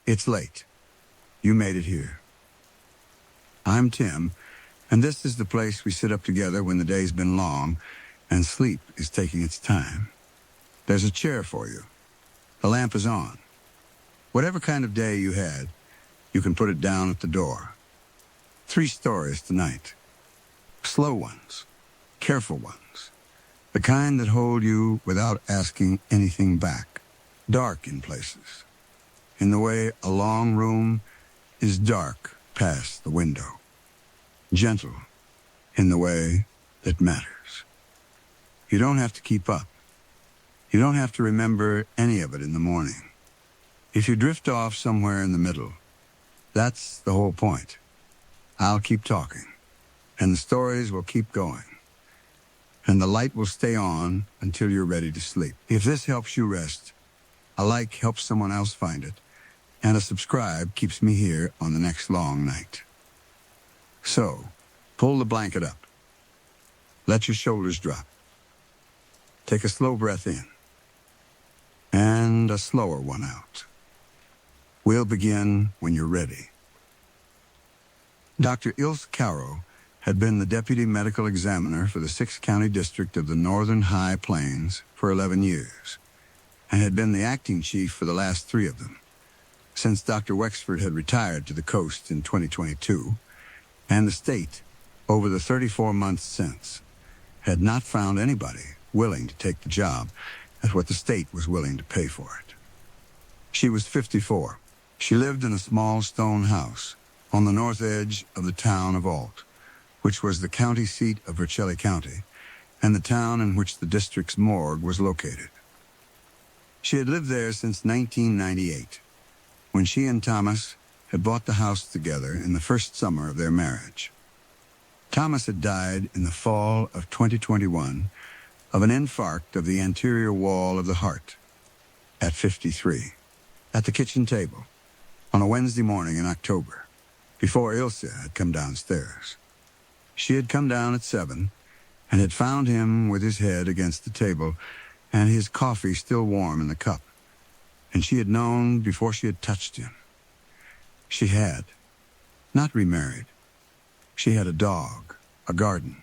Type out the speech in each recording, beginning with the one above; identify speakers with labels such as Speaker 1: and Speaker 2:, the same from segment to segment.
Speaker 1: It's late. You made it here. I'm Tim, and this is the place we sit up together when the day's been long and sleep is taking its time. There's a chair for you. The lamp is on. Whatever kind of day you had, you can put it down at the door. 3 stories tonight. Slow ones, careful ones, the kind that hold you without asking anything back. Dark in places, in the way a long room is dark past the window. Gentle in the way that matters. You don't have to keep up. You don't have to remember any of it in the morning. If you drift off somewhere in the middle, that's the whole point. I'll keep talking, and the stories will keep going, and the light will stay on until you're ready to sleep. If this helps you rest, a like helps someone else find it, and a subscribe keeps me here on the next long night. So, pull the blanket up. Let your shoulders drop. Take a slow breath in, and a slower one out. We'll begin when you're ready. Dr. Ilse Caro had been the deputy medical examiner for the 6th County District of the Northern High Plains for 11 years, and had been the acting chief for the last 3 of them, since Dr. Wexford had retired to the coast in 2022, and the state, over the 34 months since, had not found anybody willing to take the job at what the state was willing to pay for it. She was 54. She lived in a small stone house on the north edge of the town of Alt, which was the county seat of Vercelli County, and the town in which the district's morgue was located. She had lived there since 1998, when she and Thomas had bought the house together in the first summer of their marriage. Thomas had died in the fall of 2021 of an infarct of the anterior wall of the heart at 53, at the kitchen table, on a Wednesday morning in October, before Ilse had come downstairs. She had come down at 7 and had found him with his head against the table and his coffee still warm in the cup, and she had known before she had touched him. She had not remarried. She had a dog, a garden,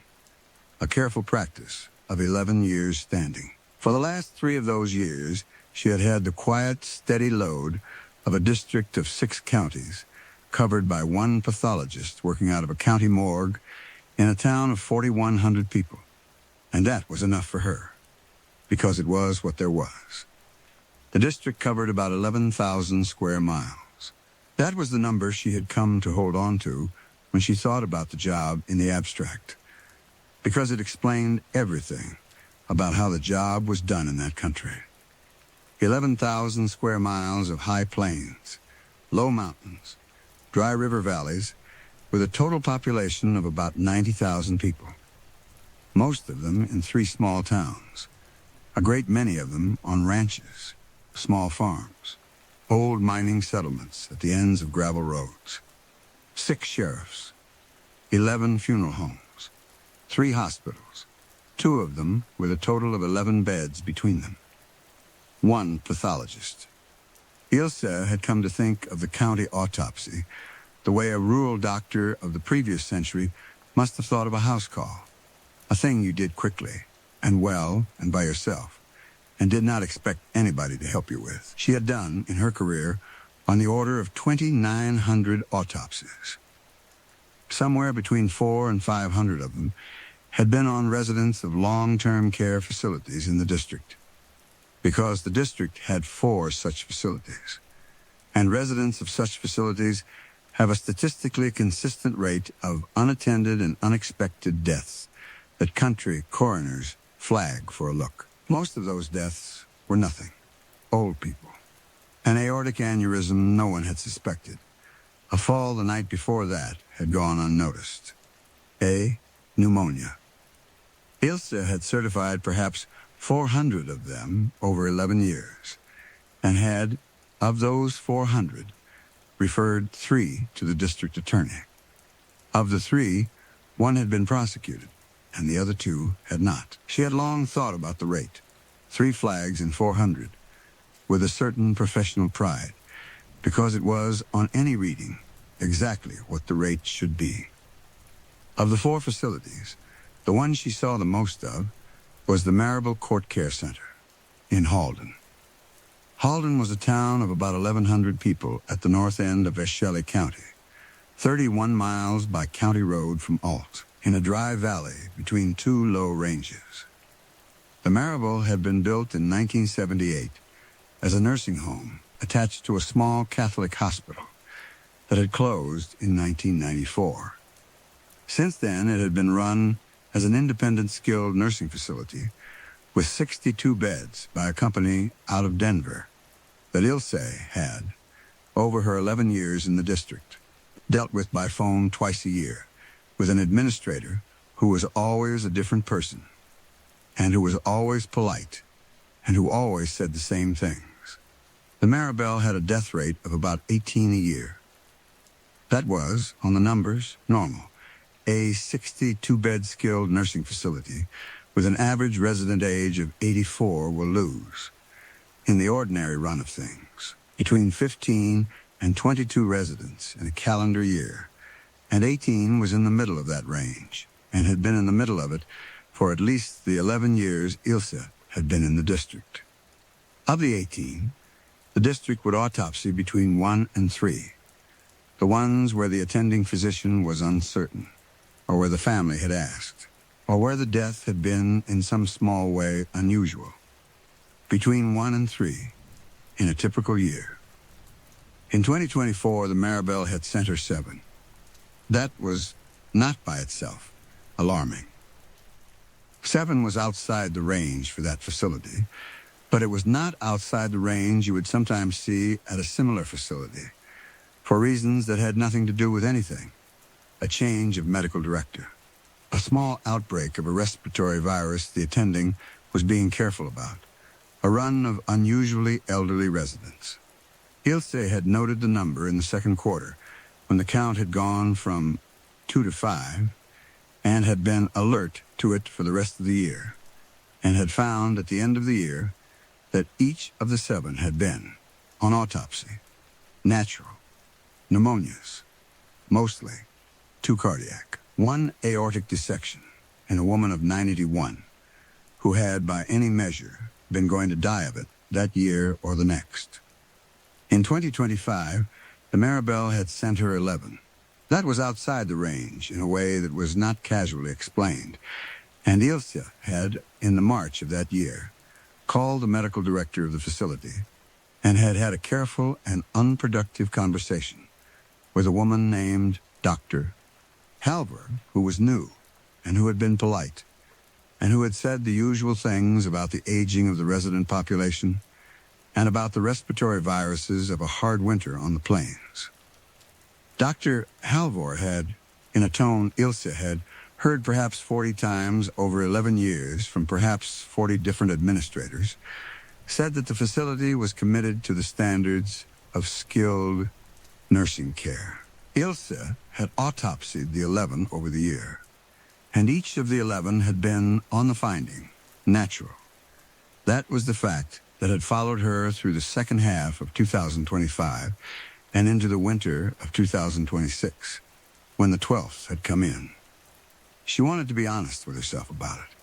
Speaker 1: a careful practice of 11 years standing. For the last 3 of those years, she had had the quiet, steady load of a district of 6 counties, covered by 1 pathologist working out of a county morgue in a town of 4,100 people. And that was enough for her, because it was what there was. The district covered about 11,000 square miles. That was the number she had come to hold on to when she thought about the job in the abstract, because it explained everything about how the job was done in that country. 11,000 square miles of high plains, low mountains, dry river valleys, with a total population of about 90,000 people. Most of them in 3 small towns, a great many of them on ranches, small farms, old mining settlements at the ends of gravel roads. 6 sheriffs, 11 funeral homes, 3 hospitals, 2 of them with a total of 11 beds between them. 1 pathologist. Ilse had come to think of the county autopsy the way a rural doctor of the previous century must have thought of a house call, a thing you did quickly and well and by yourself, and did not expect anybody to help you with. She had done, in her career, on the order of 2,900 autopsies. Somewhere between 400 and 500 of them had been on residents of long-term care facilities in the district, because the district had 4 such facilities, and residents of such facilities have a statistically consistent rate of unattended and unexpected deaths that country coroners flag for a look. Most of those deaths were nothing. Old people. An aortic aneurysm no one had suspected. A fall the night before that had gone unnoticed. Pneumonia. Ilse had certified perhaps 400 of them over 11 years, and had, of those 400, referred 3 to the district attorney. Of the 3, 1 had been prosecuted, and the other 2 had not. She had long thought about the rate, 3 flags in 400, with a certain professional pride, because it was, on any reading, exactly what the rate should be. Of the 4 facilities, the one she saw the most of was the Marable Court Care Center in Halden. Halden was a town of about 1,100 people at the north end of Eshelly County, 31 miles by county road from Alt, in a dry valley between 2 low ranges. The Marable had been built in 1978 as a nursing home attached to a small Catholic hospital that had closed in 1994. Since then, it had been run as an independent skilled nursing facility with 62 beds by a company out of Denver that Ilse had, over her 11 years in the district, dealt with by phone twice a year, with an administrator who was always a different person, and who was always polite, and who always said the same things. The Marable had a death rate of about 18 a year. That was, on the numbers, normal. A 62-bed skilled nursing facility with an average resident age of 84 will lose, in the ordinary run of things, between 15 and 22 residents in a calendar year, and 18 was in the middle of that range, and had been in the middle of it for at least the 11 years Ilse had been in the district. Of the 18, the district would autopsy between 1 and 3, the ones where the attending physician was uncertain, or where the family had asked, or where the death had been in some small way unusual. Between 1 and 3 in a typical year. In 2024, the Marable had Center 7. That was not by itself alarming. 7 was outside the range for that facility, but it was not outside the range you would sometimes see at a similar facility, for reasons that had nothing to do with anything. A change of medical director, a small outbreak of a respiratory virus the attending was being careful about, a run of unusually elderly residents. Ilse had noted the number in the second quarter, when the count had gone from 2 to 5, and had been alert to it for the rest of the year, and had found at the end of the year that each of the 7 had been, on autopsy, natural, pneumonias, mostly 2 cardiac, 1 aortic dissection in a woman of 91, who had, by any measure, been going to die of it that year or the next. In 2025, the Marable had Center 11. That was outside the range in a way that was not casually explained, and Ilse had, in the March of that year, called the medical director of the facility and had had a careful and unproductive conversation with a woman named Dr. Halvor, who was new and who had been polite, and who had said the usual things about the aging of the resident population and about the respiratory viruses of a hard winter on the plains. Dr. Halvor had, in a tone Ilse had heard perhaps 40 times over 11 years from perhaps 40 different administrators, said that the facility was committed to the standards of skilled nursing care. Ilse had autopsied the 11 over the year, and each of the 11 had been, on the finding, natural. That was the fact that had followed her through the second half of 2025 and into the winter of 2026, when the 12th had come in. She wanted to be honest with herself about it.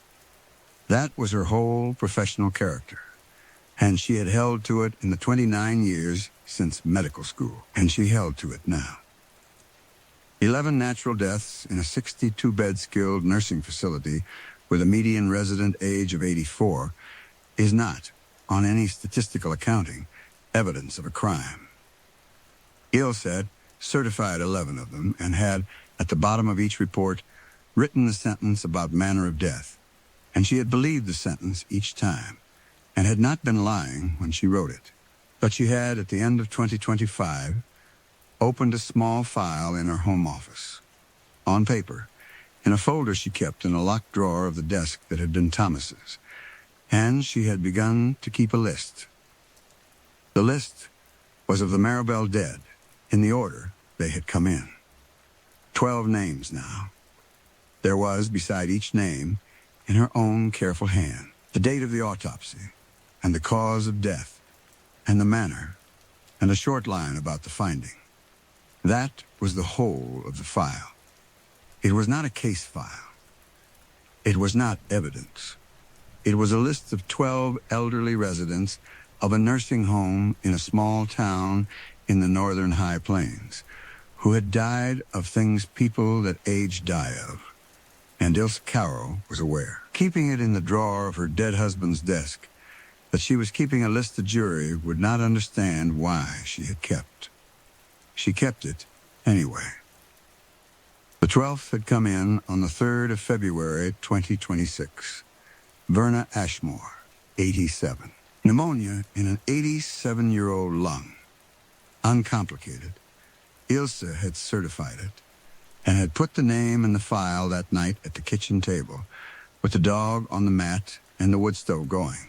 Speaker 1: That was her whole professional character, and she had held to it in the 29 years since medical school, and she held to it now. 11 natural deaths in a 62-bed skilled nursing facility with a median resident age of 84 is not, on any statistical accounting, evidence of a crime. Ilse had certified 11 of them and had, at the bottom of each report, written the sentence about manner of death, and she had believed the sentence each time, and had not been lying when she wrote it. But she had, at the end of 2025, opened a small file in her home office, on paper, in a folder she kept in a locked drawer of the desk that had been Thomas's, and she had begun to keep a list. The list was of the Marable dead, in the order they had come in. 12 names now. There was, beside each name, in her own careful hand, the date of the autopsy, and the cause of death, and the manner and a short line about the finding. That was the whole of the file. It was not a case file. It was not evidence. It was a list of 12 elderly residents of a nursing home in a small town in the northern high plains who had died of things people that age die of. And Ilse Caro was aware, keeping it in the drawer of her dead husband's desk, that she was keeping a list the jury would not understand why she had kept. She kept it anyway. The 12th had come in on the 3rd of February, 2026. Verna Ashmore, 87. Pneumonia in an 87-year-old lung. Uncomplicated. Ilse had certified it and had put the name in the file that night at the kitchen table, with the dog on the mat and the wood stove going,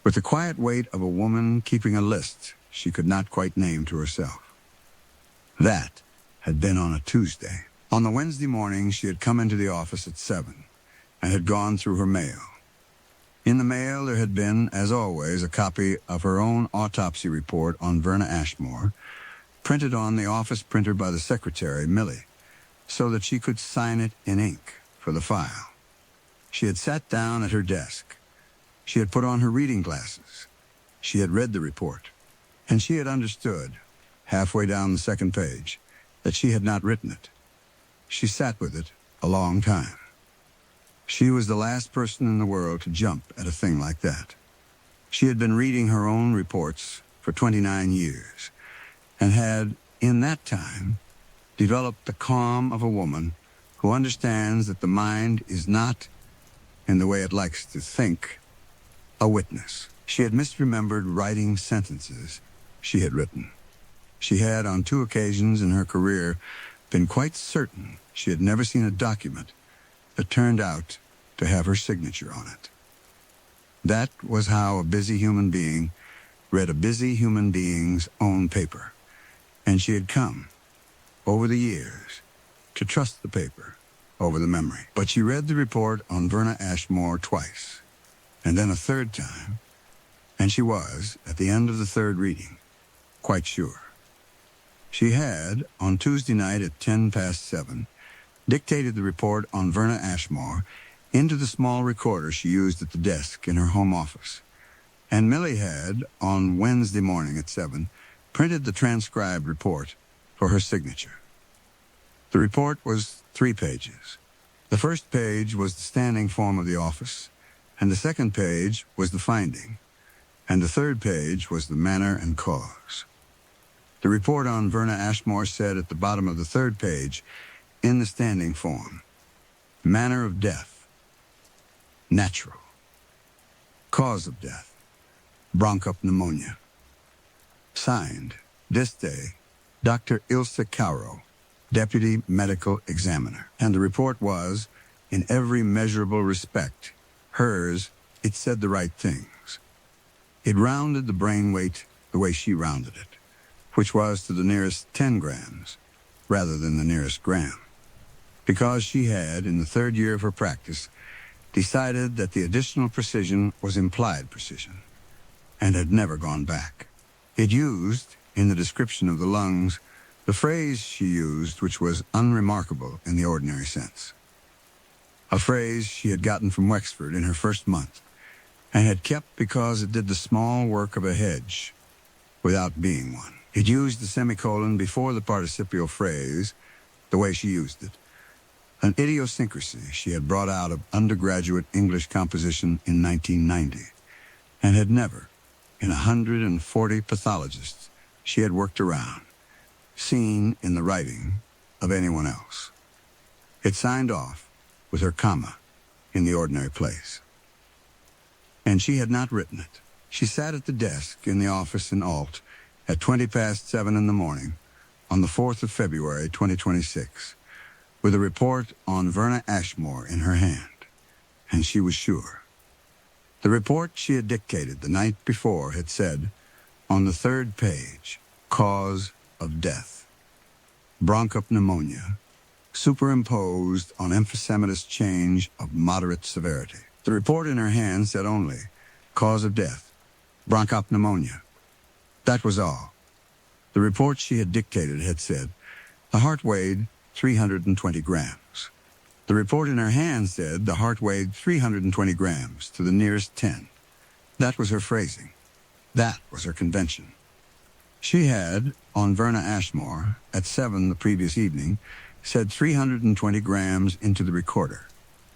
Speaker 1: with the quiet weight of a woman keeping a list she could not quite name to herself. That had been on a Tuesday. On the Wednesday morning, she had come into the office at 7 and had gone through her mail. In the mail, there had been, as always, a copy of her own autopsy report on Verna Ashmore, printed on the office printer by the secretary, Millie, so that she could sign it in ink for the file. She had sat down at her desk. She had put on her reading glasses. She had read the report, and she had understood, halfway down the second page, that she had not written it. She sat with it a long time. She was the last person in the world to jump at a thing like that. She had been reading her own reports for 29 years and had, in that time, developed the calm of a woman who understands that the mind is not, in the way it likes to think, a witness. She had misremembered writing sentences she had written. She had, on 2 occasions in her career, been quite certain she had never seen a document that turned out to have her signature on it. That was how a busy human being read a busy human being's own paper, and she had come, over the years, to trust the paper over the memory. But she read the report on Verna Ashmore twice, and then a third time, and she was, at the end of the third reading, quite sure. She had, on Tuesday night at 7:10, dictated the report on Verna Ashmore into the small recorder she used at the desk in her home office. And Millie had, on Wednesday morning at 7, printed the transcribed report for her signature. The report was 3 pages. The first page was the standing form of the office, and the second page was the finding, and the third page was the manner and cause. The report on Verna Ashmore said at the bottom of the third page, in the standing form, manner of death, natural. Cause of death, bronchopneumonia. Signed, this day, Dr. Ilse Caro, Deputy Medical Examiner. And the report was, in every measurable respect, hers. It said the right things. It rounded the brain weight the way she rounded it, which was to the nearest 10 grams, rather than the nearest gram, because she had, in the 3rd year of her practice, decided that the additional precision was implied precision, and had never gone back. It used, in the description of the lungs, the phrase she used which was unremarkable in the ordinary sense. A phrase she had gotten from Wexford in her first month, and had kept because it did the small work of a hedge, without being one. It used the semicolon before the participial phrase, the way she used it, an idiosyncrasy she had brought out of undergraduate English composition in 1990, and had never, in 140 pathologists she had worked around, seen in the writing of anyone else. It signed off with her comma in the ordinary place. And she had not written it. She sat at the desk in the office in Alt at 7:20 in the morning on the 4th of February, 2026, with a report on Verna Ashmore in her hand, and she was sure. The report she had dictated the night before had said, on the 3rd page, cause of death, bronchopneumonia, superimposed on emphysematous change of moderate severity. The report in her hand said only, cause of death, bronchopneumonia. That was all. The report she had dictated had said, the heart weighed 320 grams. The report in her hand said the heart weighed 320 grams to the nearest 10. That was her phrasing. That was her convention. She had, on Verna Ashmore, at 7 the previous evening, said 320 grams into the recorder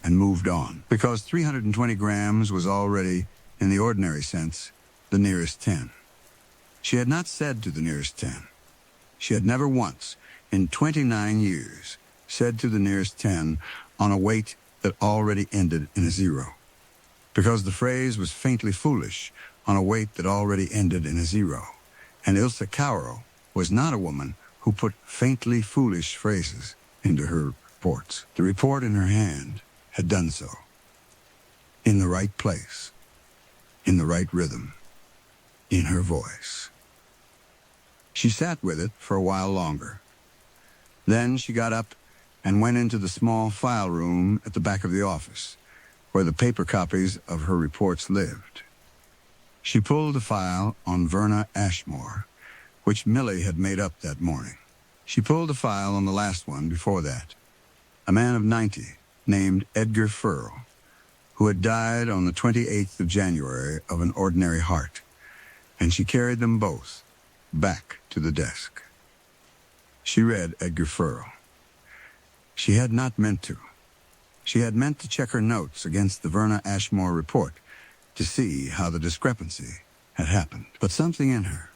Speaker 1: and moved on, because 320 grams was already, in the ordinary sense, the nearest 10. She had not said to the nearest 10. She had never once, in 29 years, said to the nearest 10 on a weight that already ended in a 0, because the phrase was faintly foolish on a weight that already ended in a 0, and Ilse Cowro was not a woman who put faintly foolish phrases into her reports. The report in her hand had done so, in the right place, in the right rhythm, in her voice. She sat with it for a while longer. Then she got up and went into the small file room at the back of the office, where the paper copies of her reports lived. She pulled the file on Verna Ashmore, which Millie had made up that morning. She pulled the file on the last one before that, a man of 90 named Edgar Furl, who had died on the 28th of January of an ordinary heart, and she carried them both back to the desk. She read Edgar Furl. She had not meant to. She had meant to check her notes against the Verna Ashmore report to see how the discrepancy had happened. But something in her,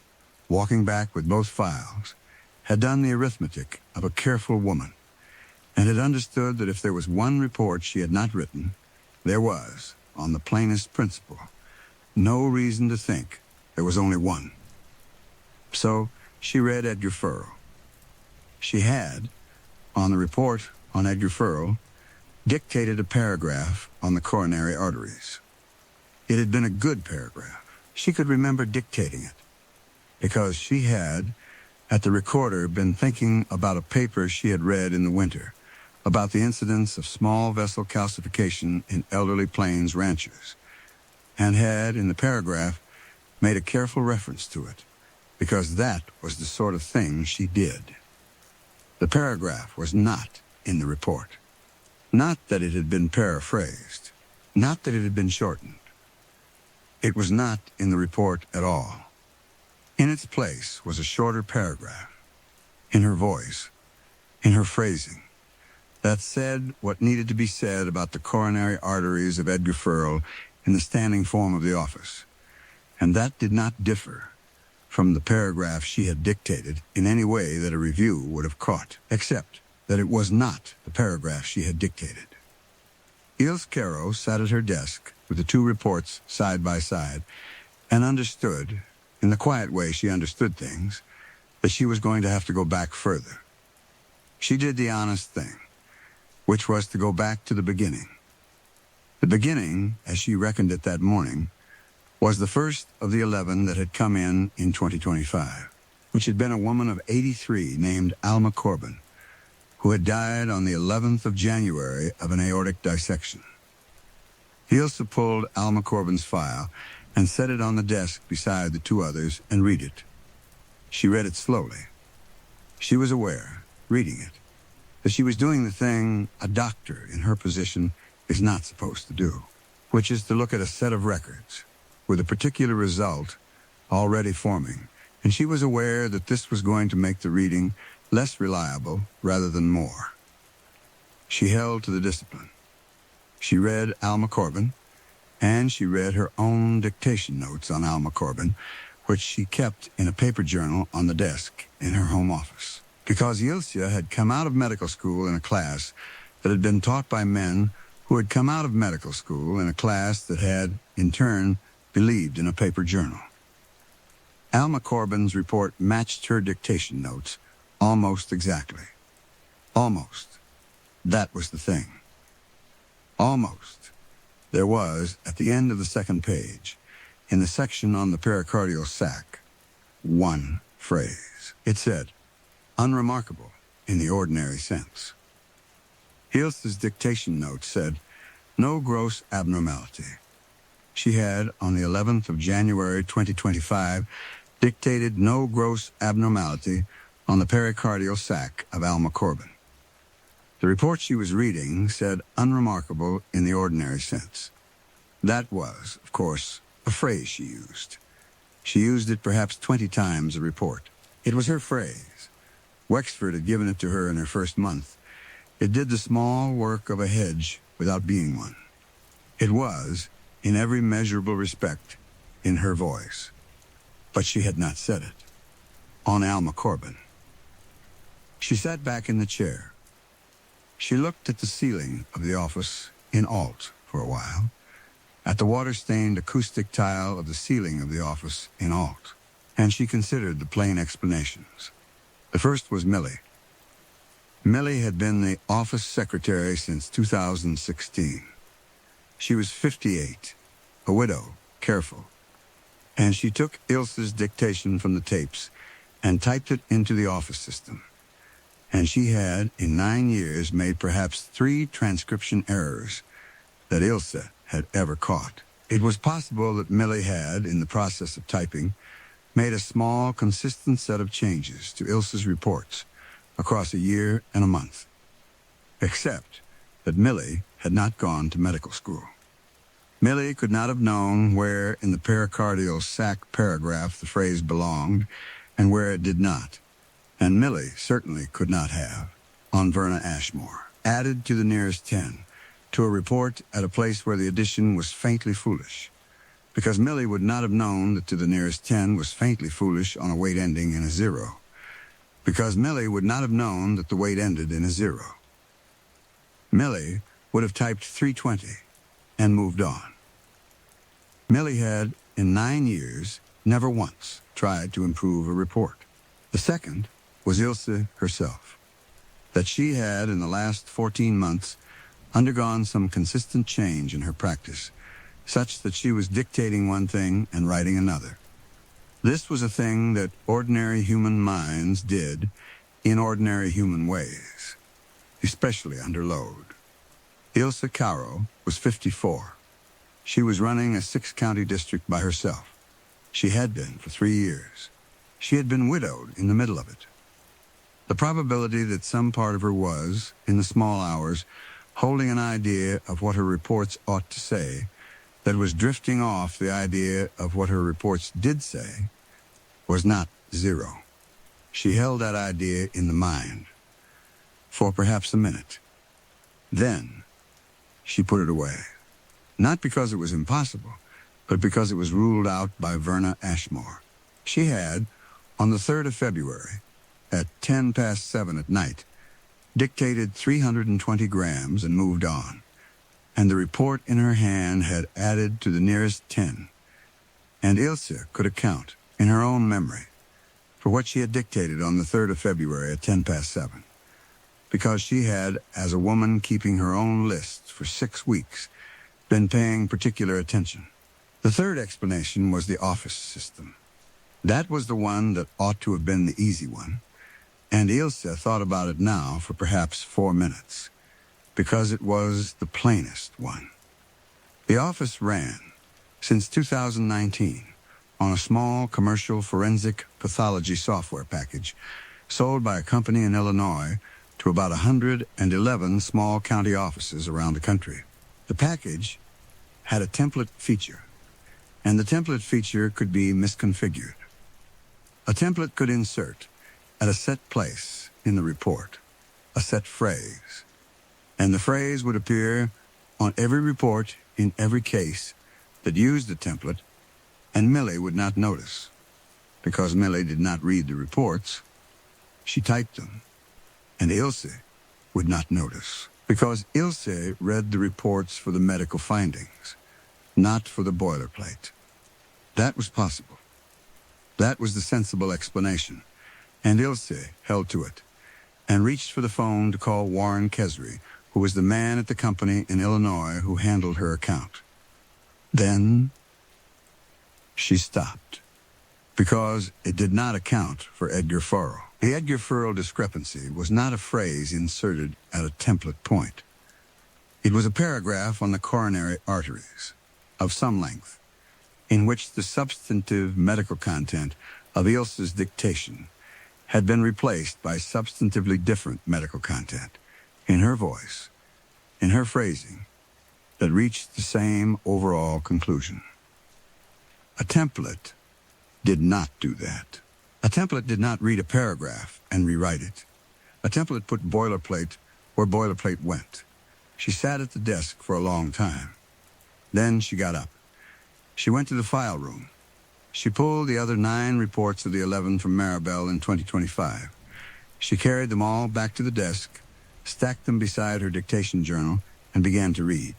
Speaker 1: walking back with both files, had done the arithmetic of a careful woman, and had understood that if there was one report she had not written, there was, on the plainest principle, no reason to think there was only one. So she read Edgar Furl. She had, on the report on Edgar Furl, dictated a paragraph on the coronary arteries. It had been a good paragraph. She could remember dictating it, because she had, at the recorder, been thinking about a paper she had read in the winter about the incidence of small vessel calcification in elderly plains ranchers, and had, in the paragraph, made a careful reference to it, because that was the sort of thing she did. The paragraph was not in the report. Not that it had been paraphrased, not that it had been shortened. It was not in the report at all. In its place was a shorter paragraph, in her voice, in her phrasing, that said what needed to be said about the coronary arteries of Edgar Furl in the standing form of the office, and that did not differ from the paragraph she had dictated in any way that a review would have caught, except that it was not the paragraph she had dictated. Ilse Caro sat at her desk with the two reports side by side and understood, in the quiet way she understood things, that she was going to have to go back further. She did the honest thing, which was to go back to the beginning. The beginning, as she reckoned it that morning, was the first of the 11 that had come in 2025, which had been a woman of 83 named Alma Corbin, who had died on the 11th of January of an aortic dissection. Ilse pulled Alma Corbin's file and set it on the desk beside the two others and read it. She read it slowly. She was aware, reading it, that she was doing the thing a doctor in her position is not supposed to do, which is to look at a set of records with a particular result already forming, and she was aware that this was going to make the reading less reliable rather than more. She held to the discipline. She read Alma Corbin, and she read her own dictation notes on Alma Corbin, which she kept in a paper journal on the desk in her home office. Because Ilse had come out of medical school in a class that had been taught by men who had come out of medical school in a class that had, in turn, believed in a paper journal. Alma Corbin's report matched her dictation notes almost exactly. Almost. That was the thing. Almost. There was, at the end of the second page, in the section on the pericardial sac, one phrase. It said, unremarkable in the ordinary sense. Ilse's dictation note said, no gross abnormality. She had, on the 11th of January 2025, dictated no gross abnormality on the pericardial sac of Alma Corbin. The report she was reading said unremarkable in the ordinary sense. That was, of course, a phrase she used. She used it perhaps 20 times a report. It was her phrase. Wexford had given it to her in her first month. It did the small work of a hedge without being one. It was, in every measurable respect, in her voice. But she had not said it. On Alma Corbin. She sat back in the chair. She looked at the ceiling of the office in alt for a while, at the water-stained acoustic tile of the ceiling of the office in alt, and she considered the plain explanations. The first was Millie. Millie had been the office secretary since 2016. She was 58, a widow, careful, and she took Ilse's dictation from the tapes and typed it into the office system. And she had, in 9 years, made perhaps 3 transcription errors that Ilse had ever caught. It was possible that Millie had, in the process of typing, made a small, consistent set of changes to Ilse's reports across a year and a month. Except that Millie had not gone to medical school. Millie could not have known where in the pericardial sac paragraph the phrase belonged and where it did not. And Millie certainly could not have, on Verna Ashmore, added to the nearest 10, to a report at a place where the addition was faintly foolish, because Millie would not have known that to the nearest 10 was faintly foolish on a weight ending in a 0, because Millie would not have known that the weight ended in a 0. Millie would have typed 320 and moved on. Millie had, in 9 years, never once tried to improve a report. The second was Ilse herself, that she had, in the last 14 months, undergone some consistent change in her practice, such that she was dictating one thing and writing another. This was a thing that ordinary human minds did in ordinary human ways, especially under load. Ilse Caro was 54. She was running a 6-county district by herself. She had been for 3 years. She had been widowed in the middle of it. The probability that some part of her was, in the small hours, holding an idea of what her reports ought to say, that was drifting off the idea of what her reports did say, was not 0. She held that idea in the mind for perhaps a minute. Then she put it away, not because it was impossible, but because it was ruled out by Verna Ashmore. She had, on the 3rd of February, at 7:10 at night, dictated 320 grams and moved on, and the report in her hand had added to the nearest 10, and Ilse could account, in her own memory, for what she had dictated on the 3rd of February at 7:10, because she had, as a woman keeping her own lists for 6 weeks, been paying particular attention. The third explanation was the office system. That was the one that ought to have been the easy one, and Ilse thought about it now for perhaps 4 minutes, because it was the plainest one. The office ran, since 2019, on a small commercial forensic pathology software package sold by a company in Illinois to about 111 small county offices around the country. The package had a template feature, and the template feature could be misconfigured. A template could insert, at a set place in the report, a set phrase, and the phrase would appear on every report in every case that used the template, and Millie would not notice, because Millie did not read the reports. She typed them, and Ilse would not notice, because Ilse read the reports for the medical findings, not for the boilerplate. That was possible. That was the sensible explanation, and Ilse held to it, and reached for the phone to call Warren Kesry, who was the man at the company in Illinois who handled her account. Then she stopped, because it did not account for Edgar Furrow. The Edgar Furrow discrepancy was not a phrase inserted at a template point. It was a paragraph on the coronary arteries, of some length, in which the substantive medical content of Ilse's dictation had been replaced by substantively different medical content, in her voice, in her phrasing, that reached the same overall conclusion. A template did not do that. A template did not read a paragraph and rewrite it. A template put boilerplate where boilerplate went. She sat at the desk for a long time. Then she got up. She went to the file room. She pulled the other 9 reports of the 11 from Maribel in 2025. She carried them all back to the desk, stacked them beside her dictation journal, and began to read.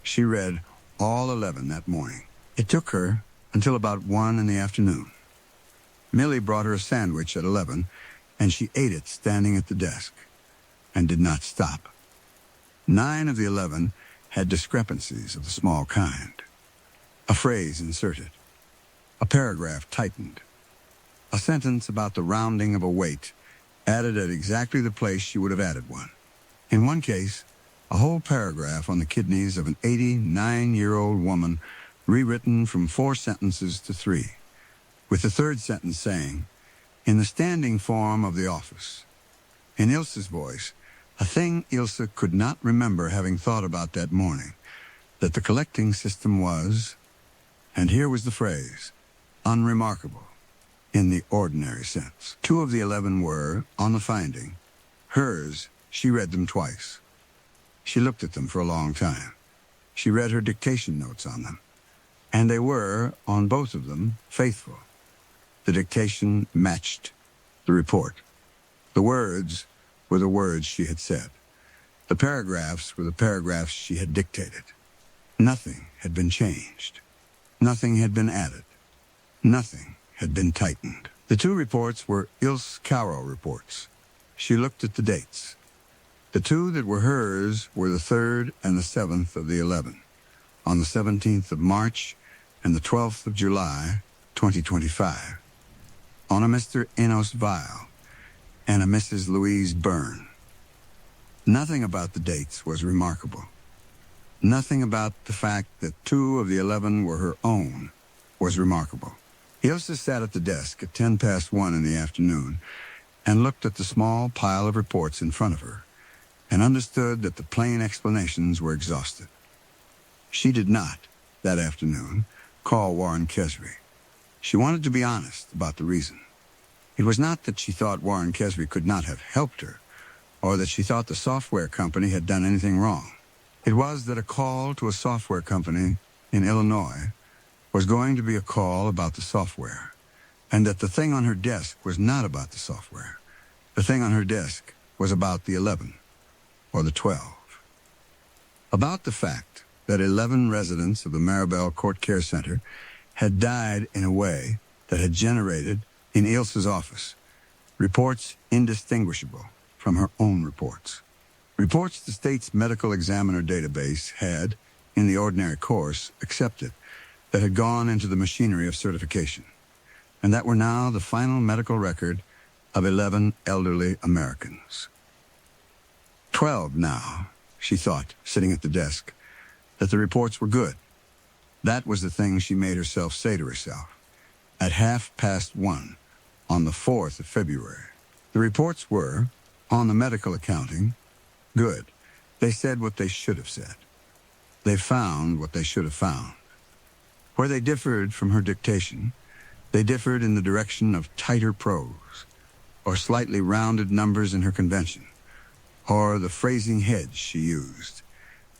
Speaker 1: She read all 11 that morning. It took her until about 1 in the afternoon. Millie brought her a sandwich at 11, and she ate it standing at the desk, and did not stop. 9 of the 11 had discrepancies of the small kind. A phrase inserted. A paragraph tightened. A sentence about the rounding of a weight added at exactly the place she would have added one. In one case, a whole paragraph on the kidneys of an 89-year-old woman rewritten from 4 sentences to 3, with the 3rd sentence saying, in the standing form of the office. In Ilse's voice, a thing Ilse could not remember having thought about that morning, that the collecting system was, and here was the phrase, unremarkable, in the ordinary sense. 2 of the 11 were, on the finding. Hers, she read them twice. She looked at them for a long time. She read her dictation notes on them. And they were, on both of them, faithful. The dictation matched the report. The words were the words she had said. The paragraphs were the paragraphs she had dictated. Nothing had been changed. Nothing had been added. Nothing had been tightened. The 2 reports were Ilse Caro reports. She looked at the dates. The 2 that were hers were the 3rd and the 7th of the 11, on the 17th of March and the 12th of July, 2025, on a Mr. Enos Weil and a Mrs. Louise Byrne. Nothing about the dates was remarkable. Nothing about the fact that 2 of the 11 were her own was remarkable. Ilse sat at the desk at 1:10 in the afternoon and looked at the small pile of reports in front of her and understood that the plain explanations were exhausted. She did not, that afternoon, call Warren Kesry. She wanted to be honest about the reason. It was not that she thought Warren Kesry could not have helped her, or that she thought the software company had done anything wrong. It was that a call to a software company in Illinois was going to be a call about the software, and that the thing on her desk was not about the software. The thing on her desk was about the 11, or the 12. About the fact that 11 residents of the Maribel Court Care Center had died in a way that had generated, in Ilse's office, reports indistinguishable from her own reports. Reports the state's medical examiner database had, in the ordinary course, accepted, that had gone into the machinery of certification, and that were now the final medical record of 11 elderly Americans. 12 now, she thought, sitting at the desk, that the reports were good. That was the thing she made herself say to herself. At 1:30 on the 4th of February, the reports were, on the medical accounting, good. They said what they should have said. They found what they should have found. Where they differed from her dictation, they differed in the direction of tighter prose, or slightly rounded numbers in her convention, or the phrasing heads she used,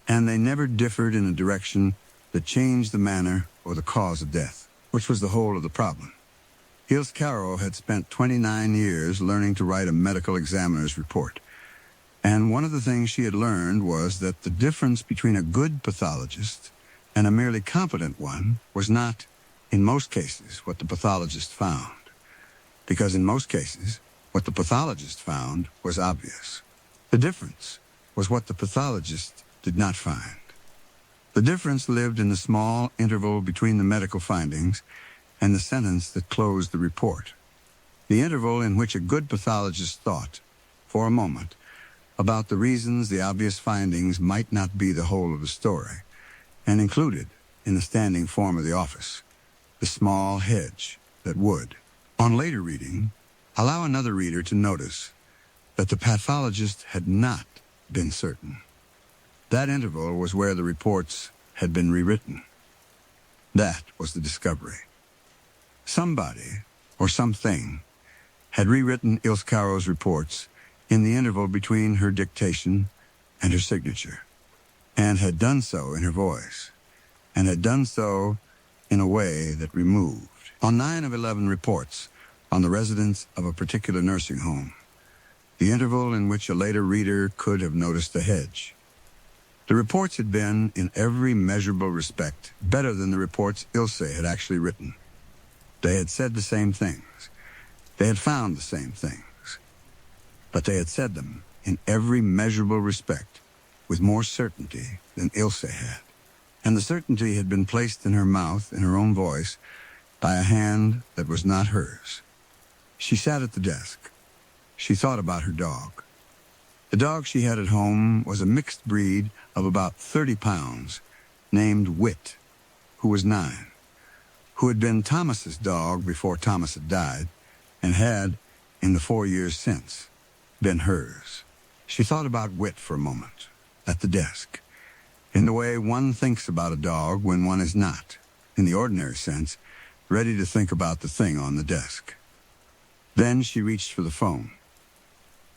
Speaker 1: and they never differed in a direction that changed the manner or the cause of death, which was the whole of the problem. Ilse Caro had spent 29 years learning to write a medical examiner's report, and one of the things she had learned was that the difference between a good pathologist and a merely competent one was not, in most cases, what the pathologist found, because in most cases, what the pathologist found was obvious. The difference was what the pathologist did not find. The difference lived in the small interval between the medical findings and the sentence that closed the report, the interval in which a good pathologist thought, for a moment, about the reasons the obvious findings might not be the whole of the story, and included, in the standing form of the office, the small hedge that would. On later reading, allow another reader to notice that the pathologist had not been certain. That interval was where the reports had been rewritten. That was the discovery. Somebody, or something, had rewritten Ilse Caro's reports in the interval between her dictation and her signature, and had done so in her voice, and had done so in a way that removed, on 9 of 11 reports on the residents of a particular nursing home, the interval in which a later reader could have noticed the hedge. The reports had been, in every measurable respect, better than the reports Ilse had actually written. They had said the same things. They had found the same things. But they had said them, in every measurable respect, with more certainty than Ilse had. And the certainty had been placed in her mouth, in her own voice, by a hand that was not hers. She sat at the desk. She thought about her dog. The dog she had at home was a mixed breed of about 30 pounds, named Wit, who was 9, who had been Thomas's dog before Thomas had died, and had, in the 4 years since, been hers. She thought about Wit for a moment, at the desk, in the way one thinks about a dog when one is not, in the ordinary sense, ready to think about the thing on the desk. Then she reached for the phone.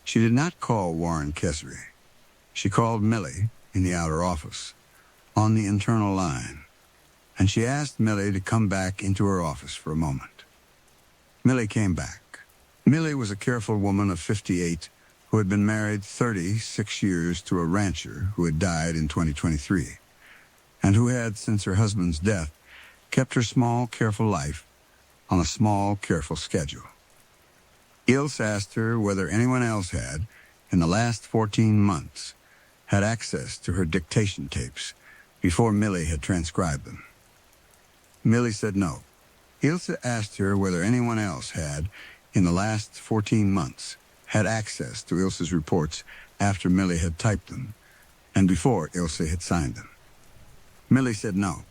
Speaker 1: She did not call Warren Kessery. She called Millie in the outer office, on the internal line, and she asked Millie to come back into her office for a moment. Millie came back. Millie was a careful woman of 58 who had been married 36 years to a rancher who had died in 2023, and who had, since her husband's death, kept her small, careful life on a small, careful schedule. Ilse asked her whether anyone else had, in the last 14 months, had access to her dictation tapes before Millie had transcribed them. Millie said no. Ilse asked her whether anyone else had, in the last 14 months, had access to Ilse's reports after Millie had typed them, and before Ilse had signed them. Millie said no.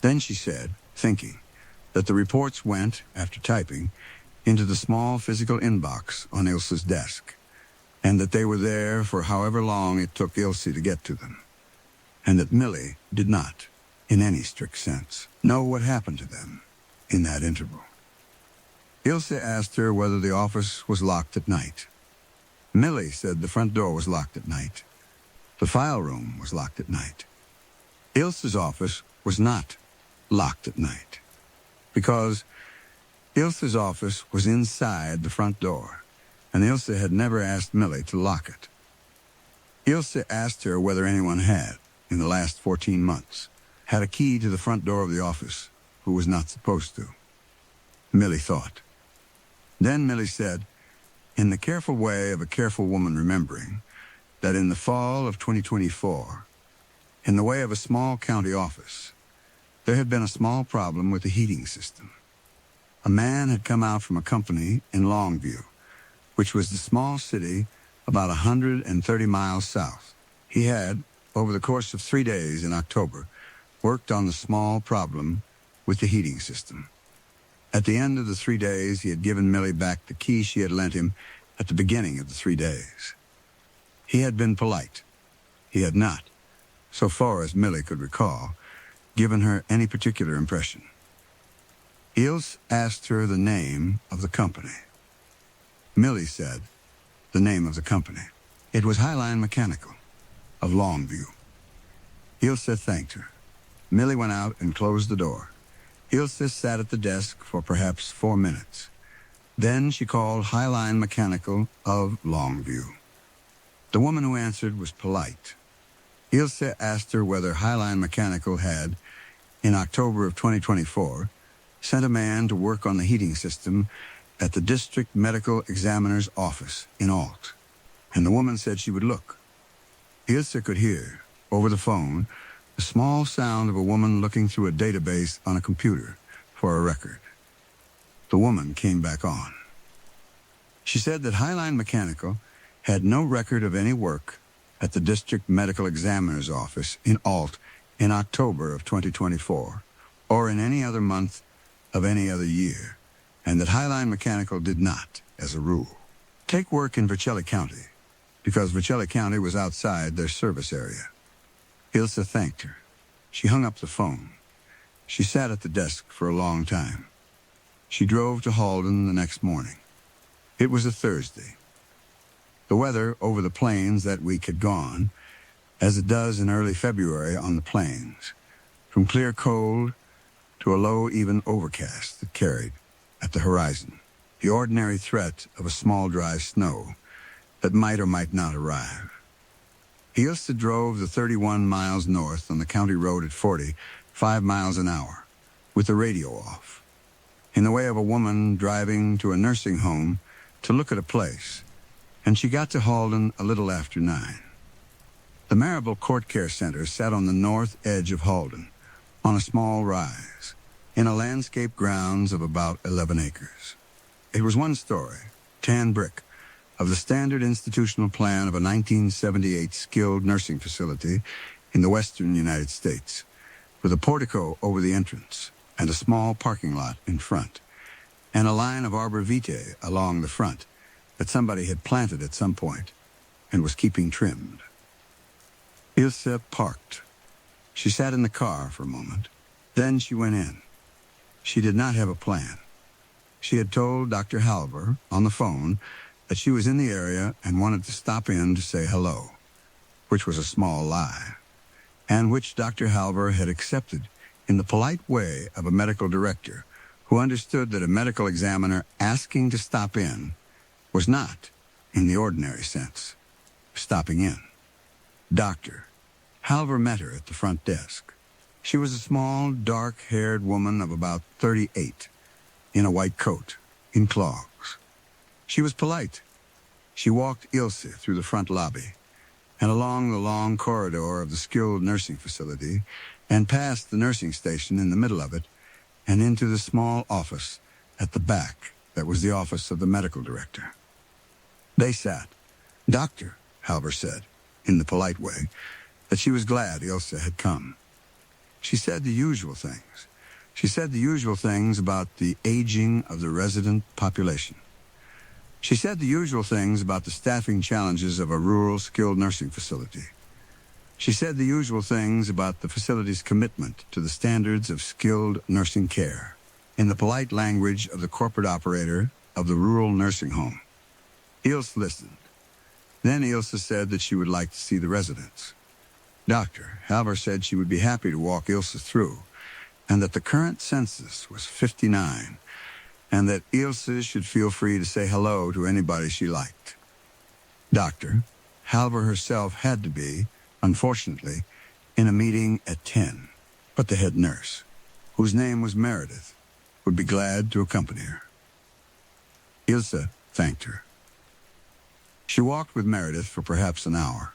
Speaker 1: Then she said, thinking, that the reports went, after typing, into the small physical inbox on Ilse's desk, and that they were there for however long it took Ilse to get to them, and that Millie did not, in any strict sense, know what happened to them in that interval. Ilse asked her whether the office was locked at night. Millie said the front door was locked at night. The file room was locked at night. Ilse's office was not locked at night, because Ilse's office was inside the front door, and Ilse had never asked Millie to lock it. Ilse asked her whether anyone had, in the last 14 months, had a key to the front door of the office who was not supposed to. Millie thought. Then Millie said, in the careful way of a careful woman remembering, that in the fall of 2024, in the way of a small county office, there had been a small problem with the heating system. A man had come out from a company in Longview, which was the small city about 130 miles south. He had, over the course of 3 days in October, worked on the small problem with the heating system. At the end of the 3 days, he had given Millie back the key she had lent him at the beginning of the 3 days. He had been polite. He had not, so far as Millie could recall, given her any particular impression. Ilse asked her the name of the company. Millie said the name of the company. It was Highline Mechanical, of Longview. Ilse thanked her. Millie went out and closed the door. Ilse sat at the desk for perhaps 4 minutes. Then she called Highline Mechanical of Longview. The woman who answered was polite. Ilse asked her whether Highline Mechanical had, in October of 2024, sent a man to work on the heating system at the district medical examiner's office in Alt, and the woman said she would look. Ilse could hear, over the phone, the small sound of a woman looking through a database on a computer for a record. The woman came back on. She said that Highline Mechanical had no record of any work at the district medical examiner's office in Alt in October of 2024, or in any other month of any other year, and that Highline Mechanical did not, as a rule, take work in Vercelli County, because Vercelli County was outside their service area. Ilse thanked her. She hung up the phone. She sat at the desk for a long time. She drove to Halden the next morning. It was a Thursday. The weather over the plains that week had gone, as it does in early February on the plains, from clear cold to a low, even overcast that carried, at the horizon, the ordinary threat of a small, dry snow that might or might not arrive. Ilse drove the 31 miles north on the county road at 45 miles an hour, with the radio off, in the way of a woman driving to a nursing home to look at a place, and she got to Halden a little after 9. The Marable Court Care Center sat on the north edge of Halden, on a small rise, in a landscape grounds of about 11 acres. It was one story, tan brick, of the standard institutional plan of a 1978 skilled nursing facility in the western United States, with a portico over the entrance and a small parking lot in front, and a line of arbor vitae along the front that somebody had planted at some point and was keeping trimmed. Ilse parked. She sat in the car for a moment. Then she went in. She did not have a plan. She had told Dr. Halver on the phone that she was in the area and wanted to stop in to say hello, which was a small lie, and which Dr. Halver had accepted in the polite way of a medical director who understood that a medical examiner asking to stop in was not, in the ordinary sense, stopping in. Dr. Halver met her at the front desk. She was a small, dark-haired woman of about 38, in a white coat, in clogs. She was polite. She walked Ilse through the front lobby and along the long corridor of the skilled nursing facility and past the nursing station in the middle of it and into the small office at the back that was the office of the medical director. They sat. Doctor, Halver said, in the polite way, that she was glad Ilse had come. She said the usual things. She said the usual things about the aging of the resident population. She said the usual things about the staffing challenges of a rural skilled nursing facility. She said the usual things about the facility's commitment to the standards of skilled nursing care, in the polite language of the corporate operator of the rural nursing home. Ilse listened. Then Ilse said that she would like to see the residents. Dr. Halver said she would be happy to walk Ilse through, and that the current census was 59, and that Ilse should feel free to say hello to anybody she liked. Dr. Halver herself had to be, unfortunately, in a meeting at 10, but the head nurse, whose name was Meredith, would be glad to accompany her. Ilse thanked her. She walked with Meredith for perhaps an hour.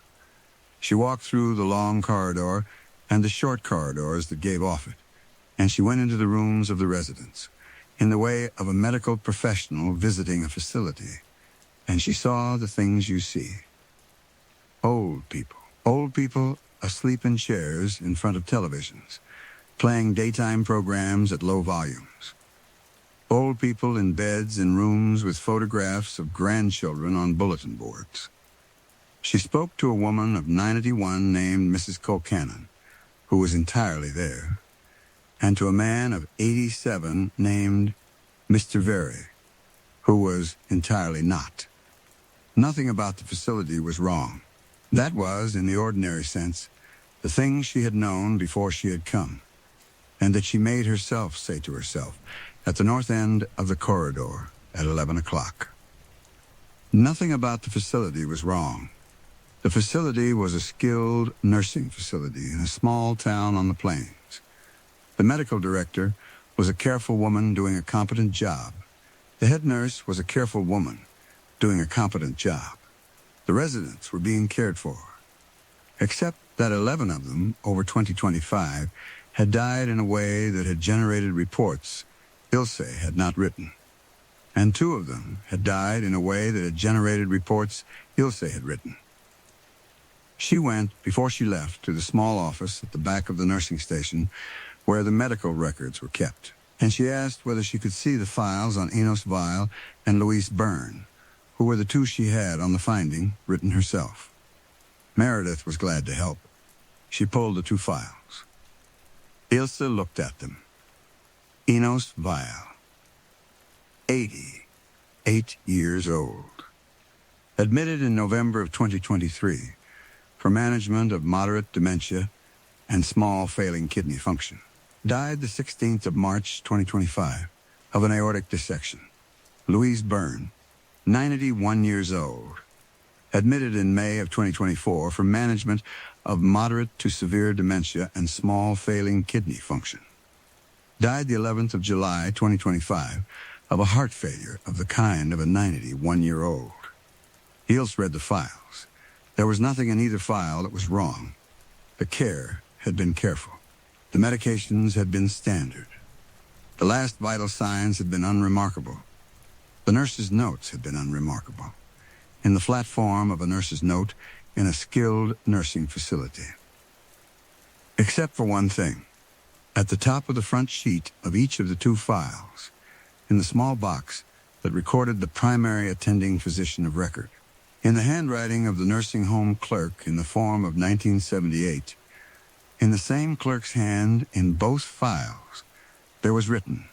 Speaker 1: She walked through the long corridor and the short corridors that gave off it, and she went into the rooms of the residents, in the way of a medical professional visiting a facility, and she saw the things you see. Old people asleep in chairs in front of televisions, playing daytime programs at low volumes. Old people in beds in rooms with photographs of grandchildren on bulletin boards. She spoke to a woman of 91 named Mrs. Colcannon, who was entirely there, and to a man of 87 named Mr. Very, who was entirely not. Nothing about the facility was wrong. That was, in the ordinary sense, the things she had known before she had come, and that she made herself say to herself at the north end of the corridor at 11 o'clock. Nothing about the facility was wrong. The facility was a skilled nursing facility in a small town on the plains. The medical director was a careful woman doing a competent job. The head nurse was a careful woman doing a competent job. The residents were being cared for, except that 11 of them, over 2025, had died in a way that had generated reports Ilse had not written, and 2 of them had died in a way that had generated reports Ilse had written. She went, before she left, to the small office at the back of the nursing station where the medical records were kept. and she asked whether she could see the files on Enos Weil and Louise Byrne, who were the two she had on the finding written herself. Meredith was glad to help. She pulled the two files. Ilse looked at them. Enos Weil, 88 years old. Admitted in November of 2023 for management of moderate dementia and small failing kidney function. Died the 16th of March 2025 of an aortic dissection. Louise Byrne, 91 years old. Admitted in May of 2024 for management of moderate to severe dementia and small failing kidney function. Died the 11th of July 2025 of a heart failure of the kind of a 91-year-old. Ilse read the files. There was nothing in either file that was wrong. The care had been careful. The medications had been standard. The last vital signs had been unremarkable. The nurse's notes had been unremarkable, in the flat form of a nurse's note in a skilled nursing facility. Except for one thing. At the top of the front sheet of each of the two files, in the small box that recorded the primary attending physician of record, in the handwriting of the nursing home clerk in the form of 1978, in the same clerk's hand in both files, there was written,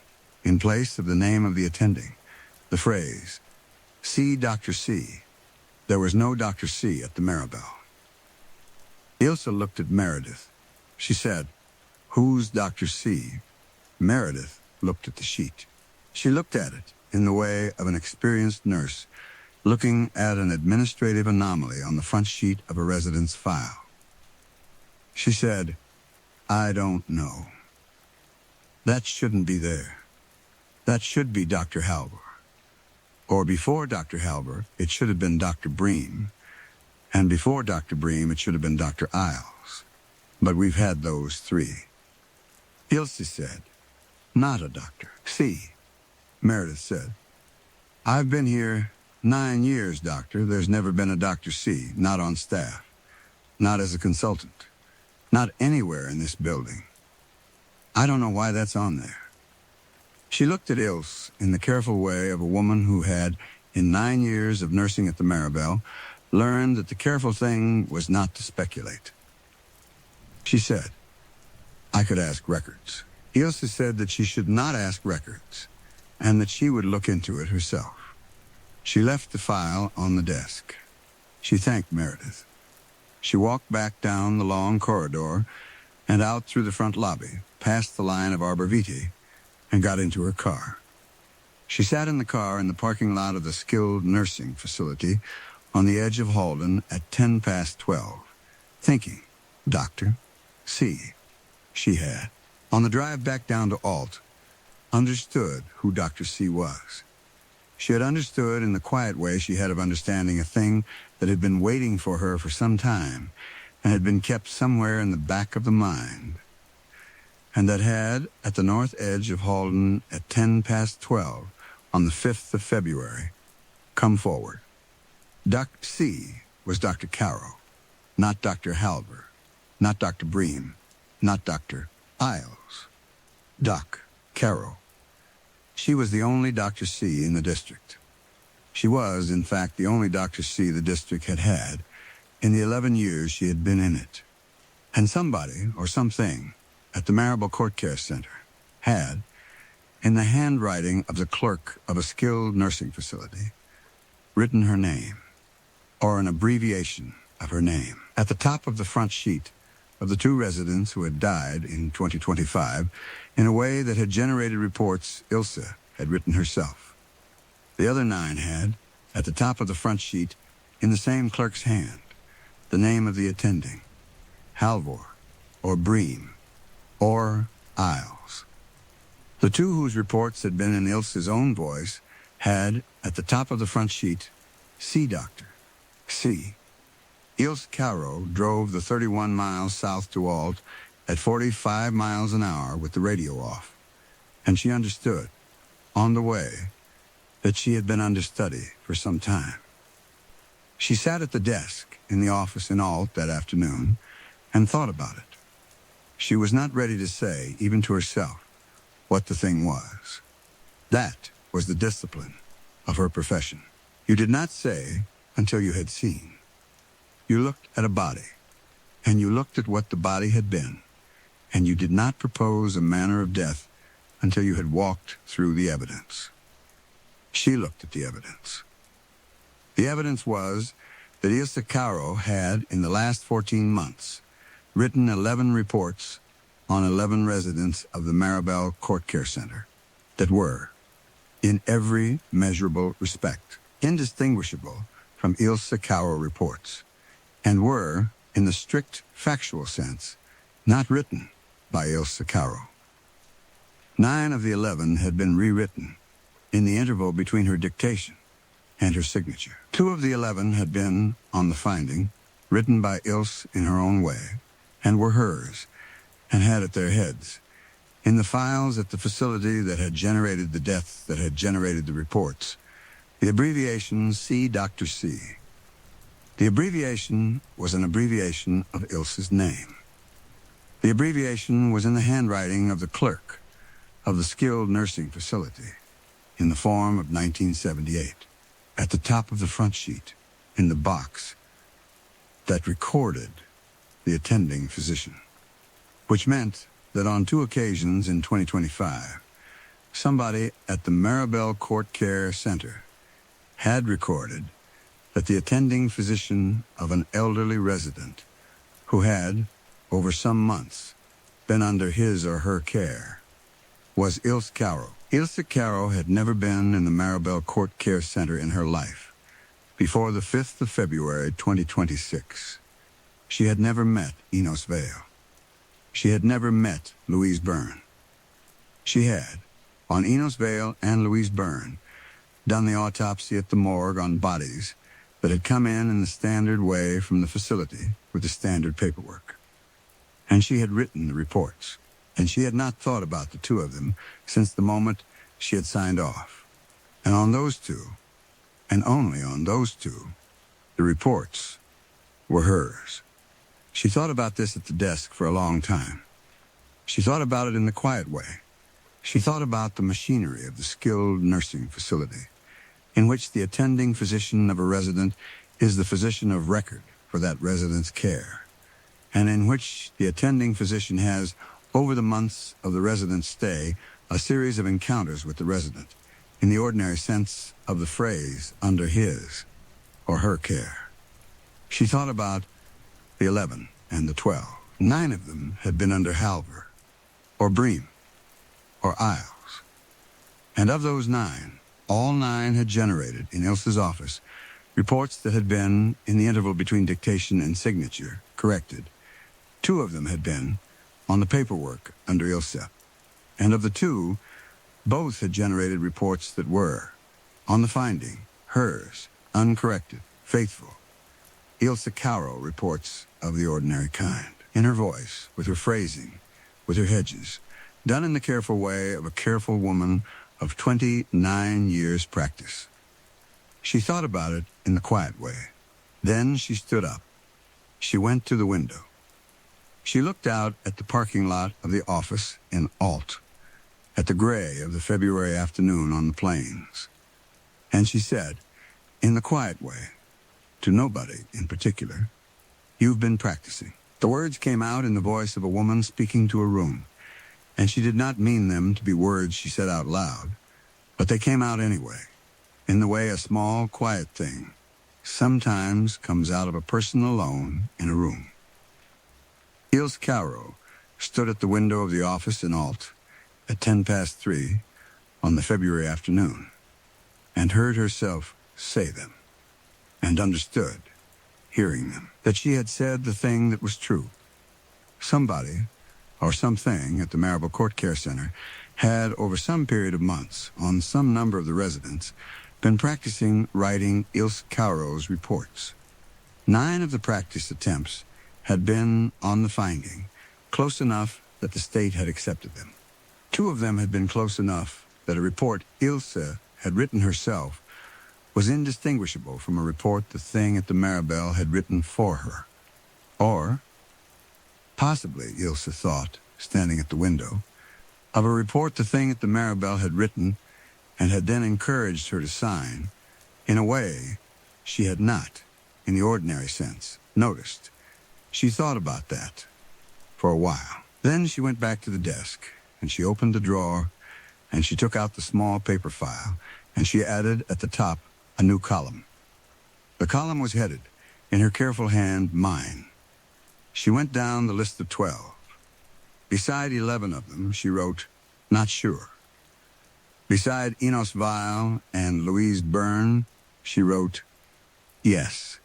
Speaker 1: in place of the name of the attending, the phrase, "See Dr. C." There was no Dr. C at the Maribel. Ilse looked at Meredith. She said, "Who's Dr. C?" Meredith looked at the sheet. She looked at it in the way of an experienced nurse looking at an administrative anomaly on the front sheet of a resident's file. She said, "I don't know. That shouldn't be there. That should be Dr. Halber. Or before Dr. Halber, it should have been Dr. Bream. And before Dr. Bream, it should have been Dr. Isles. But we've had those three." Ilse said, "Not a Dr. C." Meredith said, "I've been here 9 years, doctor. There's never been a Dr. C, not on staff, not as a consultant, not anywhere in this building. I don't know why that's on there." She looked at Ilse in the careful way of a woman who had, in 9 years of nursing at the Maribel, learned that the careful thing was not to speculate. She said, "I could ask records." Ilse said that she should not ask records, and that she would look into it herself. She left the file on the desk. She thanked Meredith. She walked back down the long corridor and out through the front lobby, past the line of arbor vitae, and got into her car. She sat in the car in the parking lot of the skilled nursing facility on the edge of Halden at 12:10, thinking, Dr. C. She had, on the drive back down to Alt, understood who Dr. C was. She had understood in the quiet way she had of understanding a thing that had been waiting for her for some time and had been kept somewhere in the back of the mind, and that had, at the north edge of Halden at 12:10 on the 5th of February, come forward. Dr. C was Dr. Caro, not Dr. Halber, not Dr. Bream, not Dr. Isles. Doc Caro. She was the only Dr. C in the district. She was, in fact, the only Dr. C the district had had in the 11 years she had been in it. And somebody, or something, at the Maribel Court Care Center had, in the handwriting of the clerk of a skilled nursing facility, written her name, or an abbreviation of her name, at the top of the front sheet of the two residents who had died in 2025 in a way that had generated reports Ilse had written herself. The other 9 had, at the top of the front sheet, in the same clerk's hand, the name of the attending, Halvor, or Bream, or Isles. The two whose reports had been in Ilse's own voice had, at the top of the front sheet, C. Doctor, C. Ilse Caro drove the 31 miles south to Alt at 45 miles an hour with the radio off, and she understood, on the way, that she had been understudy for some time. She sat at the desk in the office in Alt that afternoon and thought about it. She was not ready to say, even to herself, what the thing was. That was the discipline of her profession. You did not say until you had seen. You looked at a body, and you looked at what the body had been, and you did not propose a manner of death until you had walked through the evidence. She looked at the evidence. The evidence was that Ilse Caro had, in the last 14 months, written 11 reports on 11 residents of the Maribel Court Care Center that were, in every measurable respect, indistinguishable from Ilse Caro reports, and were, in the strict factual sense, not written by Ilse Caro. 9 of the 11 had been rewritten in the interval between her dictation and her signature. 2 of the 11 had been, on the finding, written by Ilse in her own way, and were hers, and had at their heads, in the files at the facility that had generated the deaths that had generated the reports, the abbreviation C. Dr. C. The abbreviation was an abbreviation of Ilse's name. The abbreviation was in the handwriting of the clerk of the skilled nursing facility in the form of 1978, at the top of the front sheet, in the box that recorded the attending physician, which meant that on 2 occasions in 2025, somebody at the Maribel Court Care Center had recorded that the attending physician of an elderly resident who had, over some months, been under his or her care was Ilse Caro. Ilse Caro had never been in the Maribel Court Care Center in her life before the 5th of February, 2026. She had never met Enos Vale. She had never met Louise Byrne. She had, on Enos Vale and Louise Byrne, done the autopsy at the morgue on bodies that had come in the standard way from the facility with the standard paperwork. And she had written the reports, and she had not thought about the 2 of them since the moment she had signed off. And on those 2, and only on those 2, the reports were hers. She thought about this at the desk for a long time. She thought about it in the quiet way. She thought about the machinery of the skilled nursing facility, in which the attending physician of a resident is the physician of record for that resident's care, and in which the attending physician has, over the months of the resident's stay, a series of encounters with the resident, in the ordinary sense of the phrase, under his or her care. She thought about the 11 and the 12. 9 of them had been under Halver, or Bream, or Isles. And of those 9, all 9 had generated, in Ilse's office, reports that had been, in the interval between dictation and signature, corrected. 2 of them had been on the paperwork under Ilse. And of the 2, both had generated reports that were, on the finding, hers, uncorrected, faithful. Ilse Caro reports of the ordinary kind, in her voice, with her phrasing, with her hedges, done in the careful way of a careful woman of 29 years' practice. She thought about it in the quiet way. Then she stood up. She went to the window. She looked out at the parking lot of the office in Alt, at the gray of the February afternoon on the plains. And she said, in the quiet way, to nobody in particular, "You've been practicing." The words came out in the voice of a woman speaking to a room, and she did not mean them to be words she said out loud, but they came out anyway, in the way a small, quiet thing sometimes comes out of a person alone in a room. Ilse Caro stood at the window of the office in Alt at 3:10 on the February afternoon, and heard herself say them, and understood, hearing them, that she had said the thing that was true. Somebody, or something at the Maribel Court Care Center had, over some period of months, on some number of the residents, been practicing writing Ilse Caro's reports. 9 of the practice attempts had been, on the finding, close enough that the state had accepted them. 2 of them had been close enough that a report Ilse had written herself was indistinguishable from a report the thing at the Maribel had written for her. Or, possibly, Ilse thought, standing at the window, of a report the thing at the Maribel had written and had then encouraged her to sign, in a way she had not, in the ordinary sense, noticed. She thought about that for a while. Then she went back to the desk, and she opened the drawer, and she took out the small paper file, and she added at the top a new column. The column was headed, in her careful hand, Mine. She went down the list of 12. Beside 11 of them, she wrote, Not sure. Beside Enos Weil and Louise Byrne, she wrote, Yes.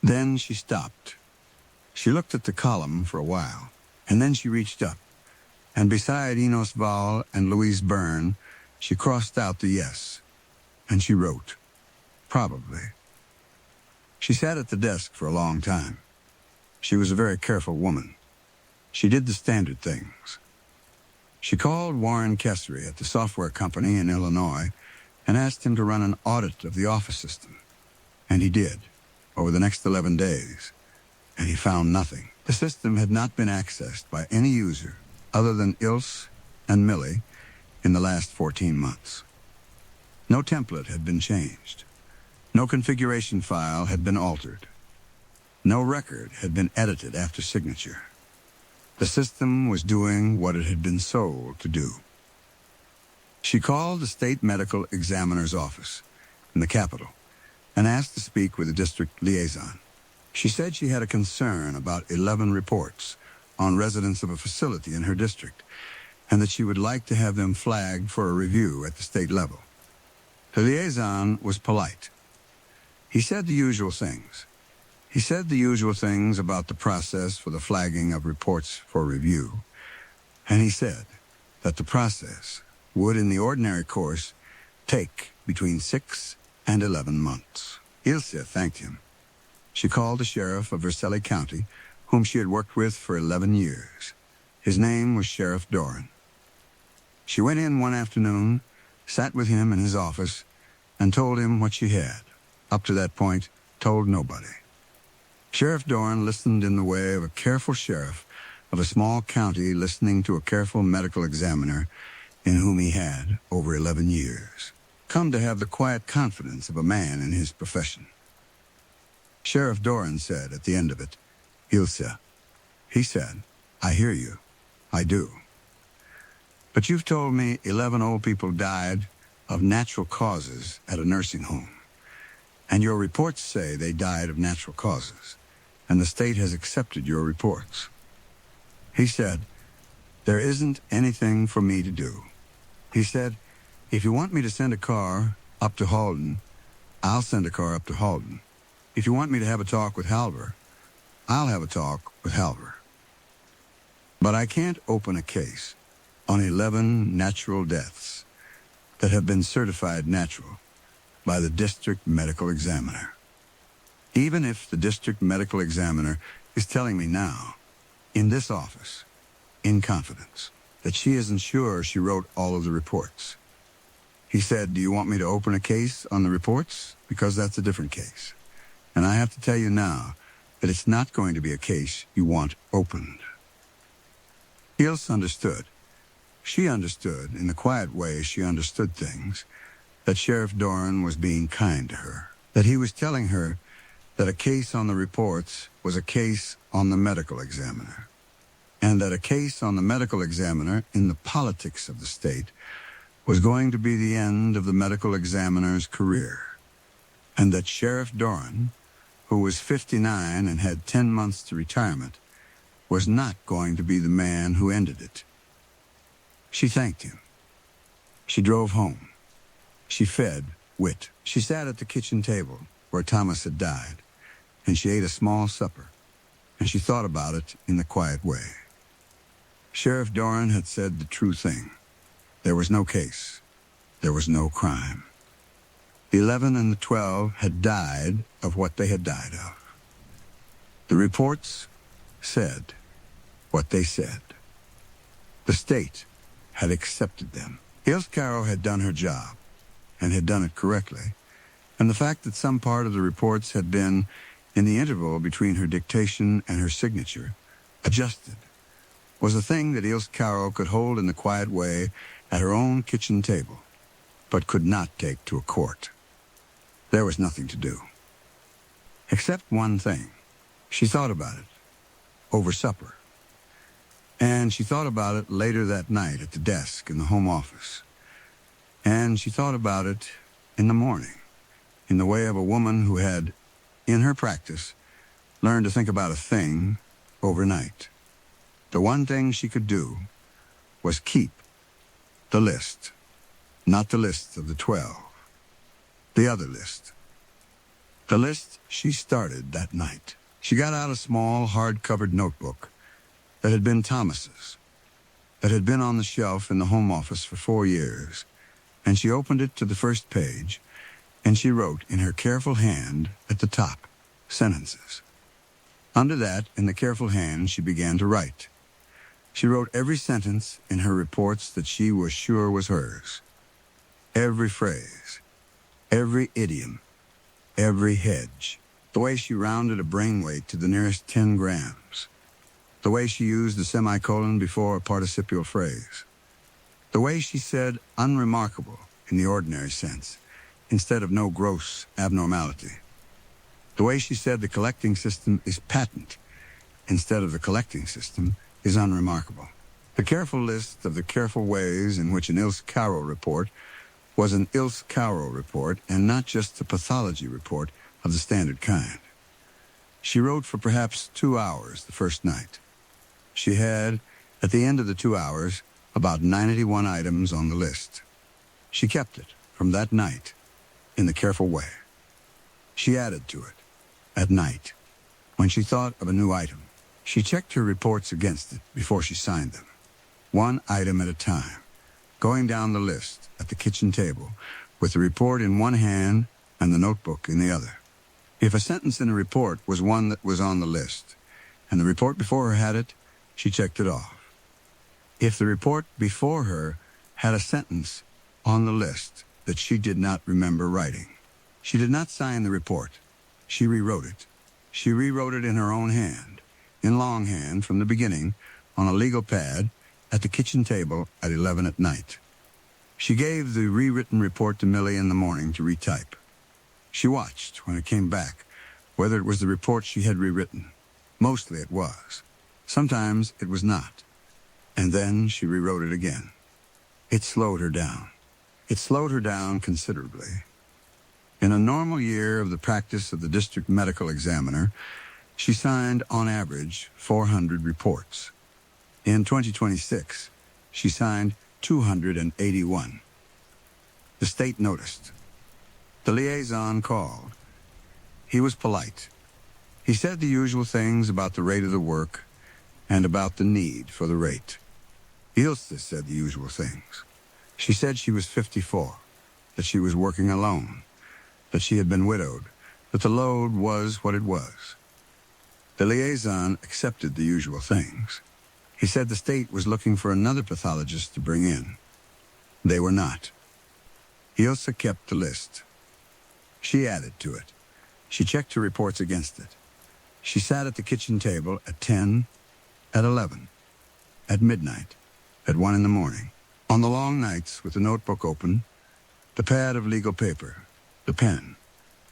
Speaker 1: Then she stopped. She looked at the column for a while, and then she reached up, and beside Enos Weil and Louise Byrne, she crossed out the yes, and she wrote, Probably. She sat at the desk for a long time. She was a very careful woman. She did the standard things. She called Warren Kessery at the software company in Illinois and asked him to run an audit of the office system. And he did, over the next 11 days. And he found nothing. The system had not been accessed by any user other than Ilse and Millie in the last 14 months. No template had been changed. No configuration file had been altered. No record had been edited after signature. The system was doing what it had been sold to do. She called the state medical examiner's office in the capital and asked to speak with the district liaison. She said she had a concern about 11 reports on residents of a facility in her district, and that she would like to have them flagged for a review at the state level. The liaison was polite. He said the usual things. He said the usual things about the process for the flagging of reports for review, and he said that the process would, in the ordinary course, take between 6 and 11 months. Ilse thanked him. She called the sheriff of Vercelli County, whom she had worked with for 11 years. His name was Sheriff Doran. She went in one afternoon, sat with him in his office, and told him what she had, up to that point, told nobody. Sheriff Doran listened in the way of a careful sheriff of a small county listening to a careful medical examiner in whom he had, over 11 years, come to have the quiet confidence of a man in his profession. Sheriff Doran said at the end of it, Ilse, he said, I hear you. I do. But you've told me 11 old people died of natural causes at a nursing home. And your reports say they died of natural causes, and the state has accepted your reports. He said, there isn't anything for me to do. He said, if you want me to send a car up to Halden, I'll send a car up to Halden. If you want me to have a talk with Halver, I'll have a talk with Halver. But I can't open a case on 11 natural deaths that have been certified natural by the district medical examiner. Even if the district medical examiner is telling me now, in this office, in confidence, that she isn't sure she wrote all of the reports. He said, do you want me to open a case on the reports? Because that's a different case. And I have to tell you now that it's not going to be a case you want opened. Ilse understood. She understood, in the quiet way she understood things, that Sheriff Doran was being kind to her, that he was telling her that a case on the reports was a case on the medical examiner, and that a case on the medical examiner in the politics of the state was going to be the end of the medical examiner's career, and that Sheriff Doran, who was 59 and had 10 months to retirement, was not going to be the man who ended it. She thanked him. She drove home. She fed Whit. She sat at the kitchen table where Thomas had died, and she ate a small supper, and she thought about it in the quiet way. Sheriff Doran had said the true thing. There was no case. There was no crime. The 11 and the 12 had died of what they had died of. The reports said what they said. The state had accepted them. Ilse Caro had done her job, and had done it correctly, and the fact that some part of the reports had been, in the interval between her dictation and her signature, adjusted, was a thing that Ilse Carroll could hold in the quiet way at her own kitchen table, but could not take to a court. There was nothing to do. Except one thing. She thought about it, over supper. And she thought about it later that night at the desk in the home office. And she thought about it in the morning, in the way of a woman who had, in her practice, learned to think about a thing overnight. The one thing she could do was keep the list, not the list of the 12, the other list. The list she started that night. She got out a small, hard-covered notebook that had been Thomas's, that had been on the shelf in the home office for 4 years, and she opened it to the first page, and she wrote in her careful hand at the top, sentences. Under that, in the careful hand, she began to write. She wrote every sentence in her reports that she was sure was hers. Every phrase, every idiom, every hedge. The way she rounded a brain weight to the nearest 10 grams. The way she used the semicolon before a participial phrase. The way she said unremarkable in the ordinary sense, instead of no gross abnormality. The way she said the collecting system is patent, instead of the collecting system is unremarkable. The careful list of the careful ways in which an Ilse Carroll report was an Ilse Carroll report and not just a pathology report of the standard kind. She wrote for perhaps 2 hours the first night. She had, at the end of the 2 hours, about 91 items on the list. She kept it from that night in the careful way. She added to it at night when she thought of a new item. She checked her reports against it before she signed them, one item at a time, going down the list at the kitchen table with the report in one hand and the notebook in the other. If a sentence in a report was one that was on the list, and the report before her had it, she checked it off. If the report before her had a sentence on the list that she did not remember writing, she did not sign the report. She rewrote it. She rewrote it in her own hand, in longhand from the beginning, on a legal pad at the kitchen table at 11 at night. She gave the rewritten report to Millie in the morning to retype. She watched, when it came back, whether it was the report she had rewritten. Mostly it was. Sometimes it was not. And then she rewrote it again. It slowed her down. It slowed her down considerably. In a normal year of the practice of the district medical examiner, she signed, on average, 400 reports. In 2026, she signed 281. The state noticed. The liaison called. He was polite. He said the usual things about the rate of the work and about the need for the rate. Ilse said the usual things. She said she was 54, that she was working alone, that she had been widowed, that the load was what it was. The liaison accepted the usual things. He said the state was looking for another pathologist to bring in. They were not. Ilse kept the list. She added to it. She checked her reports against it. She sat at the kitchen table at 10, at 11, at midnight, at 1 in the morning. On the long nights, with the notebook open, the pad of legal paper, the pen,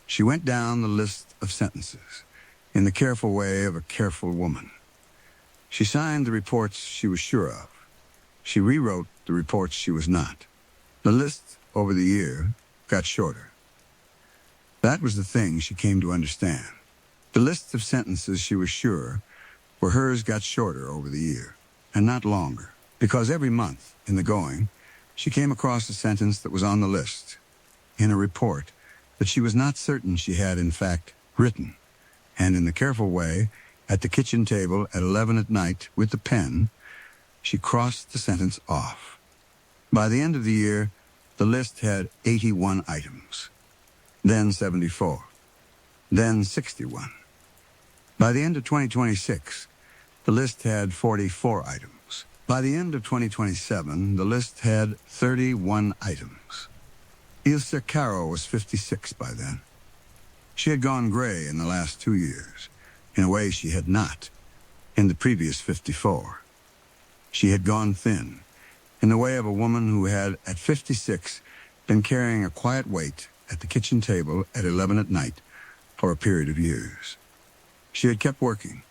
Speaker 1: she went down the list of sentences in the careful way of a careful woman. She signed the reports she was sure of. She rewrote the reports she was not. The list, over the year, got shorter. That was the thing she came to understand. The lists of sentences she was sure were hers got shorter over the year, and not longer, because every month, in the going, she came across a sentence that was on the list, in a report that she was not certain she had, in fact, written, and in the careful way, at the kitchen table at 11 at night, with the pen, she crossed the sentence off. By the end of the year, the list had 81 items, then 74, then 61. By the end of 2026, the list had 44 items. By the end of 2027, the list had 31 items. Ilse Carroll was 56 by then. She had gone gray in the last 2 years, in a way she had not in the previous 54. She had gone thin, in the way of a woman who had, at 56, been carrying a quiet weight at the kitchen table at 11 at night for a period of years. She had kept working.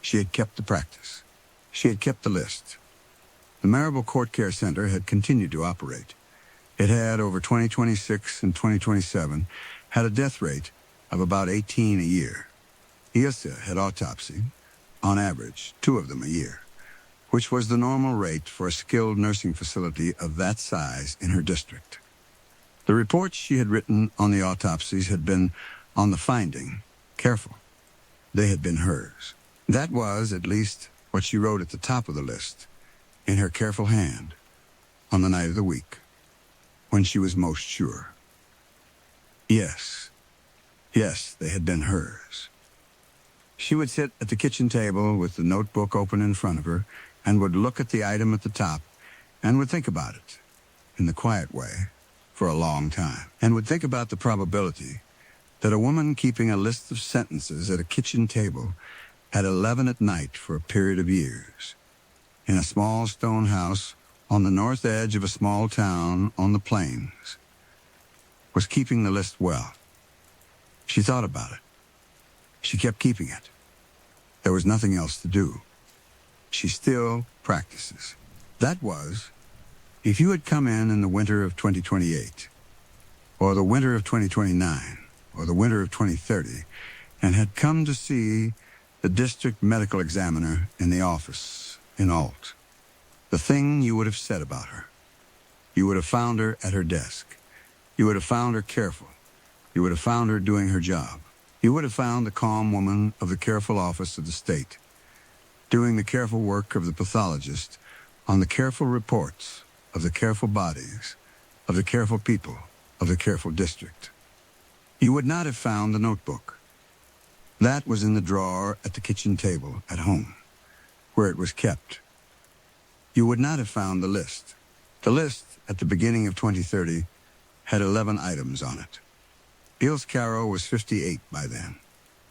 Speaker 1: She had kept the practice. She had kept the list. The Marable Court Care Center had continued to operate. It had, over 2026 and 2027, had a death rate of about 18 a year. Ilse had autopsied, on average, 2 of them a year, which was the normal rate for a skilled nursing facility of that size in her district. The reports she had written on the autopsies had been, on the finding, careful. They had been hers. That was, at least, what she wrote at the top of the list, in her careful hand, on the night of the week, when she was most sure. Yes, they had been hers. She would sit at the kitchen table with the notebook open in front of her and would look at the item at the top and would think about it, in the quiet way, for a long time, and would think about the probability that a woman keeping a list of sentences at a kitchen table at 11 at night for a period of years, in a small stone house on the north edge of a small town on the plains, was keeping the list well. She thought about it. She kept keeping it. There was nothing else to do. She still practices. That was, if you had come in the winter of 2028, or the winter of 2029, or the winter of 2030, and had come to see the district medical examiner in the office in Alt, the thing you would have said about her. You would have found her at her desk. You would have found her careful. You would have found her doing her job. You would have found the calm woman of the careful office of the state, doing the careful work of the pathologist on the careful reports of the careful bodies, of the careful people, of the careful district. You would not have found the notebook. That was in the drawer at the kitchen table at home, where it was kept. You would not have found the list. The list, at the beginning of 2030, had 11 items on it. Ilse Caro was 58 by then.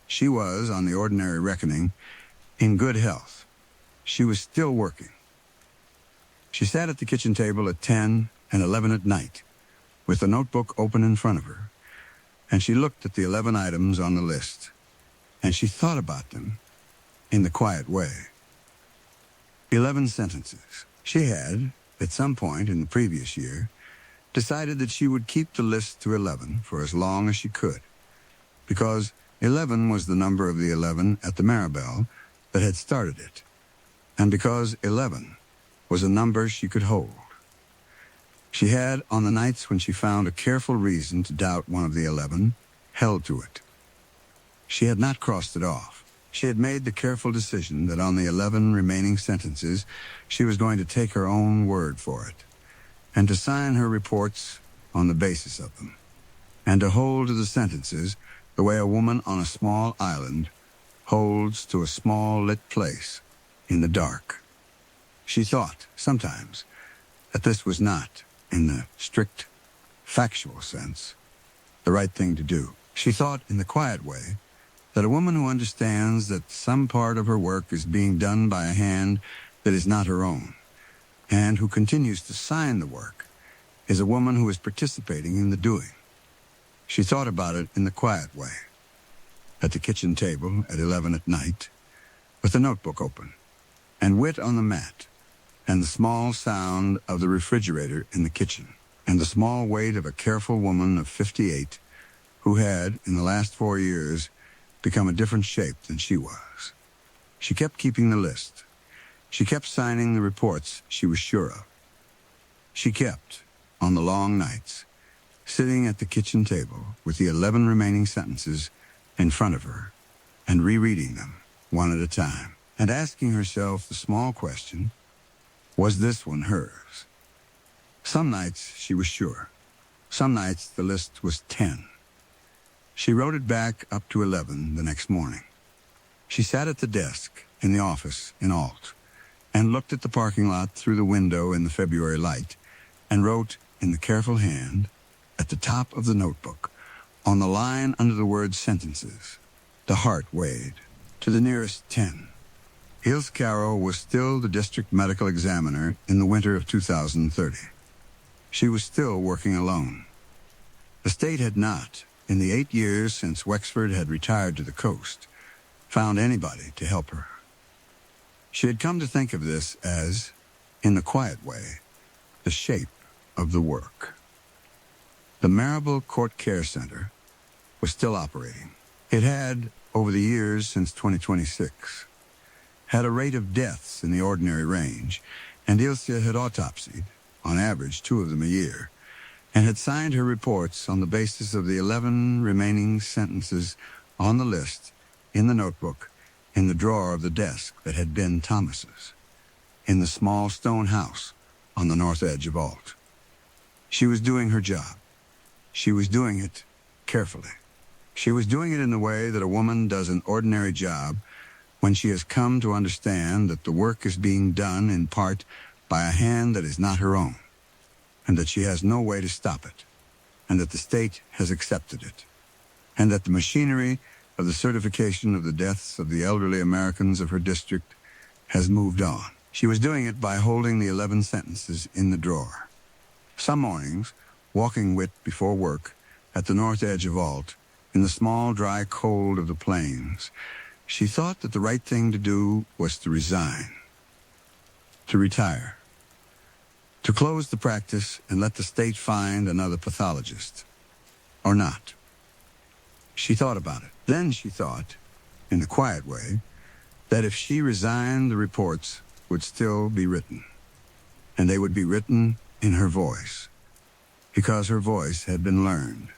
Speaker 1: She was, on the ordinary reckoning, in good health. She was still working. She sat at the kitchen table at 10 and 11 at night, with the notebook open in front of her, and she looked at the 11 items on the list, and she thought about them in the quiet way. 11 sentences. She had, at some point in the previous year, decided that she would keep the list to 11 for as long as she could, because 11 was the number of the 11 at the Marable that had started it, and because 11 was a number she could hold. She had, on the nights when she found a careful reason to doubt one of the 11, held to it. She had not crossed it off. She had made the careful decision that on the 11 remaining sentences, she was going to take her own word for it, and to sign her reports on the basis of them, and to hold to the sentences the way a woman on a small island holds to a small lit place in the dark. She thought, sometimes, that this was not, in the strict, factual sense, the right thing to do. She thought, in the quiet way, that a woman who understands that some part of her work is being done by a hand that is not her own, and who continues to sign the work, is a woman who is participating in the doing. She thought about it in the quiet way, at the kitchen table at 11 at night, with the notebook open, and wit on the mat, and the small sound of the refrigerator in the kitchen, and the small weight of a careful woman of 58 who had, in the last 4 years, become a different shape than she was. She kept keeping the list. She kept signing the reports she was sure of. She kept, on the long nights, sitting at the kitchen table with the 11 remaining sentences in front of her and rereading them one at a time and asking herself the small question, was this one hers? Some nights she was sure. Some nights the list was 10. She wrote it back up to 11 the next morning. She sat at the desk in the office in Alt and looked at the parking lot through the window in the February light and wrote in the careful hand at the top of the notebook, on the line under the word sentences, the heart weighed to the nearest 10. Ilse Carroll was still the district medical examiner in the winter of 2030. She was still working alone. The state had not, in the 8 years since Wexford had retired to the coast, found anybody to help her. She had come to think of this as, in the quiet way, the shape of the work. The Marable Court Care Center was still operating. It had, over the years since 2026, had a rate of deaths in the ordinary range, and Ilse had autopsied, on average 2 of them a year, and had signed her reports on the basis of the 11 remaining sentences on the list in the notebook in the drawer of the desk that had been Thomas's, in the small stone house on the north edge of Alt. She was doing her job. She was doing it carefully. She was doing it in the way that a woman does an ordinary job when she has come to understand that the work is being done in part by a hand that is not her own, and that she has no way to stop it, and that the state has accepted it, and that the machinery of the certification of the deaths of the elderly Americans of her district has moved on. She was doing it by holding the 11 sentences in the drawer. Some mornings, walking wit before work at the north edge of Alt, in the small, dry cold of the plains, she thought that the right thing to do was to resign, to retire, to close the practice and let the state find another pathologist. Or not. She thought about it. Then she thought, in the quiet way, that if she resigned, the reports would still be written, and they would be written in her voice, because her voice had been learned,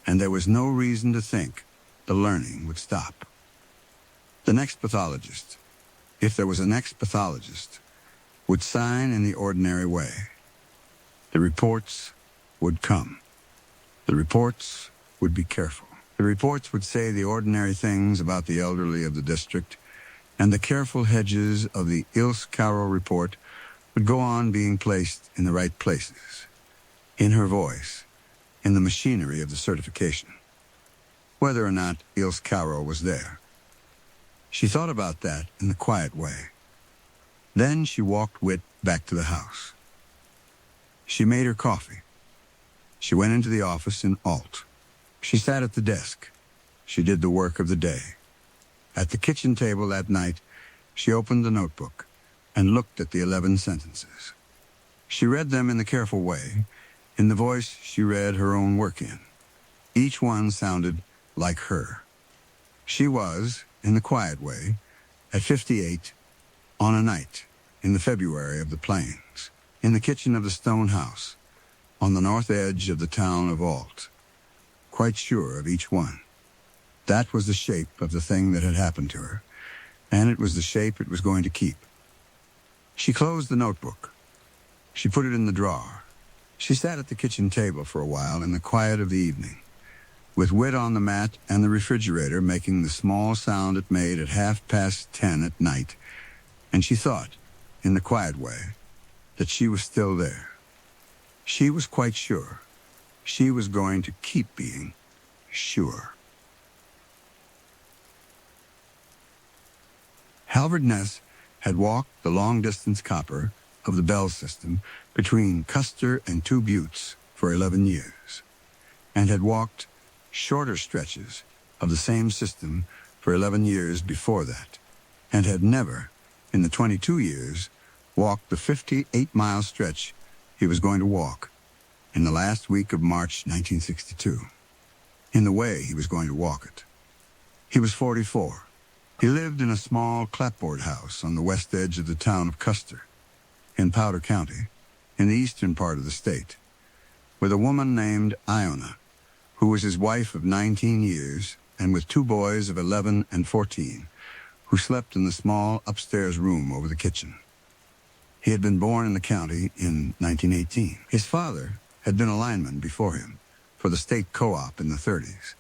Speaker 1: and there was no reason to think the learning would stop. The next pathologist, if there was a next pathologist, would sign in the ordinary way. The reports would come. The reports would be careful. The reports would say the ordinary things about the elderly of the district, and the careful hedges of the Ilse Carroll report would go on being placed in the right places, in her voice, in the machinery of the certification, whether or not Ilse Carroll was there. She thought about that in the quiet way. Then she walked wit back to the house. She made her coffee. She went into the office in Alt. She sat at the desk. She did the work of the day. At the kitchen table that night, she opened the notebook and looked at the 11 sentences. She read them in the careful way, in the voice she read her own work in. Each one sounded like her. She was, in the quiet way, at 58, on a night, in the February of the plains, in the kitchen of the stone house, on the north edge of the town of Alt, quite sure of each one. That was the shape of the thing that had happened to her, and it was the shape it was going to keep. She closed the notebook. She put it in the drawer. She sat at the kitchen table for a while in the quiet of the evening, with wit on the mat and the refrigerator making the small sound it made at 10:30 at night, and she thought, in the quiet way, that she was still there. She was quite sure. She was going to keep being sure. Halvard Ness had walked the long-distance copper of the Bell system between Custer and Two Buttes for 11 years, and had walked shorter stretches of the same system for 11 years before that, and had never, in the 22 years, walked the 58-mile stretch he was going to walk in the last week of March 1962, in the way he was going to walk it. He was 44. He lived in a small clapboard house on the west edge of the town of Custer, in Powder County, in the eastern part of the state, with a woman named Iona, who was his wife of 19 years, and with 2 boys of 11 and 14, who slept in the small upstairs room over the kitchen. He had been born in the county in 1918. His father had been a lineman before him for the state co-op in the 30s,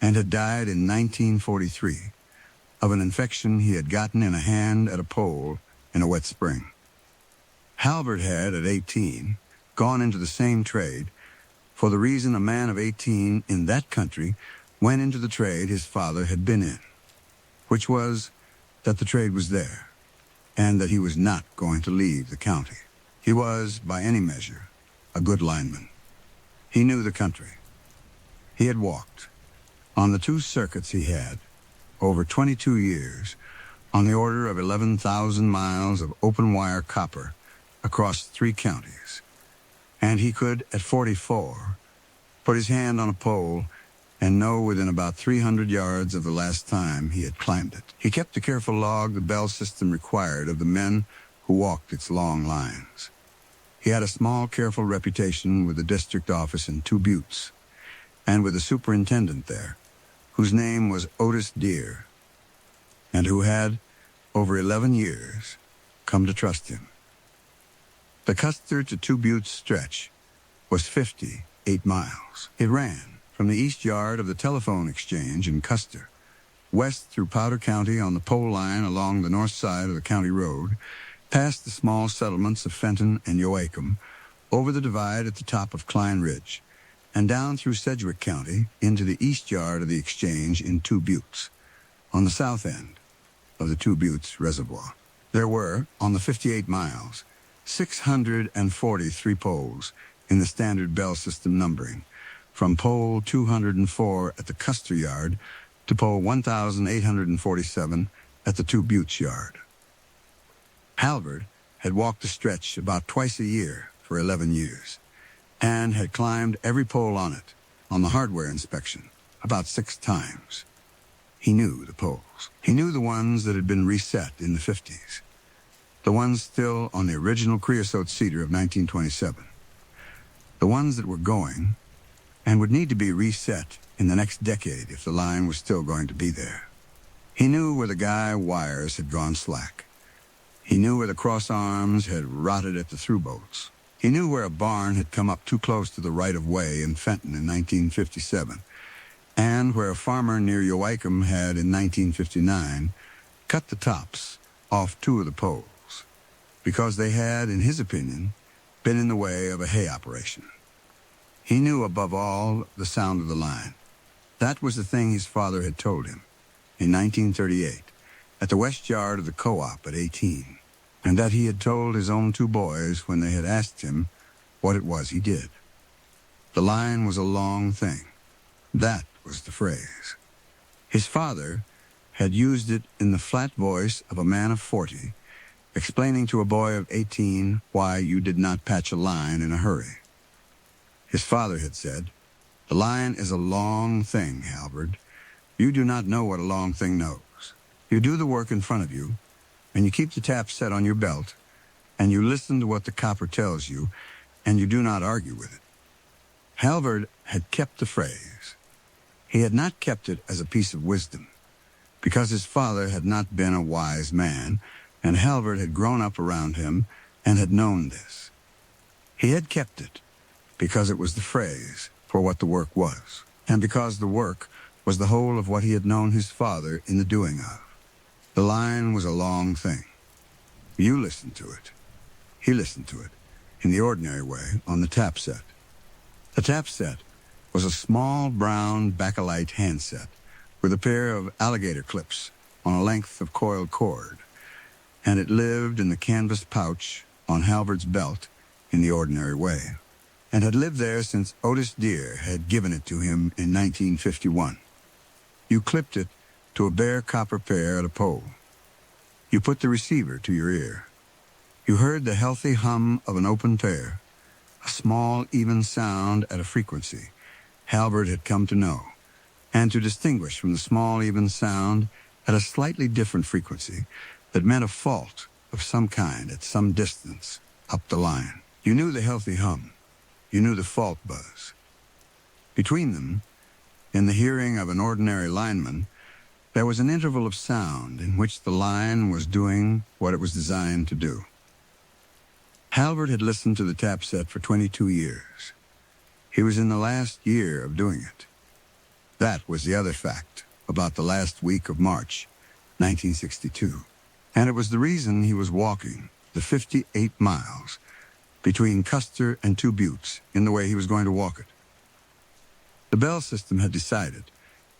Speaker 1: and had died in 1943 of an infection he had gotten in a hand at a pole in a wet spring. Halvard had, at 18, gone into the same trade for the reason a man of 18 in that country went into the trade his father had been in, which was that the trade was there. and that he was not going to leave the county. He was, by any measure, a good lineman. He knew the country. He had walked, on the 2 circuits he had, over 22 years, on the order of 11,000 miles of open-wire copper across 3 counties. And he could, at 44, put his hand on a pole and know within about 300 yards of the last time he had climbed it. He kept a careful log the bell system required of the men who walked its long lines. He had a small, careful reputation with the district office in 2 Buttes, and with the superintendent there, whose name was Otis Deere, and who had, over 11 years, come to trust him. The Custer to 2 Buttes stretch was 58 miles. It ran from the east yard of the telephone exchange in Custer, west through Powder County on the pole line along the north side of the county road, past the small settlements of Fenton and Yoakum, over the divide at the top of Klein Ridge, and down through Sedgwick County into the east yard of the exchange in 2 Buttes, on the south end of the 2 Buttes Reservoir. There were, on the 58 miles, 643 poles in the standard bell system numbering, from pole 204 at the Custer yard to pole 1,847 at the 2 Buttes yard. Halvard had walked the stretch about twice a year for 11 years, and had climbed every pole on it, on the hardware inspection, about 6 times. He knew the poles. He knew the ones that had been reset in the 50s, the ones still on the original creosote cedar of 1927, the ones that were going and would need to be reset in the next decade if the line was still going to be there. He knew where the guy wires had gone slack. He knew where the cross arms had rotted at the through bolts. He knew where a barn had come up too close to the right-of-way in Fenton in 1957, and where a farmer near Yoakum had, in 1959, cut the tops off 2 of the poles, because they had, in his opinion, been in the way of a hay operation. He knew, above all, the sound of the line. That was the thing his father had told him in 1938 at the west yard of the co-op at 18, and that he had told his own 2 boys when they had asked him what it was he did. The line was a long thing. That was the phrase. His father had used it in the flat voice of a man of 40, explaining to a boy of 18 why you did not patch a line in a hurry. His father had said, "The line is a long thing, Halvard. You do not know what a long thing knows. You do the work in front of you, and you keep the tap set on your belt, and you listen to what the copper tells you, and you do not argue with it." Halvard had kept the phrase. He had not kept it as a piece of wisdom, because his father had not been a wise man, and Halvard had grown up around him and had known this. He had kept it because it was the phrase for what the work was, and because the work was the whole of what he had known his father in the doing of. The line was a long thing. You listened to it. He listened to it, in the ordinary way, on the tap set. The tap set was a small brown bakelite handset with a pair of alligator clips on a length of coiled cord, and it lived in the canvas pouch on Halvard's belt in the ordinary way, and had lived there since Otis Deere had given it to him in 1951. You clipped it to a bare copper pair at a pole. You put the receiver to your ear. You heard the healthy hum of an open pair, a small, even sound at a frequency Halvard had come to know, and to distinguish from the small, even sound at a slightly different frequency that meant a fault of some kind at some distance up the line. You knew the healthy hum. You knew the fault buzz. Between them, in the hearing of an ordinary lineman, there was an interval of sound in which the line was doing what it was designed to do. Halvard had listened to the tap set for 22 years. He was in the last year of doing it. That was the other fact about the last week of March, 1962. And it was the reason he was walking the 58 miles between Custer and 2 Buttes in the way he was going to walk it. The Bell system had decided,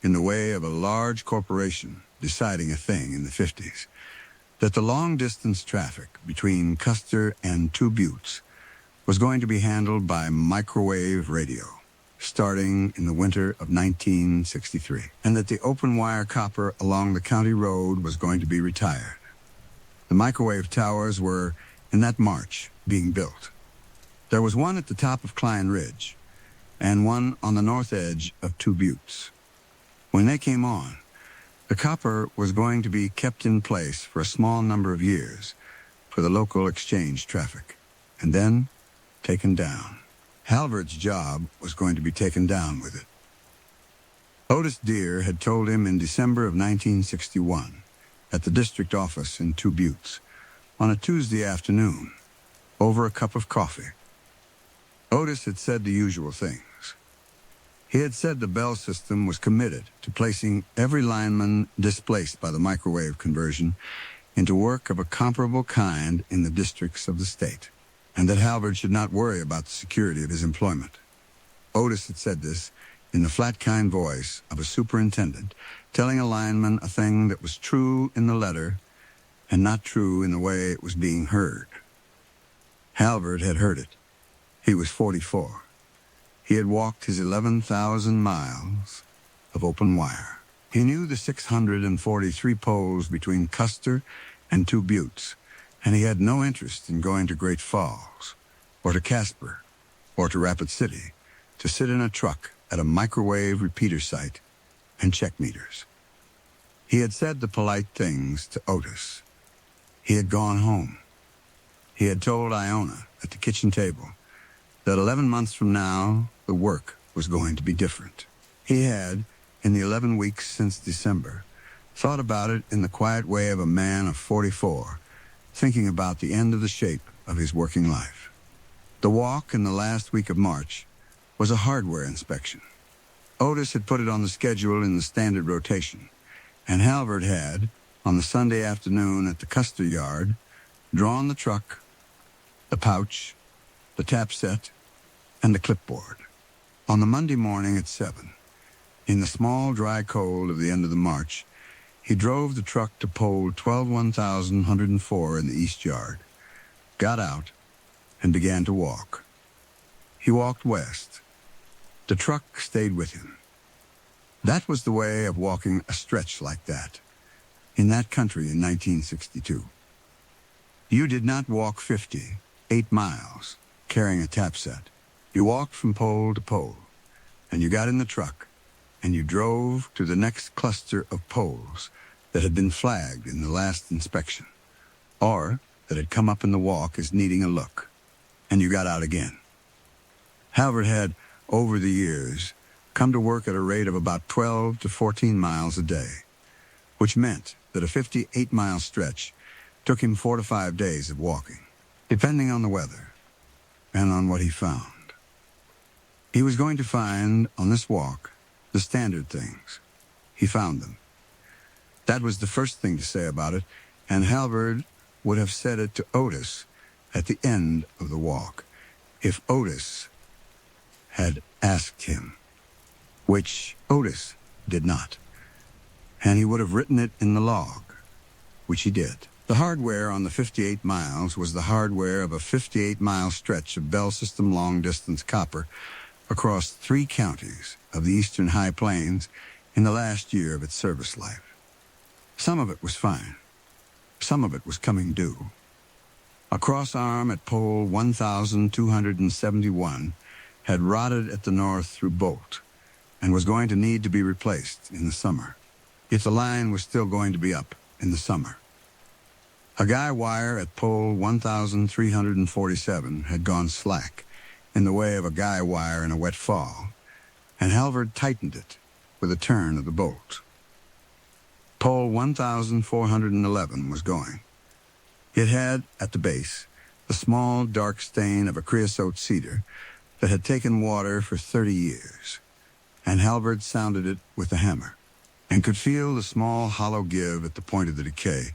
Speaker 1: in the way of a large corporation deciding a thing in the 50s, that the long-distance traffic between Custer and Two Buttes was going to be handled by microwave radio, starting in the winter of 1963, and that the open-wire copper along the county road was going to be retired. The microwave towers were, in that March, being built. There was one at the top of Klein Ridge, and one on the north edge of Two Buttes. When they came on, the copper was going to be kept in place for a small number of years for the local exchange traffic, and then taken down. Halvard's job was going to be taken down with it. Otis Deere had told him in December of 1961, at the district office in Two Buttes, on a Tuesday afternoon, over a cup of coffee. Otis had said the usual things. He had said the Bell system was committed to placing every lineman displaced by the microwave conversion into work of a comparable kind in the districts of the state, and that Halvard should not worry about the security of his employment. Otis had said this in the flat, kind voice of a superintendent telling a lineman a thing that was true in the letter and not true in the way it was being heard. Halvard had heard it. He was 44. He had walked his 11,000 miles of open wire. He knew the 643 poles between Custer and Two Buttes, and he had no interest in going to Great Falls, or to Casper, or to Rapid City, to sit in a truck at a microwave repeater site and check meters. He had said the polite things to Otis. He had gone home. He had told Iona at the kitchen table that 11 months from now, the work was going to be different. He had, in the 11 weeks since December, thought about it in the quiet way of a man of 44, thinking about the end of the shape of his working life. The walk in the last week of March was a hardware inspection. Otis had put it on the schedule in the standard rotation, and Halvard had, on the Sunday afternoon at the Custer yard, drawn the truck, the pouch, the tap set, and the clipboard. On the Monday morning at 7, in the small, dry cold of the end of the March, he drove the truck to pole 12,104 in the east yard, got out, and began to walk. He walked west. The truck stayed with him. That was the way of walking a stretch like that, in that country in 1962. You did not walk 8 miles, carrying a tap set. You walked from pole to pole, and you got in the truck, and you drove to the next cluster of poles that had been flagged in the last inspection, or that had come up in the walk as needing a look, and you got out again. Halvard had, over the years, come to work at a rate of about 12 to 14 miles a day, which meant that a 58-mile stretch took him 4 to 5 days of walking, depending on the weather and on what he found. He was going to find, on this walk, the standard things. He found them. That was the first thing to say about it, and Halvard would have said it to Otis at the end of the walk, if Otis had asked him, which Otis did not. And he would have written it in the log, which he did. The hardware on the 58 miles was the hardware of a 58-mile stretch of Bell System long-distance copper across 3 counties of the eastern High Plains in the last year of its service life. Some of it was fine. Some of it was coming due. A cross-arm at pole 1,271 had rotted at the north through bolt and was going to need to be replaced in the summer, if the line was still going to be up in the summer. A guy wire at pole 1,347 had gone slack in the way of a guy wire in a wet fall, and Halvard tightened it with a turn of the bolt. Pole 1,411 was going. It had, at the base, the small, dark stain of a creosote cedar that had taken water for 30 years, and Halvard sounded it with a hammer, and could feel the small hollow give at the point of the decay,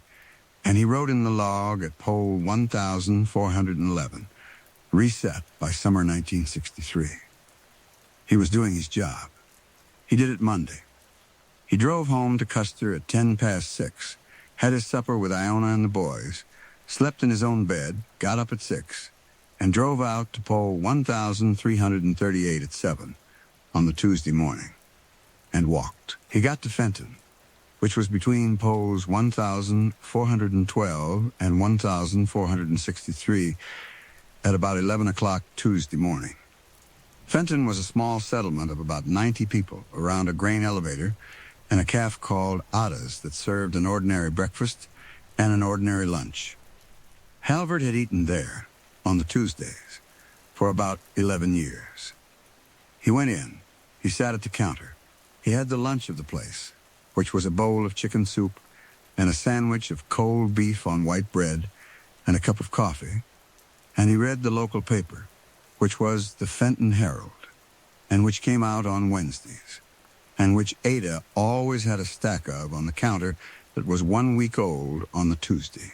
Speaker 1: and he wrote in the log at pole 1,411, reset by summer 1963. He was doing his job. He did it Monday. He drove home to Custer at 6:10, had his supper with Iona and the boys, slept in his own bed, got up at 6, and drove out to pole 1,338 at 7 on the Tuesday morning, and walked. He got to Fenton, which was between poles 1,412 and 1,463 at about 11 o'clock Tuesday morning. Fenton was a small settlement of about 90 people around a grain elevator and a cafe called Ada's that served an ordinary breakfast and an ordinary lunch. Halvard had eaten there, on the Tuesdays, for about 11 years. He went in. He sat at the counter. He had the lunch of the place, which was a bowl of chicken soup and a sandwich of cold beef on white bread and a cup of coffee, and he read the local paper, which was the Fenton Herald, and which came out on Wednesdays, and which Ada always had a stack of on the counter that was 1 week old on the Tuesday.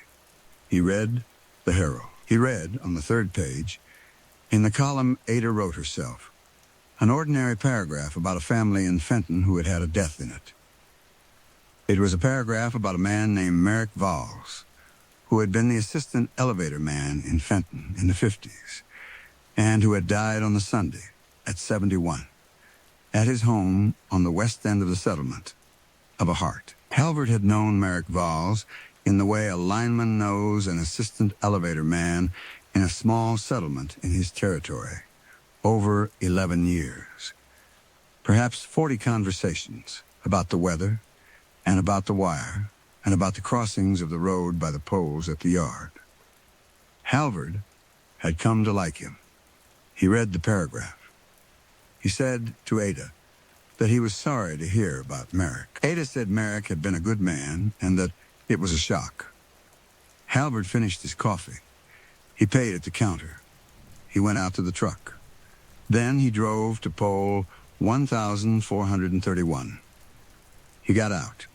Speaker 1: He read the Herald. He read, on the 3rd page, in the column Ada wrote herself, an ordinary paragraph about a family in Fenton who had had a death in it. It was a paragraph about a man named Merrick Valls, who had been the assistant elevator man in Fenton in the 50s, and who had died on the Sunday at 71, at his home on the west end of the settlement, of a heart. Halvard had known Merrick Valls in the way a lineman knows an assistant elevator man in a small settlement in his territory, over 11 years. Perhaps 40 conversations about the weather and about the wire and about the crossings of the road by the poles at the yard. Halvard had come to like him. He read the paragraph. He said to Ada that he was sorry to hear about Merrick. Ada said Merrick had been a good man and that it was a shock. Halvard finished his coffee. He paid at the counter. He went out to the truck. Then he drove to pole 1,431. He got out.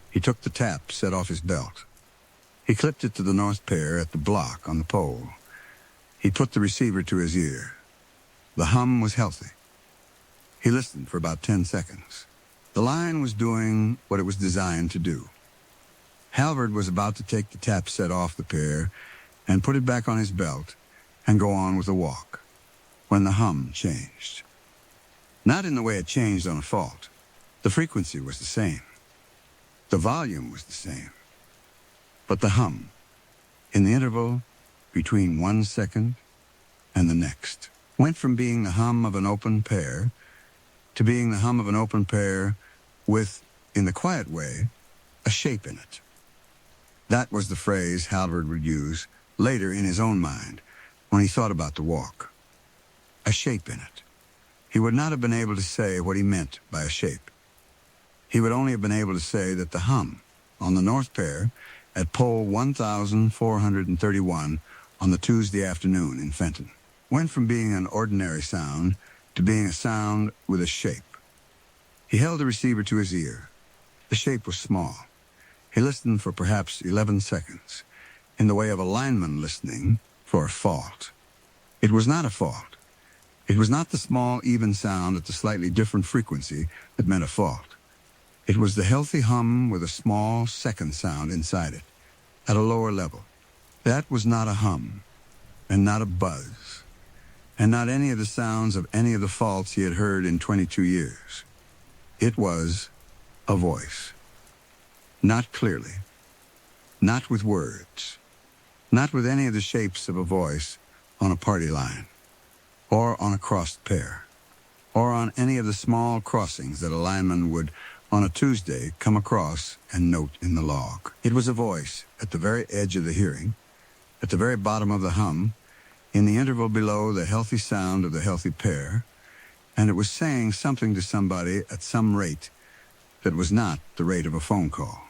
Speaker 1: He took the tap set off his belt. He clipped it to the north pair at the block on the pole. He put the receiver to his ear. The hum was healthy. He listened for about 10 seconds. The line was doing what it was designed to do. Halvard was about to take the tap set off the pair and put it back on his belt and go on with the walk, when the hum changed. Not in the way it changed on a fault. The frequency was the same. The volume was the same. But the hum, in the interval between 1 second and the next, went from being the hum of an open pair to being the hum of an open pair with, in the quiet way, a shape in it. That was the phrase Halvard would use later in his own mind when he thought about the walk. A shape in it. He would not have been able to say what he meant by a shape. He would only have been able to say that the hum on the north pair at pole 1,431 on the Tuesday afternoon in Fenton went from being an ordinary sound to being a sound with a shape. He held the receiver to his ear. The shape was small. He listened for perhaps 11 seconds, in the way of a lineman listening for a fault. It was not a fault. It was not the small, even sound at the slightly different frequency that meant a fault. It was the healthy hum with a small second sound inside it, at a lower level. That was not a hum, and not a buzz, and not any of the sounds of any of the faults he had heard in 22 years. It was a voice. Not clearly, not with words, not with any of the shapes of a voice on a party line, or on a crossed pair, or on any of the small crossings that a lineman would, on a Tuesday, come across and note in the log. It was a voice at the very edge of the hearing, at the very bottom of the hum, in the interval below the healthy sound of the healthy pair, and it was saying something to somebody at some rate that was not the rate of a phone call.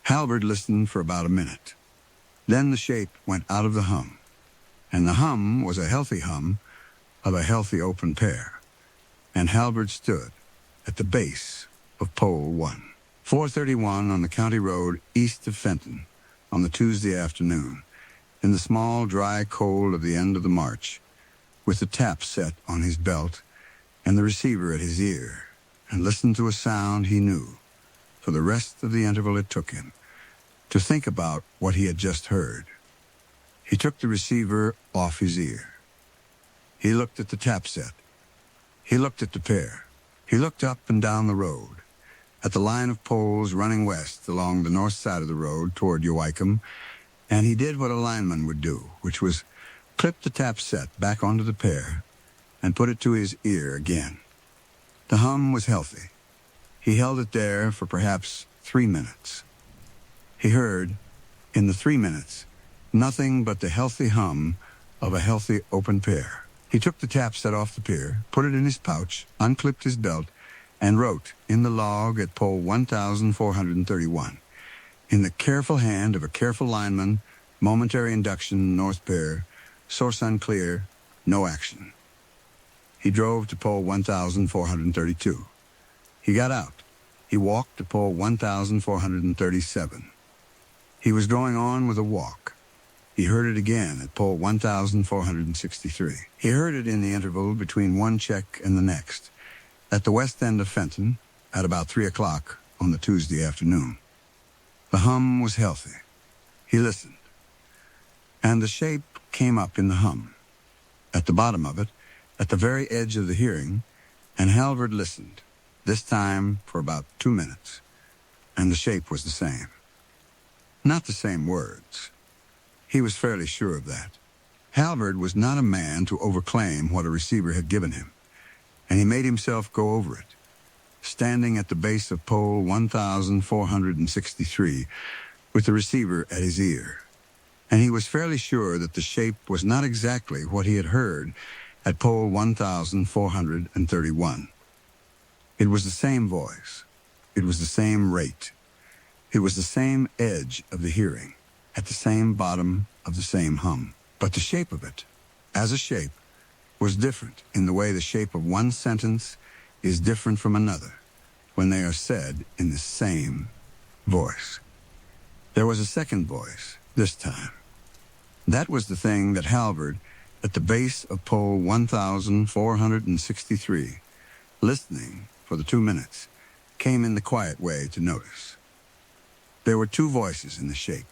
Speaker 1: Halvard listened for about a minute. Then the shape went out of the hum, and the hum was a healthy hum of a healthy open pair, and Halvard stood at the base of pole 1, 431 on the county road east of Fenton on the Tuesday afternoon, in the small, dry cold of the end of the march, with the tap set on his belt and the receiver at his ear, and listened to a sound he knew for the rest of the interval it took him, to think about what he had just heard. He took the receiver off his ear. He looked at the tap set. He looked at the pair. He looked up and down the road, at the line of poles running west along the north side of the road toward Uwicum, and he did what a lineman would do, which was clip the tap set back onto the pair and put it to his ear again. The hum was healthy. He held it there for perhaps 3 minutes. He heard, in the 3 minutes, nothing but the healthy hum of a healthy open pair. He took the tap set off the pier, put it in his pouch, unclipped his belt, and wrote in the log at pole 1431, in the careful hand of a careful lineman, momentary induction, north pair, source unclear, no action. He drove to pole 1432. He got out. He walked to pole 1437. He was going on with a walk. He heard it again at pole 1463. He heard it in the interval between one check and the next, at the west end of Fenton, at about 3 o'clock on the Tuesday afternoon. The hum was healthy. He listened. And the shape came up in the hum. At the bottom of it, at the very edge of the hearing, and Halvard listened, this time for about 2 minutes, and the shape was the same. Not the same words. He was fairly sure of that. Halvard was not a man to overclaim what a receiver had given him, and he made himself go over it, standing at the base of pole 1463 with the receiver at his ear. And he was fairly sure that the shape was not exactly what he had heard at pole 1431. It was the same voice. It was the same rate. It was the same edge of the hearing, at the same bottom of the same hum. But the shape of it, as a shape, was different in the way the shape of one sentence is different from another when they are said in the same voice. There was a second voice, this time. That was the thing that Halvard, at the base of pole 1463, listening for the 2 minutes, came in the quiet way to notice. There were two voices in the shape.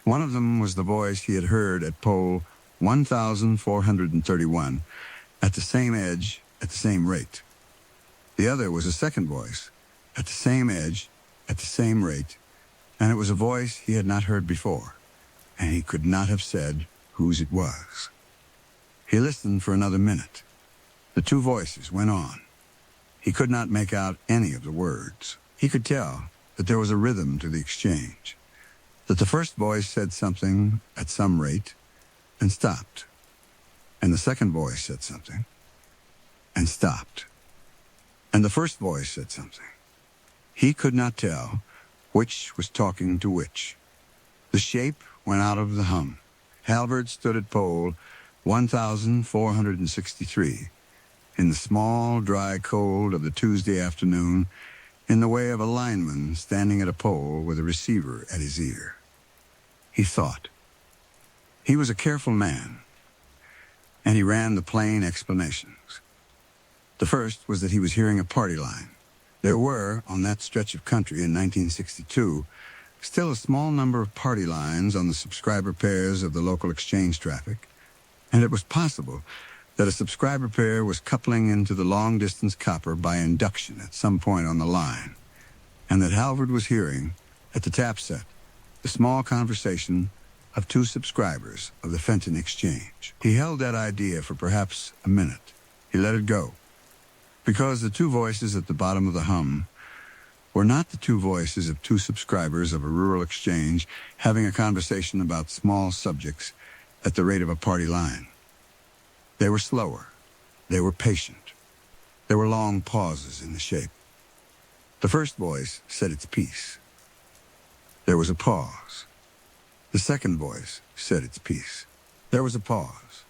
Speaker 1: One of them was the voice he had heard at pole 1431, at the same edge, at the same rate. The other was a second voice, at the same edge, at the same rate, and it was a voice he had not heard before, and he could not have said whose it was. He listened for another minute. The two voices went on. He could not make out any of the words. He could tell that there was a rhythm to the exchange, that the first voice said something at some rate and stopped, and the second voice said something and stopped, and the first voice said something. He could not tell which was talking to which. The shape went out of the hum. Halvard stood at pole 1463 in the small, dry cold of the Tuesday afternoon, in the way of a lineman standing at a pole with a receiver at his ear. He thought. He was a careful man, and he ran the plain explanations. The first was that he was hearing a party line. There were, on that stretch of country in 1962, still a small number of party lines on the subscriber pairs of the local exchange traffic, and it was possible that a subscriber pair was coupling into the long-distance copper by induction at some point on the line, and that Halvard was hearing, at the tap set, the small conversation of two subscribers of the Fenton Exchange. He held that idea for perhaps a minute. He let it go, because the two voices at the bottom of the hum were not the two voices of two subscribers of a rural exchange having a conversation about small subjects at the rate of a party line. They were slower. They were patient. There were long pauses in the shape. The first voice said its piece. There was a pause. The second voice said its piece. There was a pause.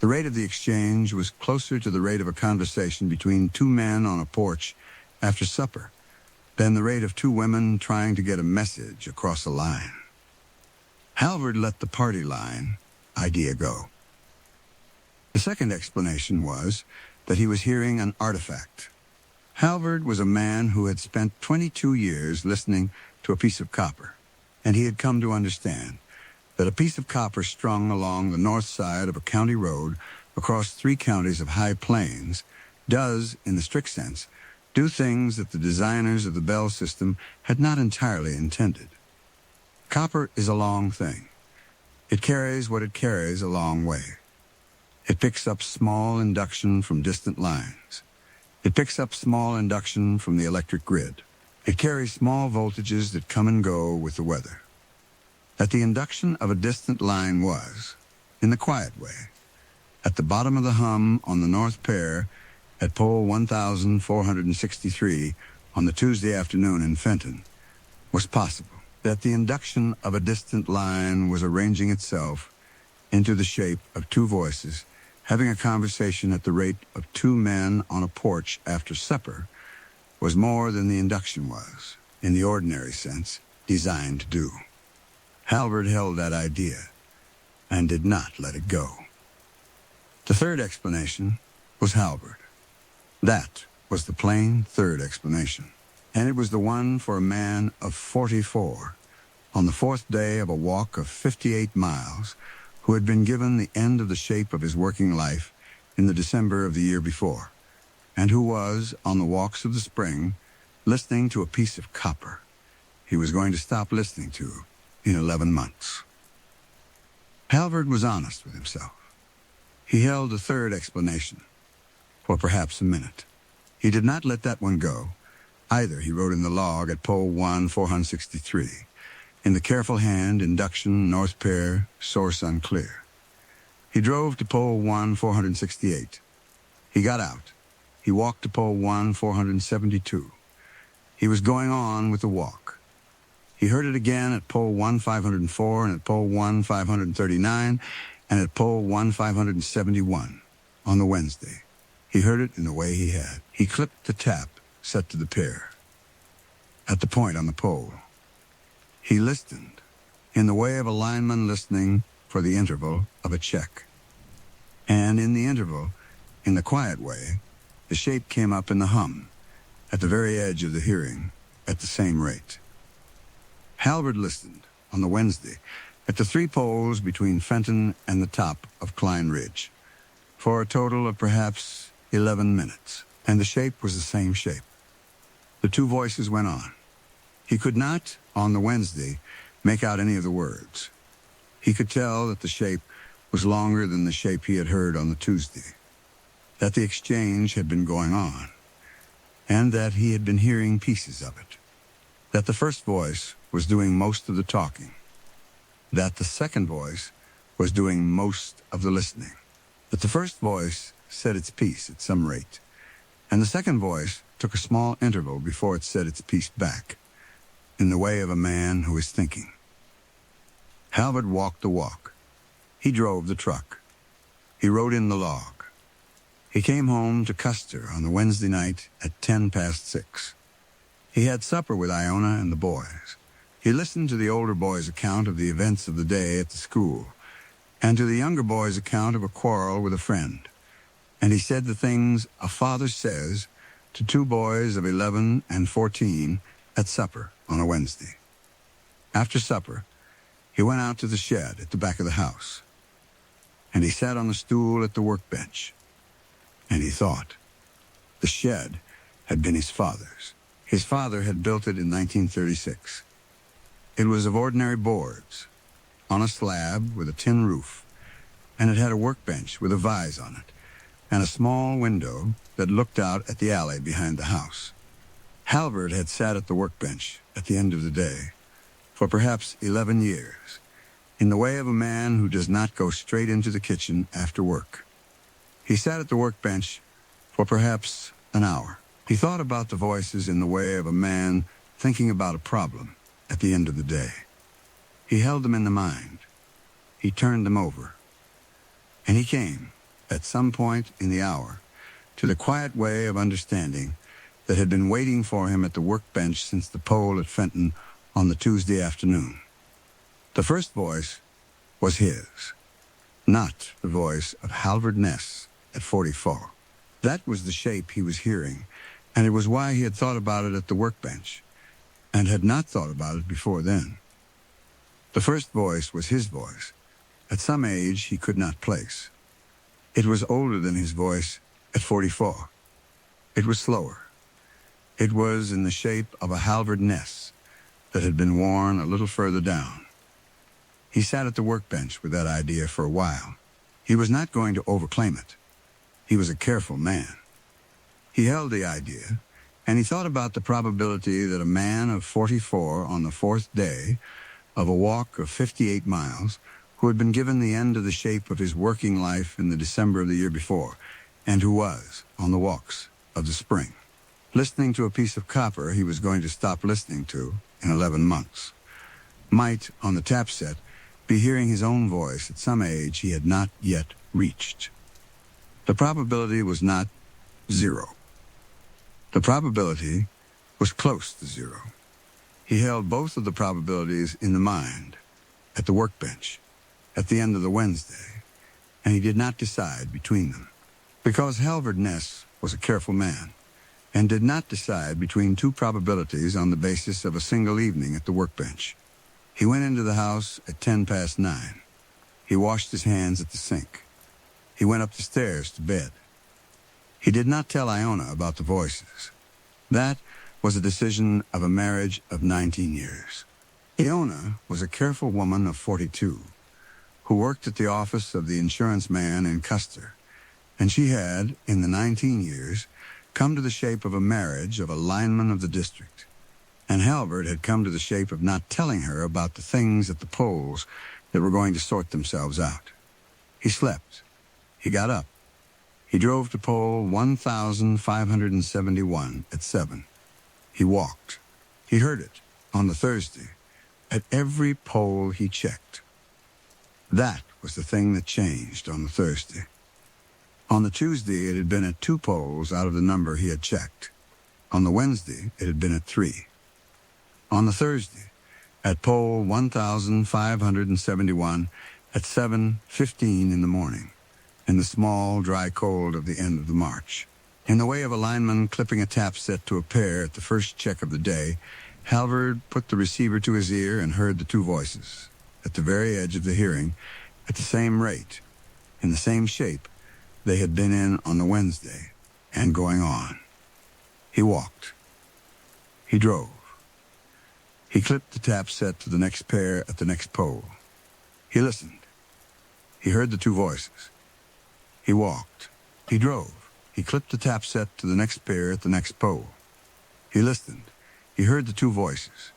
Speaker 1: The rate of the exchange was closer to the rate of a conversation between two men on a porch after supper than the rate of two women trying to get a message across a line. Halvard let the party line idea go. The second explanation was that he was hearing an artifact. Halvard was a man who had spent 22 years listening to a piece of copper. and he had come to understand that a piece of copper strung along the north side of a county road across 3 counties of high plains does, in the strict sense, do things that the designers of the bell system had not entirely intended. Copper is a long thing. It carries what it carries a long way. It picks up small induction from distant lines. It picks up small induction from the electric grid. It carries small voltages that come and go with the weather. That the induction of a distant line was, in the quiet way, at the bottom of the hum on the north pair at pole 1463 on the Tuesday afternoon in Fenton, was possible. That the induction of a distant line was arranging itself into the shape of 2 voices having a conversation at the rate of 2 men on a porch after supper was more than the induction was, in the ordinary sense, designed to do. Halvard held that idea and did not let it go. The third explanation was Halvard. That was the plain third explanation, and it was the one for a man of 44 on the 4th day of a walk of 58 miles who had been given the end of the shape of his working life in the December of the year before, and who was, on the walks of the spring, listening to a piece of copper he was going to stop listening to in 11 months. Halvard was honest with himself. He held the third explanation for perhaps a minute. He did not let that one go. Either he wrote in the log at pole 1463, in the careful hand, induction, north pair, source unclear. He drove to pole 1468. He got out. He walked to pole 1472. He was going on with the walk. He heard it again at pole 1504 and at pole 1539 and at pole 1571 on the Wednesday. He heard it in the way he had. He clipped the tap set to the pair. At the point on the pole, he listened, in the way of a lineman listening for the interval of a check. And in the interval, in the quiet way, the shape came up in the hum, at the very edge of the hearing, at the same rate. Halvard listened, on the Wednesday, at the 3 poles between Fenton and the top of Klein Ridge, for a total of perhaps 11 minutes, and the shape was the same shape. The 2 voices went on. He could not, on the Wednesday, make out any of the words. He could tell that the shape was longer than the shape he had heard on the Tuesday, that the exchange had been going on, and that he had been hearing pieces of it, that the first voice was doing most of the talking, that the second voice was doing most of the listening, that the first voice said its piece at some rate, and the second voice took a small interval before it said its piece back, in the way of a man who is thinking. Halvard walked the walk. He drove the truck. He wrote in the log. He came home to Custer on the Wednesday night at 6:10. He had supper with Iona and the boys. He listened to the older boy's account of the events of the day at the school, and to the younger boy's account of a quarrel with a friend. And he said the things a father says to 2 boys of 11 and 14 at supper on a Wednesday. After supper, he went out to the shed at the back of the house, and he sat on a stool at the workbench, and he thought. The shed had been his father's. His father had built it in 1936. It was of ordinary boards, on a slab with a tin roof, and it had a workbench with a vise on it, and a small window that looked out at the alley behind the house. Halvard had sat at the workbench at the end of the day for perhaps 11 years, in the way of a man who does not go straight into the kitchen after work. He sat at the workbench for perhaps an hour. He thought about the voices in the way of a man thinking about a problem at the end of the day. He held them in the mind. He turned them over. And he came, at some point in the hour, to the quiet way of understanding that had been waiting for him at the workbench since the poll at Fenton on the Tuesday afternoon. The first voice was his, not the voice of Halvard Ness at 44. That was the shape he was hearing, and it was why he had thought about it at the workbench, and had not thought about it before then. The first voice was his voice, at some age he could not place. It was older than his voice at 44. It was slower. It was in the shape of a halberd nest that had been worn a little further down. He sat at the workbench with that idea for a while. He was not going to overclaim it. He was a careful man. He held the idea, and he thought about the probability that a man of 44 on the fourth day of a walk of 58 miles, who had been given the end of the shape of his working life in the December of the year before, and who was on the walks of the spring, listening to a piece of copper he was going to stop listening to in 11 months, might, on the tap set, be hearing his own voice at some age he had not yet reached. The probability was not zero. The probability was close to zero. He held both of the probabilities in the mind, at the workbench, at the end of the Wednesday, and he did not decide between them. Because Halvard Ness was a careful man, and did not decide between two probabilities on the basis of a single evening at the workbench. He went into the house at 9:10. He washed his hands at the sink. He went up the stairs to bed. He did not tell Iona about the voices. That was a decision of a marriage of 19 years. Iona was a careful woman of 42, who worked at the office of the insurance man in Custer, and she had, in the 19 years, come to the shape of a marriage of a lineman of the district. And Halvard had come to the shape of not telling her about the things at the polls that were going to sort themselves out. He slept. He got up. He drove to poll 1,571 at 7. He walked. He heard it, on the Thursday, at every poll he checked. That was the thing that changed on the Thursday. On the Tuesday, it had been at 2 polls out of the number he had checked. On the Wednesday, it had been at 3. On the Thursday, at poll 1,571 at 7:15 in the morning, in the small, dry cold of the end of the March. In the way of a lineman clipping a tap set to a pair at the first check of the day, Halvard put the receiver to his ear and heard the 2 voices, at the very edge of the hearing, at the same rate, in the same shape they had been in on the Wednesday, and going on. He walked. He drove. He clipped the tap set to the next pair at the next poll. He listened. He heard the 2 voices. He walked. He drove. He clipped the tap set to the next pair at the next poll. He listened. He heard the 2 voices.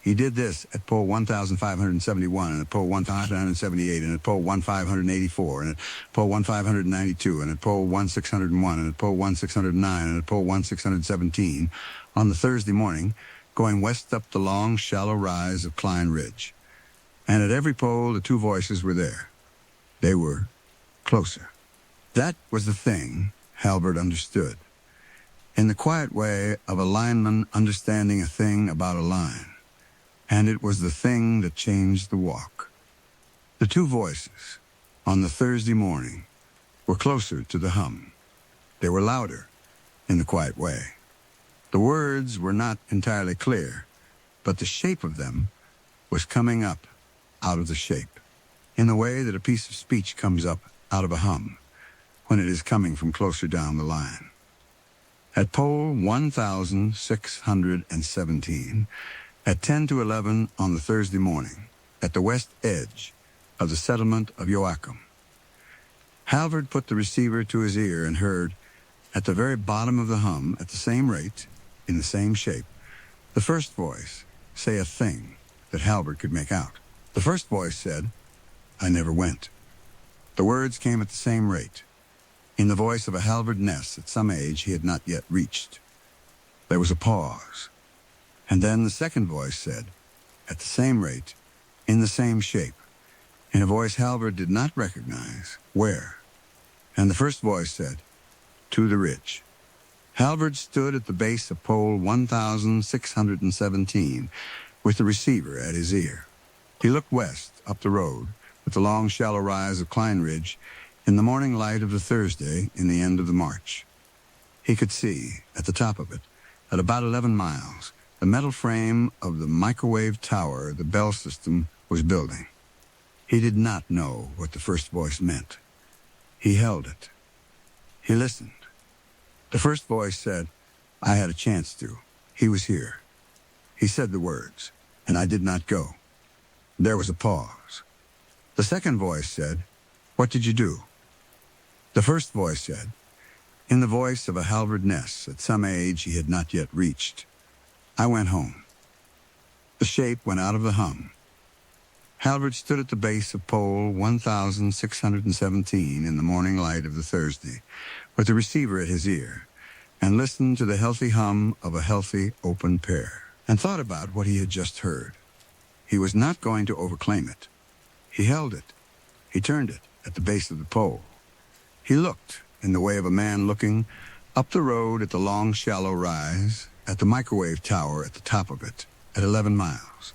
Speaker 1: He did this at poll 1,571, and at poll 1,578, and at poll 1,584, and at poll 1,592, and at poll 1,601, and at poll 1,609, and at poll 1,617, on the Thursday morning, going west up the long, shallow rise of Klein Ridge. And at every poll, the 2 voices were there. They were closer. That was the thing Halvard understood. In the quiet way of a lineman understanding a thing about a line. And it was the thing that changed the walk. The 2 voices, on the Thursday morning, were closer to the hum. They were louder, in the quiet way. The words were not entirely clear, but the shape of them was coming up out of the shape, in the way that a piece of speech comes up out of a hum, when it is coming from closer down the line. At poll 1,617, at 10:11 on the Thursday morning, at the west edge of the settlement of Joachim, Halvard put the receiver to his ear and heard, at the very bottom of the hum, at the same rate, in the same shape, the first voice say a thing that Halvard could make out. The first voice said, "I never went." The words came at the same rate, in the voice of a Halvard Ness at some age he had not yet reached. There was a pause. And then the second voice said, at the same rate, in the same shape, in a voice Halvard did not recognize, "Where?" And the first voice said, "To the ridge." Halvard stood at the base of pole 1,617 with the receiver at his ear. He looked west, up the road, at the long, shallow rise of Klein Ridge, in the morning light of the Thursday in the end of the March. He could see, at the top of it, at about 11 miles, the metal frame of the microwave tower, the bell system was building. He did not know what the first voice meant. He held it. He listened. The first voice said, "I had a chance to. He was here." He said the words, and I did not go. There was a pause. The second voice said, "What did you do?" The first voice said, in the voice of a halberd Ness at some age he had not yet reached, "I went home." The shape went out of the hum. Halberd stood at the base of pole 1617 in the morning light of the Thursday, with the receiver at his ear, and listened to the healthy hum of a healthy, open pair, and thought about what he had just heard. He was not going to overclaim it. He held it. He turned it at the base of the pole. He looked, in the way of a man looking, up the road at the long, shallow rise, at the microwave tower at the top of it, at 11 miles.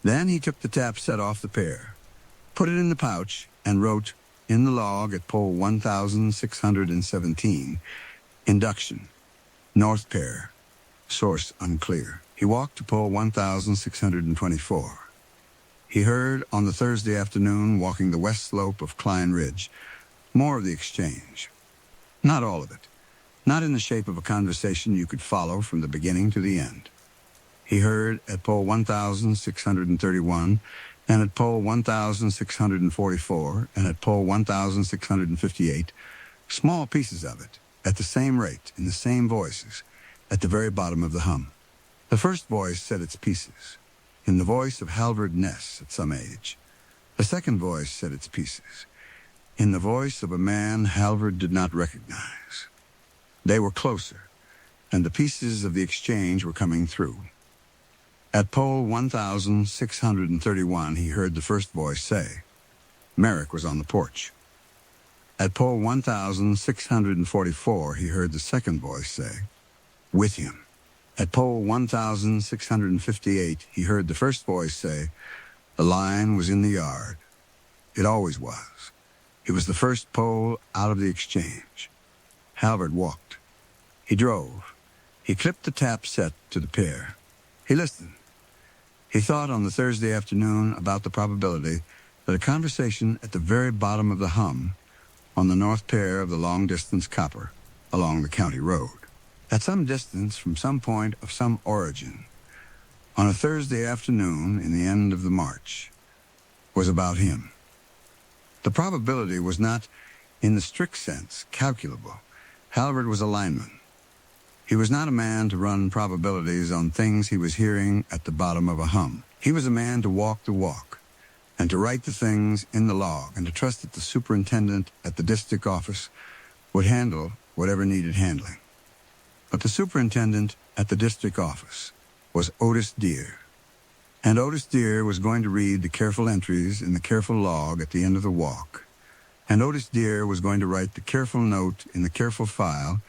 Speaker 1: Then he took the tap set off the pair, put it in the pouch, and wrote, in the log at pole 1617, induction, north pair, source unclear. He walked to pole 1624. He heard, on the Thursday afternoon, walking the west slope of Klein Ridge, more of the exchange. Not all of it. Not in the shape of a conversation you could follow from the beginning to the end. He heard at pole 1631, and at pole 1644, and at pole 1658, small pieces of it, at the same rate, in the same voices, at the very bottom of the hum. The first voice said its pieces, in the voice of halberd Ness at some age. The second voice said its pieces, in the voice of a man Halvard did not recognize. They were closer, and the pieces of the exchange were coming through. At pole 1631, he heard the first voice say, Merrick was on the porch. At pole 1644, he heard the second voice say, with him. At pole 1658, he heard the first voice say, the line was in the yard. It always was. It was the first pole out of the exchange. Halvard walked. He drove. He clipped the tap set to the pair. He listened. He thought on the Thursday afternoon about the probability that a conversation at the very bottom of the hum on the north pair of the long-distance copper along the county road, at some distance from some point of some origin, on a Thursday afternoon in the end of the March, was about him. The probability was not, in the strict sense, calculable. Halvard was a lineman. He was not a man to run probabilities on things he was hearing at the bottom of a hum. He was a man to walk the walk, and to write the things in the log, and to trust that the superintendent at the district office would handle whatever needed handling. But the superintendent at the district office was Otis Deere, and Otis Deere was going to read the careful entries in the careful log at the end of the walk, and Otis Deere was going to write the careful note in the careful file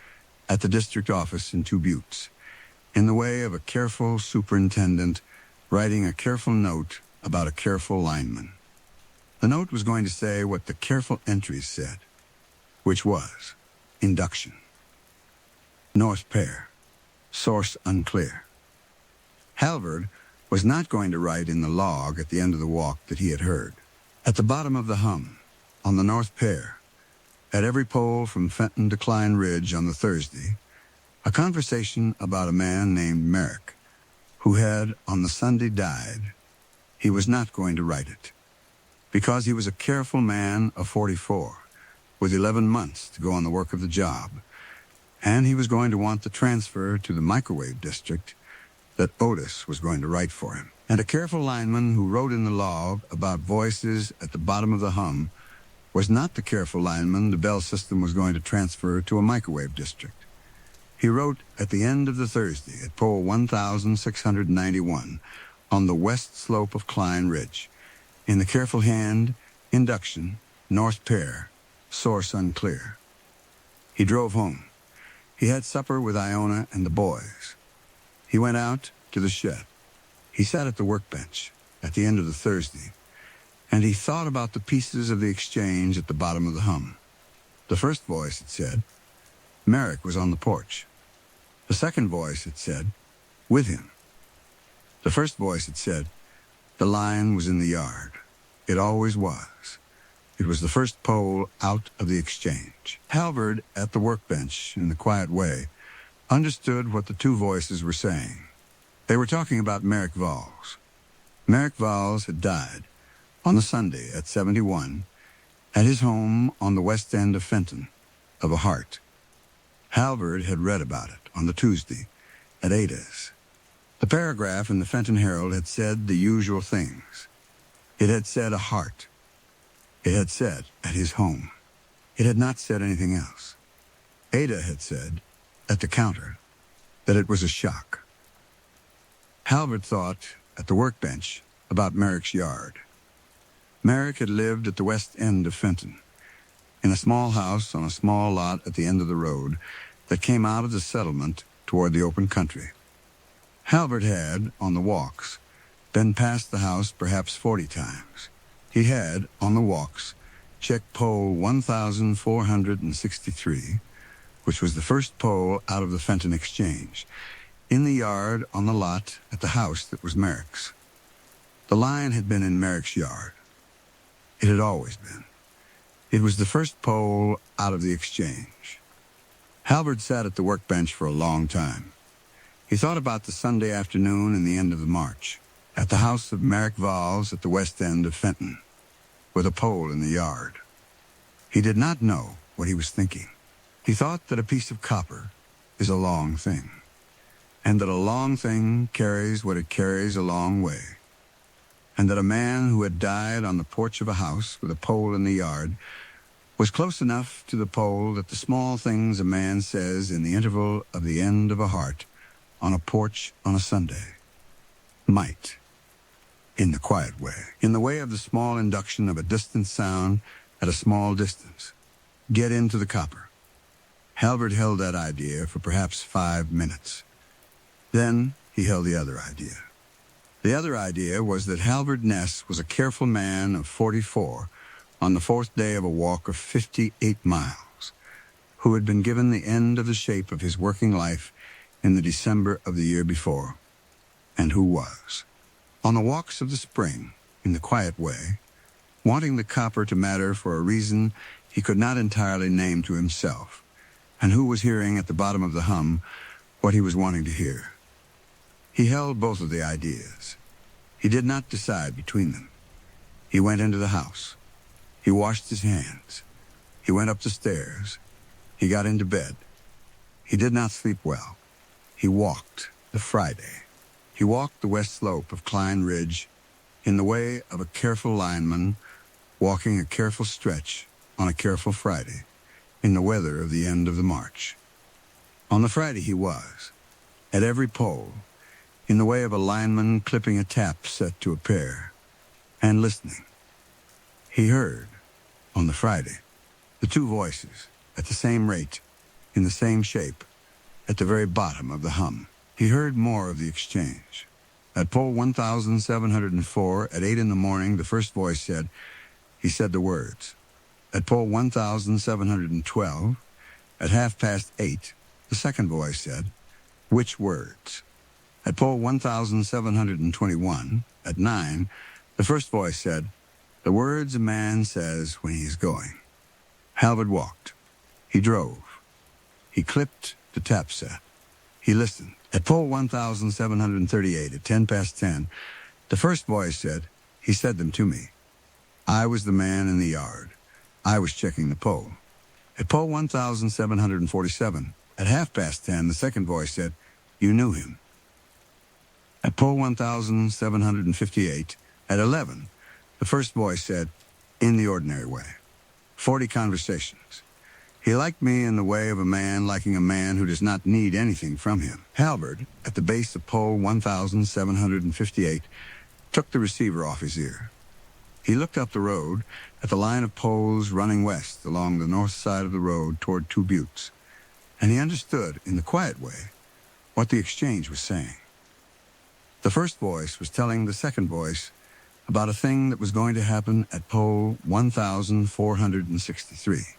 Speaker 1: at the district office in Two Buttes, in the way of a careful superintendent writing a careful note about a careful lineman. The note was going to say what the careful entries said, which was induction, north pair, source unclear. Halvard was not going to write in the log at the end of the walk that he had heard. At the bottom of the hum, on the north pair, at every pole from Fenton to Klein Ridge on the Thursday, a conversation about a man named Merrick, who had, on the Sunday, died. He was not going to write it, because he was a careful man of 44, with 11 months to go on the work of the job, and he was going to want the transfer to the microwave district that Otis was going to write for him. And a careful lineman who wrote in the log about voices at the bottom of the hum was not the careful lineman the Bell system was going to transfer to a microwave district. He wrote at the end of the Thursday at pole 1691 on the west slope of Klein Ridge, in the careful hand, induction, north pair, source unclear. He drove home. He had supper with Iona and the boys. He went out to the shed. He sat at the workbench at the end of the Thursday, and he thought about the pieces of the exchange at the bottom of the hum. The first voice had said, Merrick was on the porch. The second voice had said, with him. The first voice had said, The line was in the yard. It always was. It was the first pole out of the exchange. Halvard, at the workbench, in the quiet way, understood what the two voices were saying. They were talking about Merrick Valls. Merrick Valls had died on the Sunday at 71 at his home on the west end of Fenton, of a heart. Halvard had read about it on the Tuesday at Ada's. The paragraph in the Fenton Herald had said the usual things. It had said a heart. It had said at his home. It had not said anything else. Ada had said, at the counter, that it was a shock. Halvard thought, at the workbench, about Merrick's yard. Merrick had lived at the west end of Fenton, in a small house on a small lot at the end of the road that came out of the settlement toward the open country. Halvard had, on the walks, been past the house perhaps 40 times. He had, on the walks, checked pole 1,463, which was the first pole out of the Fenton exchange, in the yard on the lot at the house that was Merrick's. The line had been in Merrick's yard. It had always been. It was the first pole out of the exchange. Halvard sat at the workbench for a long time. He thought about the Sunday afternoon and the end of the march, at the house of Merrick Valls at the west end of Fenton, with a pole in the yard. He did not know what he was thinking. He thought that a piece of copper is a long thing, and that a long thing carries what it carries a long way, and that a man who had died on the porch of a house with a pole in the yard was close enough to the pole that the small things a man says in the interval of the end of a heart on a porch on a Sunday might, in the quiet way, in the way of the small induction of a distant sound at a small distance, get into the copper. Halvard held that idea for perhaps 5 minutes. Then he held the other idea. The other idea was that Halvard Ness was a careful man of 44 on the fourth day of a walk of 58 miles, who had been given the end of the shape of his working life in the December of the year before, and who was, on the walks of the spring, in the quiet way, wanting the copper to matter for a reason he could not entirely name to himself, and who was hearing at the bottom of the hum what he was wanting to hear. He held both of the ideas. He did not decide between them. He went into the house. He washed his hands. He went up the stairs. He got into bed. He did not sleep well. He walked the Friday. He walked the west slope of Klein Ridge in the way of a careful lineman walking a careful stretch on a careful Friday in the weather of the end of the march. On the Friday he was, at every pole, in the way of a lineman clipping a tap set to a pair, and listening. He heard, on the Friday, the two voices, at the same rate, in the same shape, at the very bottom of the hum. He heard more of the exchange. At pole 1,704, at 8 in the morning, the first voice said, he said the words. At pole 1,712, at 8:30, the second voice said, which words? At pole 1,721, at 9, the first voice said, the words a man says when he is going. Halvard walked. He drove. He clipped the tap set. He listened. At pole 1,738, at 10:10, the first voice said, he said them to me. I was the man in the yard. I was checking the pole. At pole 1,747, at 10:30, the second voice said, you knew him. At pole 1,758, at 11, the first voice said, in the ordinary way. 40 conversations. He liked me in the way of a man liking a man who does not need anything from him. Halvard, at the base of pole 1,758, took the receiver off his ear. He looked up the road at the line of poles running west along the north side of the road toward Two Buttes, and he understood, in the quiet way, what the exchange was saying. The first voice was telling the second voice about a thing that was going to happen at pole 1,463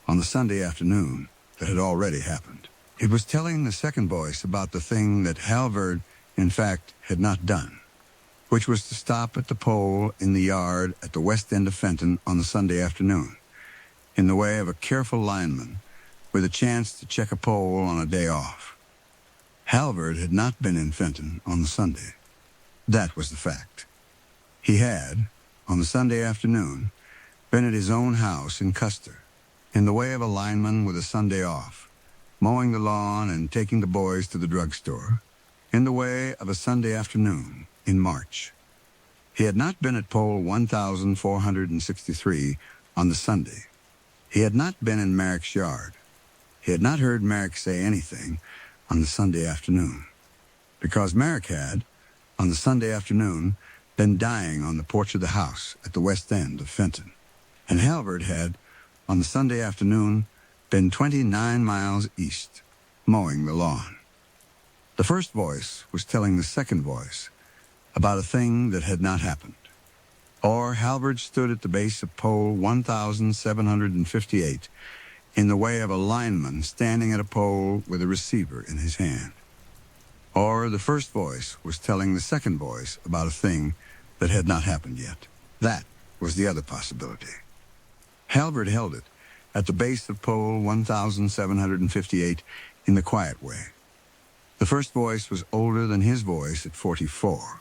Speaker 1: on the Sunday afternoon that had already happened. It was telling the second voice about the thing that Halvard, in fact, had not done. which was to stop at the pole in the yard at the west end of Fenton on the Sunday afternoon, in the way of a careful lineman with a chance to check a pole on a day off. Halvard had not been in Fenton on the Sunday. That was the fact. He had, on the Sunday afternoon, been at his own house in Custer, in the way of a lineman with a Sunday off, mowing the lawn and taking the boys to the drugstore, in the way of a Sunday afternoon in March. He had not been at pole 1,463 on the Sunday. He had not been in Merrick's yard. He had not heard Merrick say anything on the Sunday afternoon, because Merrick had, on the Sunday afternoon, been dying on the porch of the house at the west end of Fenton, and Halvard had, on the Sunday afternoon, been 29 miles east, mowing the lawn. The first voice was telling the second voice about a thing that had not happened. Or Halvard stood at the base of pole 1,758 in the way of a lineman standing at a pole with a receiver in his hand. Or the first voice was telling the second voice about a thing that had not happened yet. That was the other possibility. Halvard held it at the base of pole 1,758 in the quiet way. The first voice was older than his voice at 44.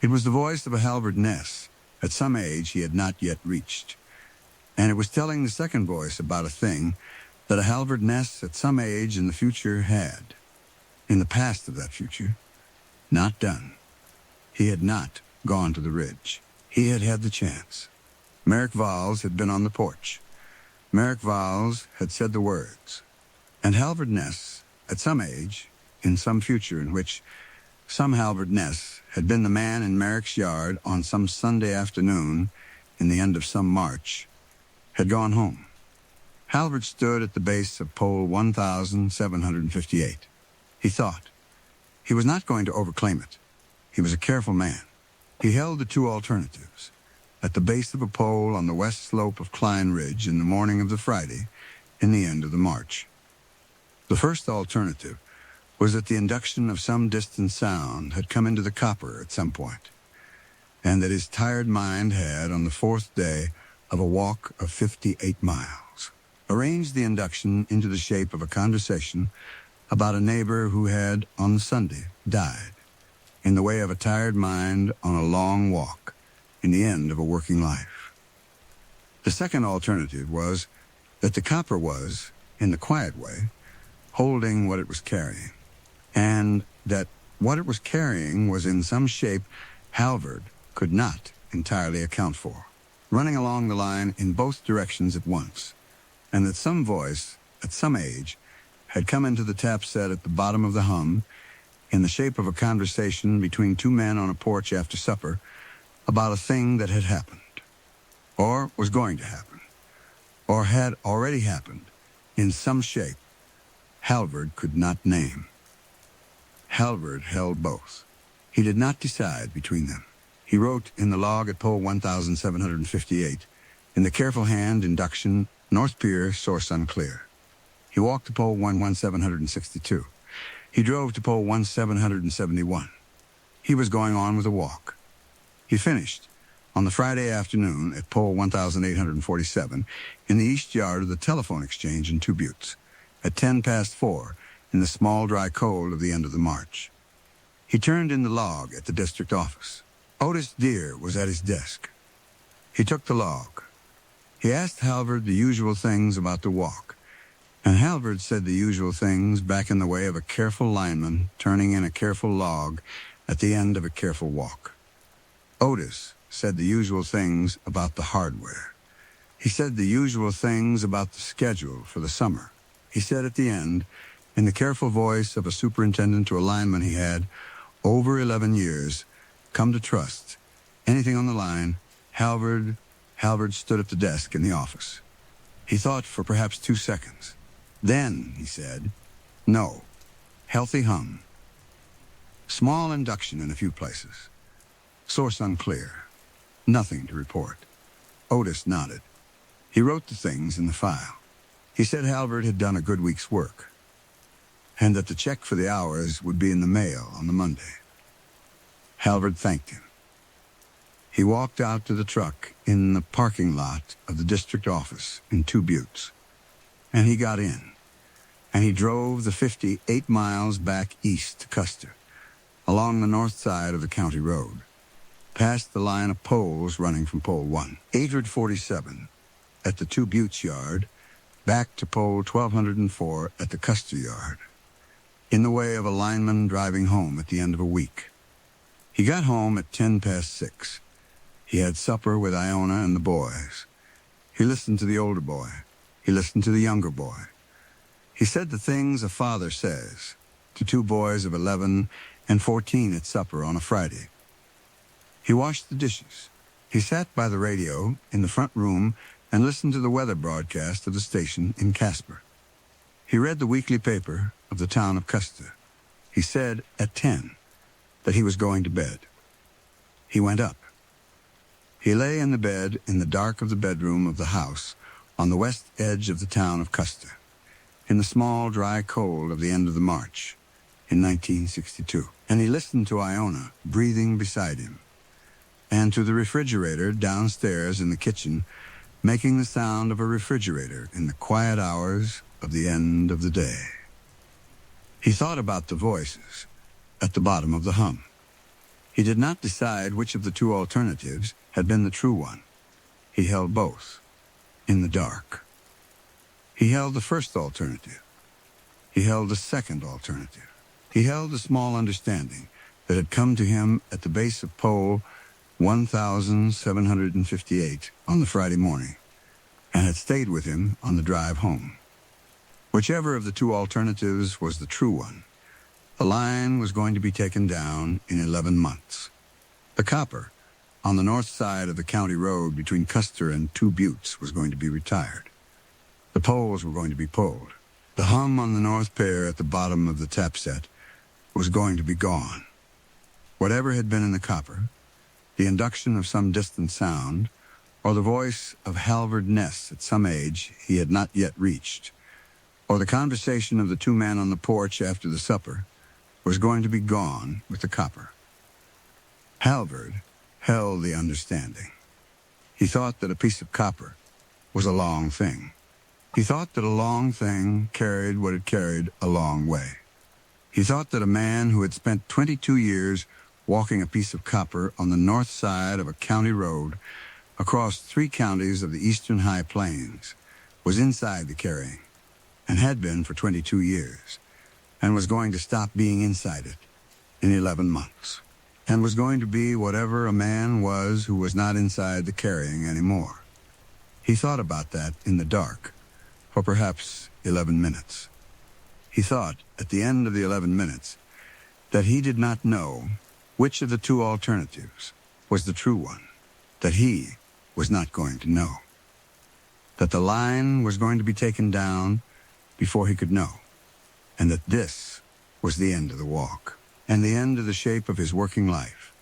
Speaker 1: It was the voice of a Halvard Ness at some age he had not yet reached. And it was telling the second voice about a thing that a Halvard Ness at some age in the future had. In the past of that future, not done. He had not gone to the ridge. He had had the chance. Merrick Valls had been on the porch. Merrick Valls had said the words. And Halvard Ness, at some age, in some future in which some Halvard Ness had been the man in Merrick's yard on some Sunday afternoon in the end of some March, had gone home. Halvard stood at the base of pole 1,758. He thought. He was not going to overclaim it. He was a careful man. He held the two alternatives. At the base of a pole on the west slope of Klein Ridge in the morning of the Friday, in the end of the March. The first alternative was that the induction of some distant sound had come into the copper at some point, and that his tired mind had, on the fourth day of a walk of 58 miles, arranged the induction into the shape of a conversation about a neighbor who had, on Sunday, died, in the way of a tired mind on a long walk, in the end of a working life. The second alternative was that the copper was, in the quiet way, holding what it was carrying, and that what it was carrying was in some shape Halvard could not entirely account for, running along the line in both directions at once, and that some voice, at some age, had come into the tap set at the bottom of the hum in the shape of a conversation between two men on a porch after supper about a thing that had happened, or was going to happen, or had already happened in some shape Halvard could not name. Halvard held both. He did not decide between them. He wrote in the log at pole 1,758, in the careful hand induction, North Pier, source unclear. He walked to pole 1,762. He drove to pole 1,771. He was going on with a walk. He finished on the Friday afternoon at pole 1,847 in the east yard of the telephone exchange in Two Buttes at 4:10 in the small dry cold of the end of the March. He turned in the log at the district office. Otis Deere was at his desk. He took the log. He asked Halvard the usual things about the walk, and Halvard said the usual things back in the way of a careful lineman turning in a careful log at the end of a careful walk. Otis said the usual things about the hardware. He said the usual things about the schedule for the summer. He said at the end, in the careful voice of a superintendent to a lineman he had, over 11 years, come to trust, anything on the line, Halvard stood at the desk in the office. He thought for perhaps 2 seconds. Then, he said, no, healthy hum. Small induction in a few places. Source unclear. Nothing to report. Otis nodded. He wrote the things in the file. He said Halvard had done a good week's work, and that the check for the hours would be in the mail on the Monday. Halvard thanked him. He walked out to the truck in the parking lot of the district office in Two Buttes, and he got in, and he drove the 58 miles back east to Custer, along the north side of the county road, past the line of poles running from pole 1, 847 at the Two Buttes yard, back to pole 1204 at the Custer yard, in the way of a lineman driving home at the end of a week. He got home at 6:10. He had supper with Iona and the boys. He listened to the older boy. He listened to the younger boy. He said the things a father says to two boys of 11 and 14 at supper on a Friday. He washed the dishes. He sat by the radio in the front room and listened to the weather broadcast of the station in Casper. He read the weekly paper of the town of Custer. He said at 10 that he was going to bed. He went up. He lay in the bed in the dark of the bedroom of the house on the west edge of the town of Custer, in the small, dry cold of the end of the March in 1962. And he listened to Iona breathing beside him, and to the refrigerator downstairs in the kitchen making the sound of a refrigerator in the quiet hours of the end of the day. He thought about the voices at the bottom of the hum. He did not decide which of the two alternatives had been the true one. He held both, in the dark. He held the first alternative. He held the second alternative. He held the small understanding that had come to him at the base of pole 1758 on the Friday morning, and had stayed with him on the drive home. Whichever of the two alternatives was the true one, the line was going to be taken down in 11 months. The copper on the north side of the county road between Custer and Two Buttes was going to be retired. The poles were going to be pulled. The hum on the north pair at the bottom of the tap set was going to be gone. Whatever had been in the copper, the induction of some distant sound, or the voice of Halvard Ness at some age he had not yet reached, or the conversation of the two men on the porch after the supper, was going to be gone with the copper. Halvard held the understanding. He thought that a piece of copper was a long thing. He thought that a long thing carried what it carried a long way. He thought that a man who had spent 22 years walking a piece of copper on the north side of a county road across 3 counties of the eastern high plains was inside the carrying, and had been for 22 years, and was going to stop being inside it in 11 months, and was going to be whatever a man was who was not inside the carrying anymore. He thought about that in the dark for perhaps 11 minutes. He thought, at the end of the 11 minutes, that he did not know which of the two alternatives was the true one, that he was not going to know, that the line was going to be taken down before he could know, and that this was the end of the walk, and the end of the shape of his working life,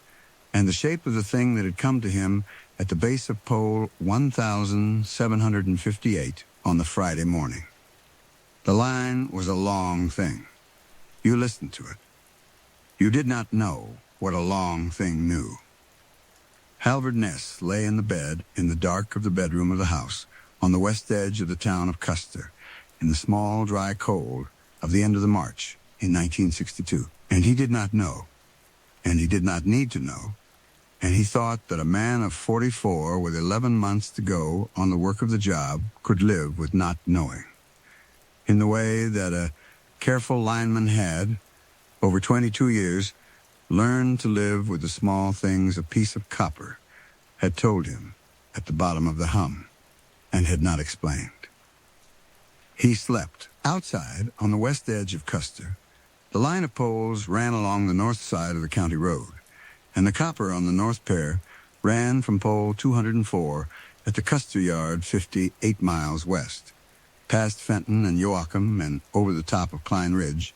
Speaker 1: and the shape of the thing that had come to him at the base of pole 1758 on the Friday morning. The line was a long thing. You listened to it. You did not know what a long thing knew. Halvard Ness lay in the bed in the dark of the bedroom of the house on the west edge of the town of Custer in the small, dry cold of the end of the March in 1962. And he did not know, and he did not need to know, and he thought that a man of 44 with 11 months to go on the work of the job could live with not knowing, in the way that a careful lineman had, over 22 years, learned to live with the small things a piece of copper had told him at the bottom of the hum, and had not explained. He slept. Outside, on the west edge of Custer, the line of poles ran along the north side of the county road, and the copper on the north pair ran from pole 204 at the Custer yard 58 miles west, past Fenton and Joachim and over the top of Klein Ridge,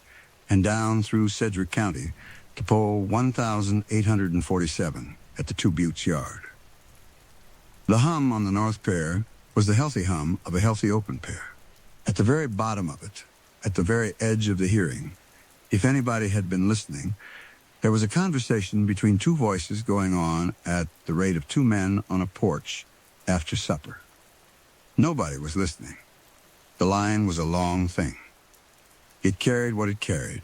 Speaker 1: and down through Sedgwick County to pole 1847 at the Two Buttes yard. The hum on the north pair was the healthy hum of a healthy open pair. At the very bottom of it, at the very edge of the hearing, if anybody had been listening, There was a conversation between two voices going on at the rate of two men on a porch after supper. Nobody was listening. The line was a long thing. It carried what it carried.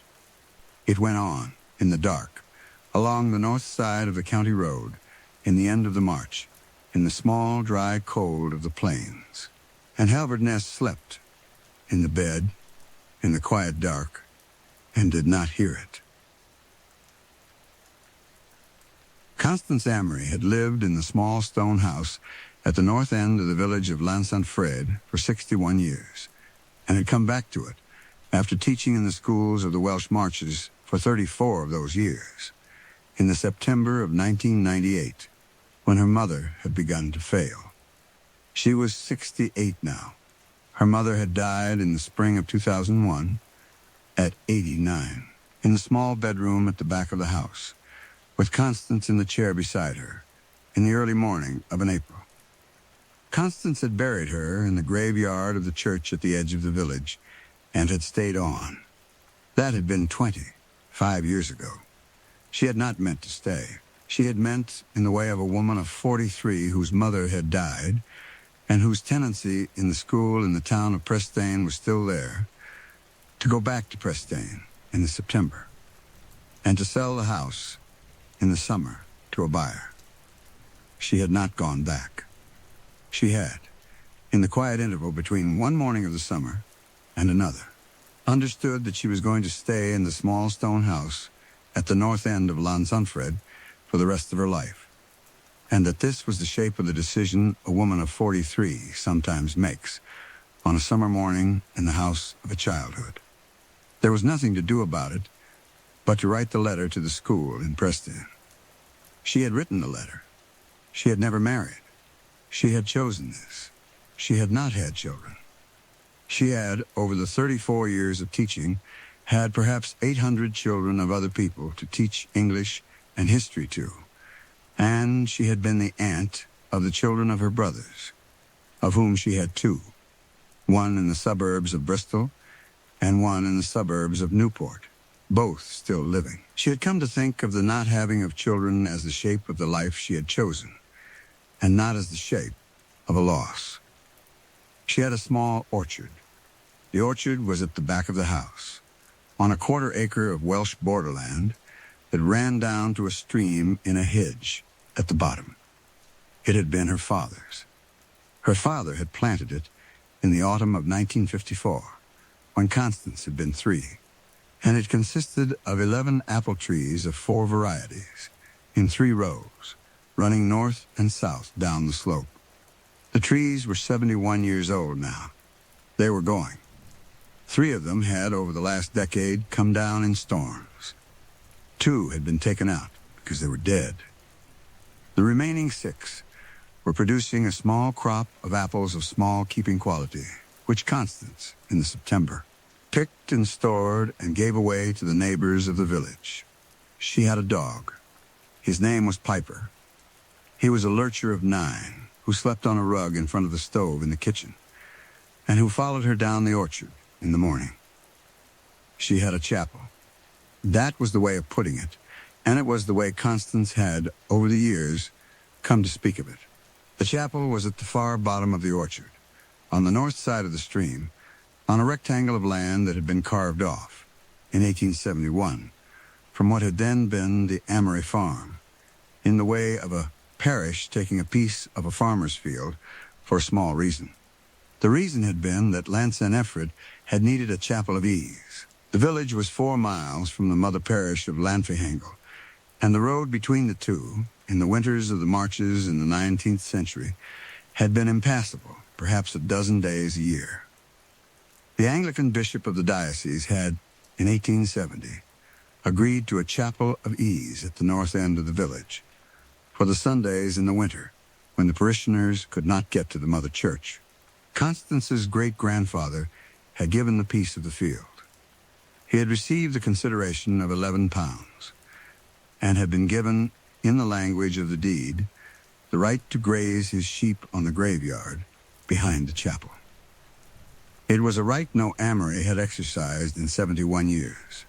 Speaker 1: It went on, in the dark, along the north side of the county road, in the end of the march, in the small, dry cold of the plains. And Halvard Ness slept, in the bed, in the quiet dark, and did not hear it. Constance Amory had lived in the small stone house at the north end of the village of Llansanfred for 61 years, and had come back to it after teaching in the schools of the Welsh Marches for 34 of those years, in the September of 1998, when her mother had begun to fail. She was 68 now. Her mother had died in the spring of 2001, at 89, in the small bedroom at the back of the house, with Constance in the chair beside her, in the early morning of an April. Constance had buried her in the graveyard of the church at the edge of the village, and had stayed on. That had been 25 years ago. She had not meant to stay. She had meant, in the way of a woman of 43 whose mother had died, and whose tenancy in the school in the town of Prestane was still there, to go back to Prestane in the September, and to sell the house in the summer to a buyer. She had not gone back. She had, in the quiet interval between one morning of the summer and another, understood that she was going to stay in the small stone house at the north end of Llansanfred for the rest of her life, and that this was the shape of the decision a woman of 43 sometimes makes on a summer morning in the house of a childhood. There was nothing to do about it but to write the letter to the school in Preston. She had written the letter. She had never married. She had chosen this. She had not had children. She had, over the 34 years of teaching, had perhaps 800 children of other people to teach English and history to, and she had been the aunt of the children of her brothers, of whom she had two, one in the suburbs of Bristol and one in the suburbs of Newport, both still living. She had come to think of the not having of children as the shape of the life she had chosen, and not as the shape of a loss. She had a small orchard. The orchard was at the back of the house, on a quarter-acre of Welsh borderland that ran down to a stream in a hedge at the bottom. It had been her father's. Her father had planted it in the autumn of 1954, when Constance had been 3, and it consisted of 11 apple trees of 4 varieties, in 3 rows, running north and south down the slope. The trees were 71 years old now. They were going. 3 of them had, over the last decade, come down in storms. 2 had been taken out because they were dead. The remaining 6 were producing a small crop of apples of small keeping quality, which Constance, in the September, picked and stored and gave away to the neighbors of the village. She had a dog. His name was Piper. He was a lurcher of 9, who slept on a rug in front of the stove in the kitchen, and who followed her down the orchard in the morning. She had a chapel. That was the way of putting it, and it was the way Constance had, over the years, come to speak of it. The chapel was at the far bottom of the orchard, on the north side of the stream, on a rectangle of land that had been carved off, in 1871, from what had then been the Amory farm, in the way of a parish taking a piece of a farmer's field for a small reason. The reason had been that Llansanfred had needed a chapel of ease. The village was 4 miles from the mother parish of Llanfihangel, and the road between the two, in the winters of the marches in the 19th century, had been impassable, perhaps a dozen days a year. The Anglican bishop of the diocese had, in 1870, agreed to a chapel of ease at the north end of the village, for the Sundays in the winter, when the parishioners could not get to the mother church. Constance's great-grandfather had given the piece of the field. He had received the consideration of £11, and had been given, in the language of the deed, the right to graze his sheep on the graveyard behind the chapel. It was a right no Amory had exercised in 71 years.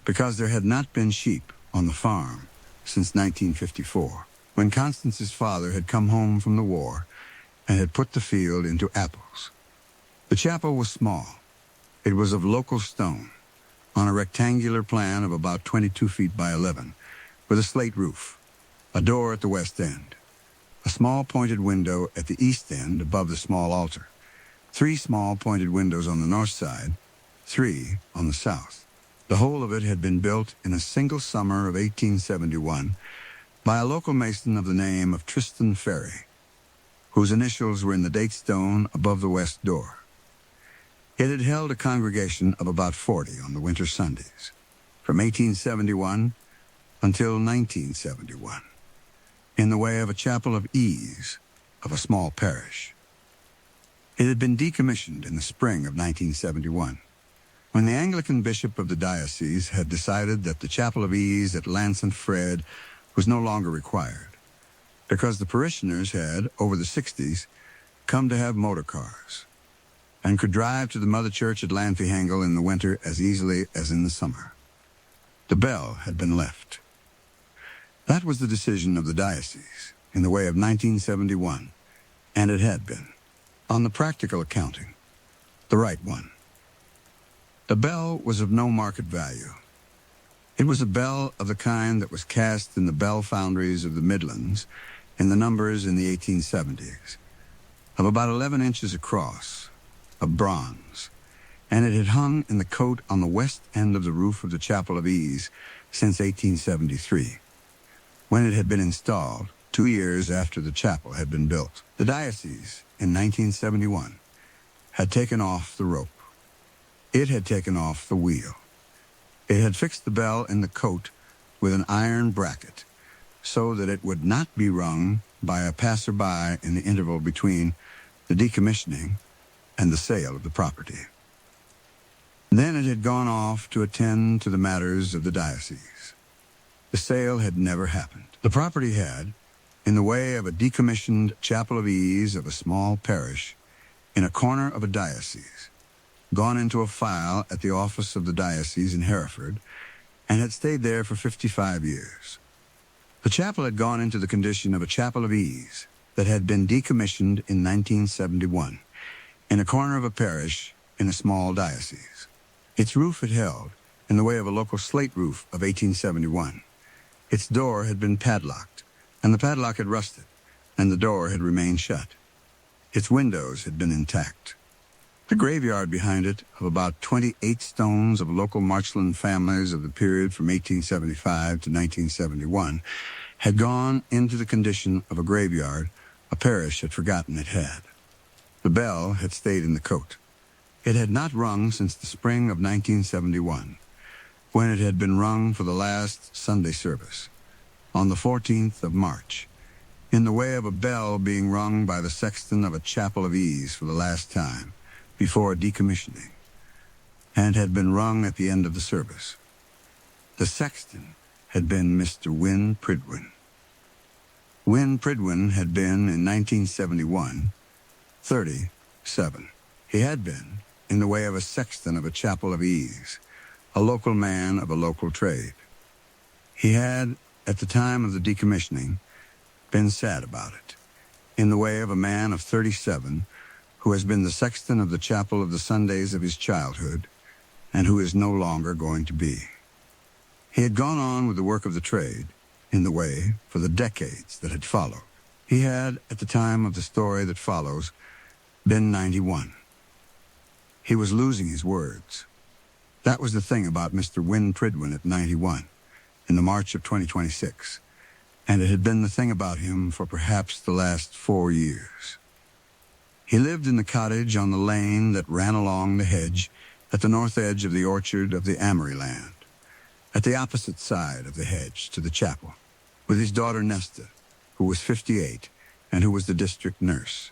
Speaker 1: Because there had not been sheep on the farm since 1954, when Constance's father had come home from the war and had put the field into apples. The chapel was small. It was of local stone, on a rectangular plan of about 22 feet by 11, with a slate roof, a door at the west end, a small pointed window at the east end above the small altar, 3 small pointed windows on the north side, 3 on the south. The whole of it had been built in a single summer of 1871 by a local mason of the name of Tristan Ferry, whose initials were in the date stone above the west door. It had held a congregation of about 40 on the winter Sundays, from 1871 until 1971, in the way of a chapel of ease of a small parish. It had been decommissioned in the spring of 1971, when the Anglican bishop of the diocese had decided that the chapel of ease at St. Fred was no longer required, because the parishioners had, over the 60s, come to have motor cars and could drive to the mother church at Lanfihangel in the winter as easily as in the summer. The bell had been left. That was the decision of the diocese in the way of 1971, and it had been, on the practical accounting, the right one. The bell was of no market value. It was a bell of the kind that was cast in the bell foundries of the Midlands in the numbers in the 1870s, of about 11 inches across, of bronze, and it had hung in the cote on the west end of the roof of the Chapel of Ease since 1873, when it had been installed 2 years after the chapel had been built. The diocese, in 1971, had taken off the rope. It had taken off the wheel. It had fixed the bell in the cote with an iron bracket so that it would not be rung by a passerby in the interval between the decommissioning and the sale of the property. Then it had gone off to attend to the matters of the diocese. The sale had never happened. The property had, in the way of a decommissioned chapel of ease of a small parish in a corner of a diocese, gone into a file at the office of the diocese in Hereford, and had stayed there for 55 years. The chapel had gone into the condition of a chapel of ease that had been decommissioned in 1971, in a corner of a parish in a small diocese. Its roof had held, in the way of a local slate roof of 1871. Its door had been padlocked, and the padlock had rusted, and the door had remained shut. Its windows had been intact. The graveyard behind it, of about 28 stones of local Marchland families of the period from 1875 to 1971, had gone into the condition of a graveyard a parish had forgotten it had. The bell had stayed in the cote. It had not rung since the spring of 1971, when it had been rung for the last Sunday service, on the 14th of March, in the way of a bell being rung by the sexton of a chapel of ease for the last time, before decommissioning, and had been rung at the end of the service. The sexton had been Mr. Wynne Pridwin. Wynne Pridwin had been, in 1971, 37. He had been, in the way of a sexton of a chapel of ease, a local man of a local trade. He had, at the time of the decommissioning, been sad about it, in the way of a man of 37 who has been the sexton of the chapel of the Sundays of his childhood, and who is no longer going to be. He had gone on with the work of the trade, in the way, for the decades that had followed. He had, at the time of the story that follows, been 91. He was losing his words. That was the thing about Mr. Wynne Pridwin at 91, in the March of 2026, and it had been the thing about him for perhaps the last 4 years. He lived in the cottage on the lane that ran along the hedge at the north edge of the orchard of the Amory land, at the opposite side of the hedge to the chapel, with his daughter Nesta, who was 58 and who was the district nurse.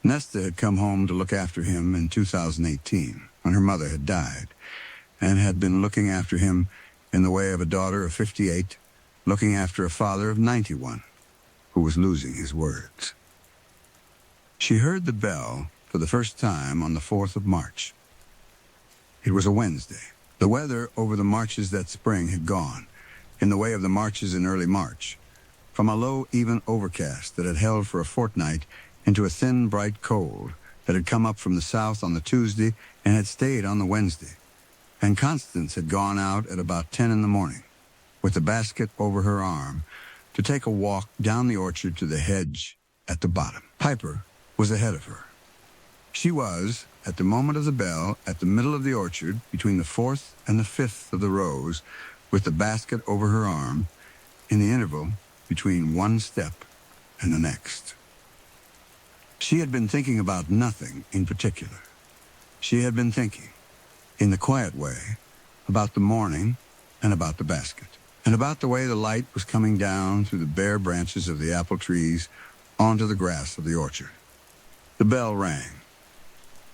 Speaker 1: Nesta had come home to look after him in 2018, when her mother had died, and had been looking after him in the way of a daughter of 58, looking after a father of 91, who was losing his words. She heard the bell for the first time on the 4th of March. It was a Wednesday. The weather over the marches that spring had gone, in the way of the marches in early March, from a low, even overcast that had held for a fortnight into a thin, bright cold that had come up from the south on the Tuesday and had stayed on the Wednesday. And Constance had gone out at about 10 in the morning, with the basket over her arm, to take a walk down the orchard to the hedge at the bottom. Piper was ahead of her. She was, at the moment of the bell, at the middle of the orchard, between the fourth and the fifth of the rows, with the basket over her arm, in the interval between one step and the next. She had been thinking about nothing in particular. She had been thinking, in the quiet way, about the morning and about the basket, and about the way the light was coming down through the bare branches of the apple trees onto the grass of the orchard. The bell rang.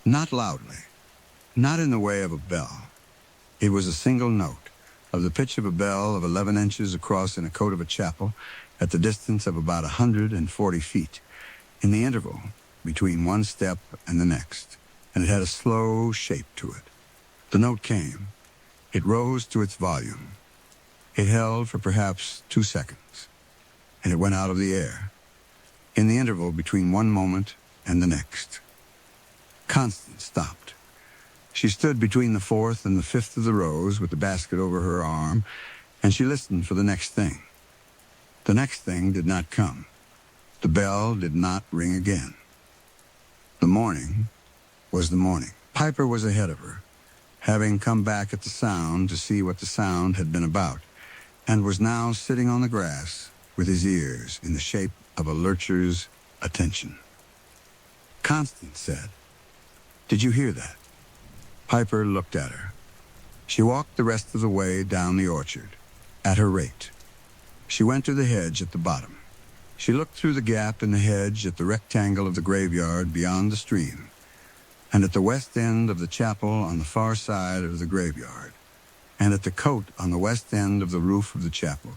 Speaker 1: Not loudly, not in the way of a bell. It was a single note, of the pitch of a bell of 11 inches across in a coat of a chapel, at the distance of about 140 feet, in the interval between one step and the next, and it had a slow shape to it. The note came. It rose to its volume. It held for perhaps 2 seconds, and it went out of the air, in the interval between one moment and the next. Constance stopped. She stood between the fourth and the fifth of the rows with the basket over her arm, and she listened for the next thing. The next thing did not come. The bell did not ring again. The morning was the morning. Piper was ahead of her, having come back at the sound to see what the sound had been about, and was now sitting on the grass with his ears in the shape of a lurcher's attention. Constance said, "Did you hear that?" Piper looked at her. She walked the rest of the way down the orchard, at her rate. She went to the hedge at the bottom. She looked through the gap in the hedge at the rectangle of the graveyard beyond the stream, and at the west end of the chapel on the far side of the graveyard, and at the coat on the west end of the roof of the chapel,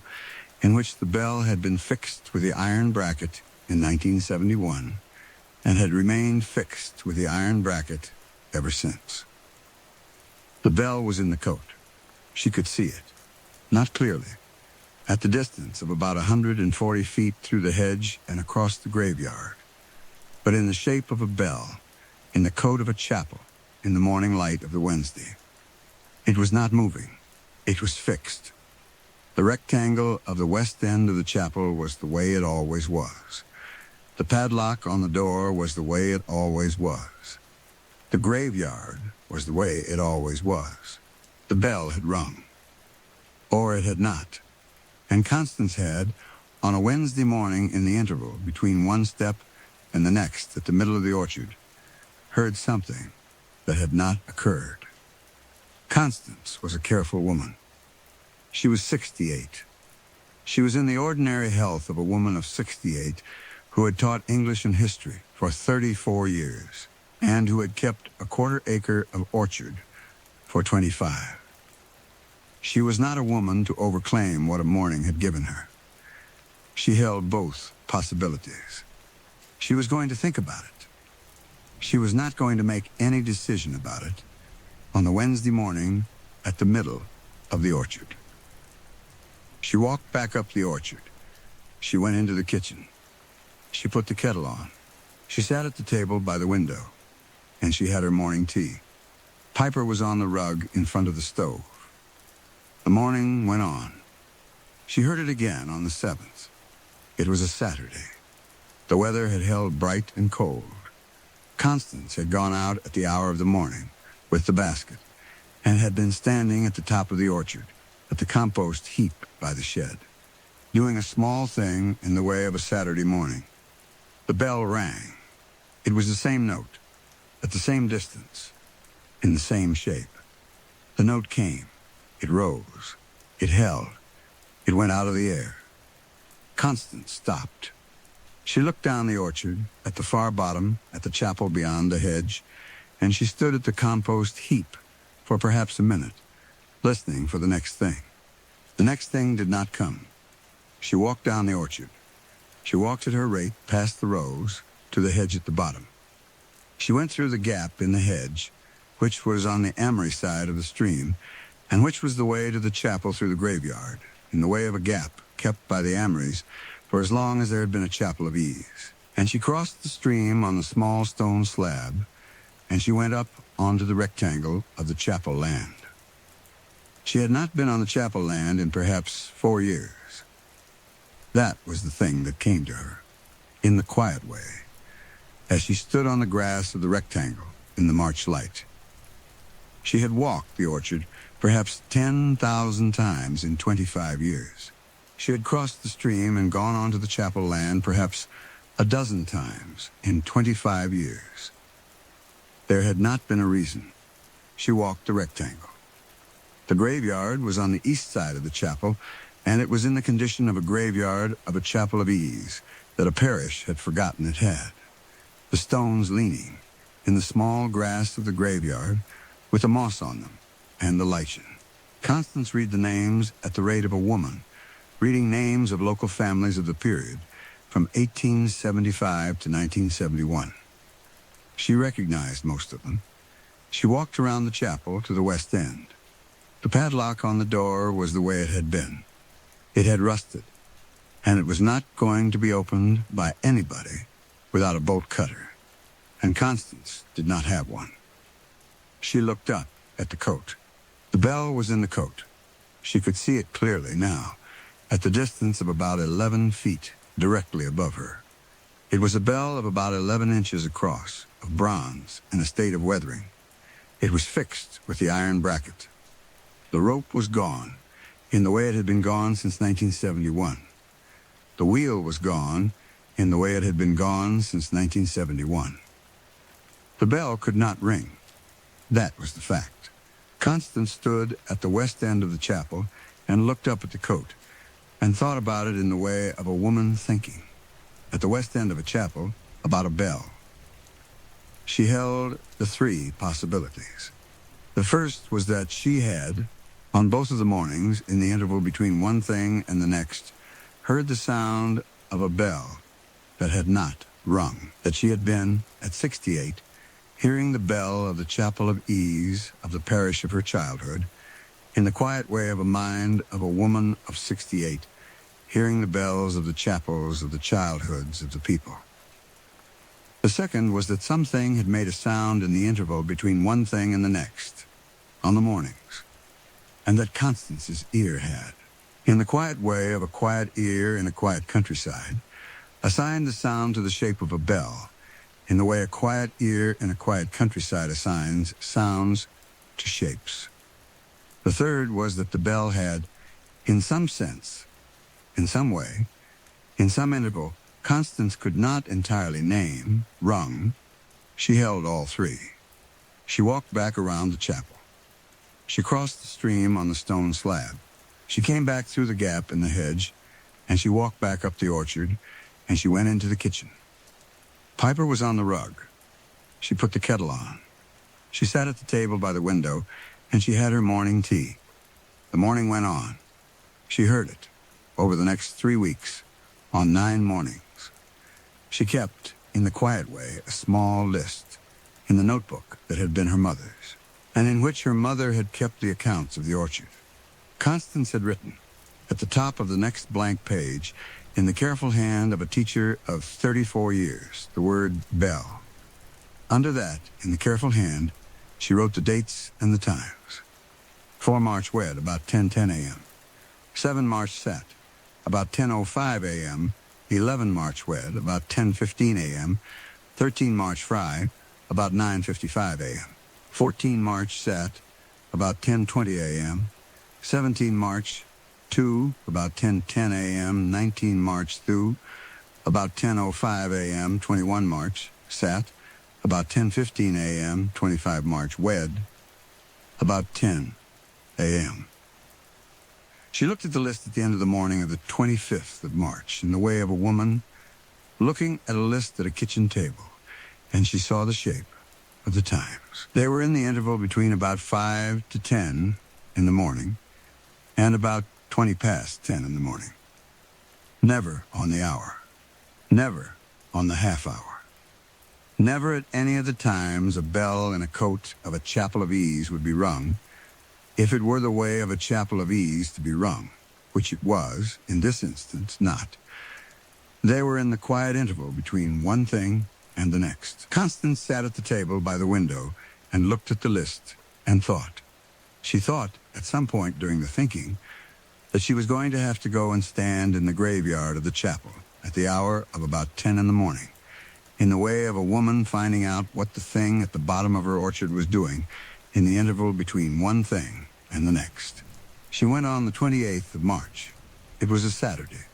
Speaker 1: in which the bell had been fixed with the iron bracket in 1971, and had remained fixed with the iron bracket ever since. The bell was in the coat. She could see it, not clearly, at the distance of about 140 feet through the hedge and across the graveyard, but in the shape of a bell, in the coat of a chapel, in the morning light of the Wednesday. It was not moving. It was fixed. The rectangle of the west end of the chapel was the way it always was. The padlock on the door was the way it always was. The graveyard was the way it always was. The bell had rung. Or it had not. And Constance had, on a Wednesday morning in the interval between one step and the next at the middle of the orchard, heard something that had not occurred. Constance was a careful woman. She was 68. She was in the ordinary health of a woman of 68 who had taught English and history for 34 years, and who had kept a quarter-acre of orchard for 25. She was not a woman to overclaim what a morning had given her. She held both possibilities. She was going to think about it. She was not going to make any decision about it on the Wednesday morning at the middle of the orchard. She walked back up the orchard. She went into the kitchen. She put the kettle on. She sat at the table by the window, and she had her morning tea. Piper was on the rug in front of the stove. The morning went on. She heard it again on the 7th. It was a Saturday. The weather had held bright and cold. Constance had gone out at the hour of the morning with the basket, and had been standing at the top of the orchard, at the compost heap by the shed, doing a small thing in the way of a Saturday morning. The bell rang. It was the same note, at the same distance, in the same shape. The note came. It rose. It held. It went out of the air. Constance stopped. She looked down the orchard, at the far bottom, at the chapel beyond the hedge, and she stood at the compost heap for perhaps a minute, listening for the next thing. The next thing did not come. She walked down the orchard. She walked at her rate past the rows to the hedge at the bottom. She went through the gap in the hedge, which was on the Amory side of the stream, and which was the way to the chapel through the graveyard. in the way of a gap kept by the Amories for as long as there had been a chapel of ease. And she crossed the stream on the small stone slab, and she went up onto the rectangle of the chapel land. She had not been on the chapel land in perhaps 4 years. That was the thing that came to her, in the quiet way, as she stood on the grass of the rectangle in the March light. She had walked the orchard perhaps 10,000 times in 25 years. She had crossed the stream and gone onto the chapel land perhaps a dozen times in 25 years. There had not been a reason. She walked the rectangle. The graveyard was on the east side of the chapel, and it was in the condition of a graveyard of a chapel of ease that a parish had forgotten it had. The stones leaning in the small grass of the graveyard with the moss on them and the lichen. Constance read the names at the rate of a woman, reading names of local families of the period from 1875 to 1971. She recognized most of them. She walked around the chapel to the west end. The padlock on the door was the way it had been. It had rusted, and it was not going to be opened by anybody without a bolt cutter, and Constance did not have one. She looked up at the coat. The bell was in the coat. She could see it clearly now, at the distance of about 11 feet, directly above her. It was a bell of about 11 inches across, of bronze, in a state of weathering. It was fixed with the iron bracket. The rope was gone, in the way it had been gone since 1971. The wheel was gone, in the way it had been gone since 1971. The bell could not ring. That was the fact. Constance stood at the west end of the chapel and looked up at the coat, and thought about it in the way of a woman thinking. At the west end of a chapel, about a bell. She held the 3 possibilities. The first was that she had, on both of the mornings, in the interval between one thing and the next, heard the sound of a bell that had not rung, that she had been, at 68, hearing the bell of the chapel of ease of the parish of her childhood, in the quiet way of a mind of a woman of 68, hearing the bells of the chapels of the childhoods of the people. The second was that something had made a sound in the interval between one thing and the next, on the mornings, and that Constance's ear had, in the quiet way of a quiet ear in a quiet countryside, assigned the sound to the shape of a bell, in the way a quiet ear in a quiet countryside assigns sounds to shapes. The third was that the bell had, in some sense, in some way, in some interval, Constance could not entirely name, rung. She held all 3. She walked back around the chapel. She crossed the stream on the stone slab. She came back through the gap in the hedge, and she walked back up the orchard, and she went into the kitchen. Piper was on the rug. She put the kettle on. She sat at the table by the window, and she had her morning tea. The morning went on. She heard it, over the next 3 weeks, on 9 mornings. She kept, in the quiet way, a small list, in the notebook that had been her mother's, and in which her mother had kept the accounts of the orchard. Constance had written, at the top of the next blank page, in the careful hand of a teacher of 34 years, the word bell. Under that, in the careful hand, she wrote the dates and the times. 4 March wed, about 10:10 a.m. 7 March sat, about 10:05 a.m. 11 March wed, about 10:15 a.m. 13 March fry, about 9:55 a.m. 14 March sat, about 10:20 a.m. 17 March 2, about 10:10 a.m. 19 March through, about 10:05 a.m. 21 March sat, about 10:15 a.m. 25 March wed, about 10 a.m. She looked at the list at the end of the morning of the 25th of March in the way of a woman looking at a list at a kitchen table, and she saw the shape of the times. They were in the interval between about 5 to 10 in the morning and about 20 past 10 in the morning. Never on the hour. Never on the half hour. Never at any of the times a bell in a coat of a chapel of ease would be rung, if it were the way of a chapel of ease to be rung, which it was, in this instance, not. They were in the quiet interval between one thing and the next. Constance sat at the table by the window and looked at the list and thought. She thought, at some point during the thinking, that she was going to have to go and stand in the graveyard of the chapel at the hour of about 10 in the morning, in the way of a woman finding out what the thing at the bottom of her orchard was doing in the interval between one thing and the next. She went on the 28th of March. It was a Saturday.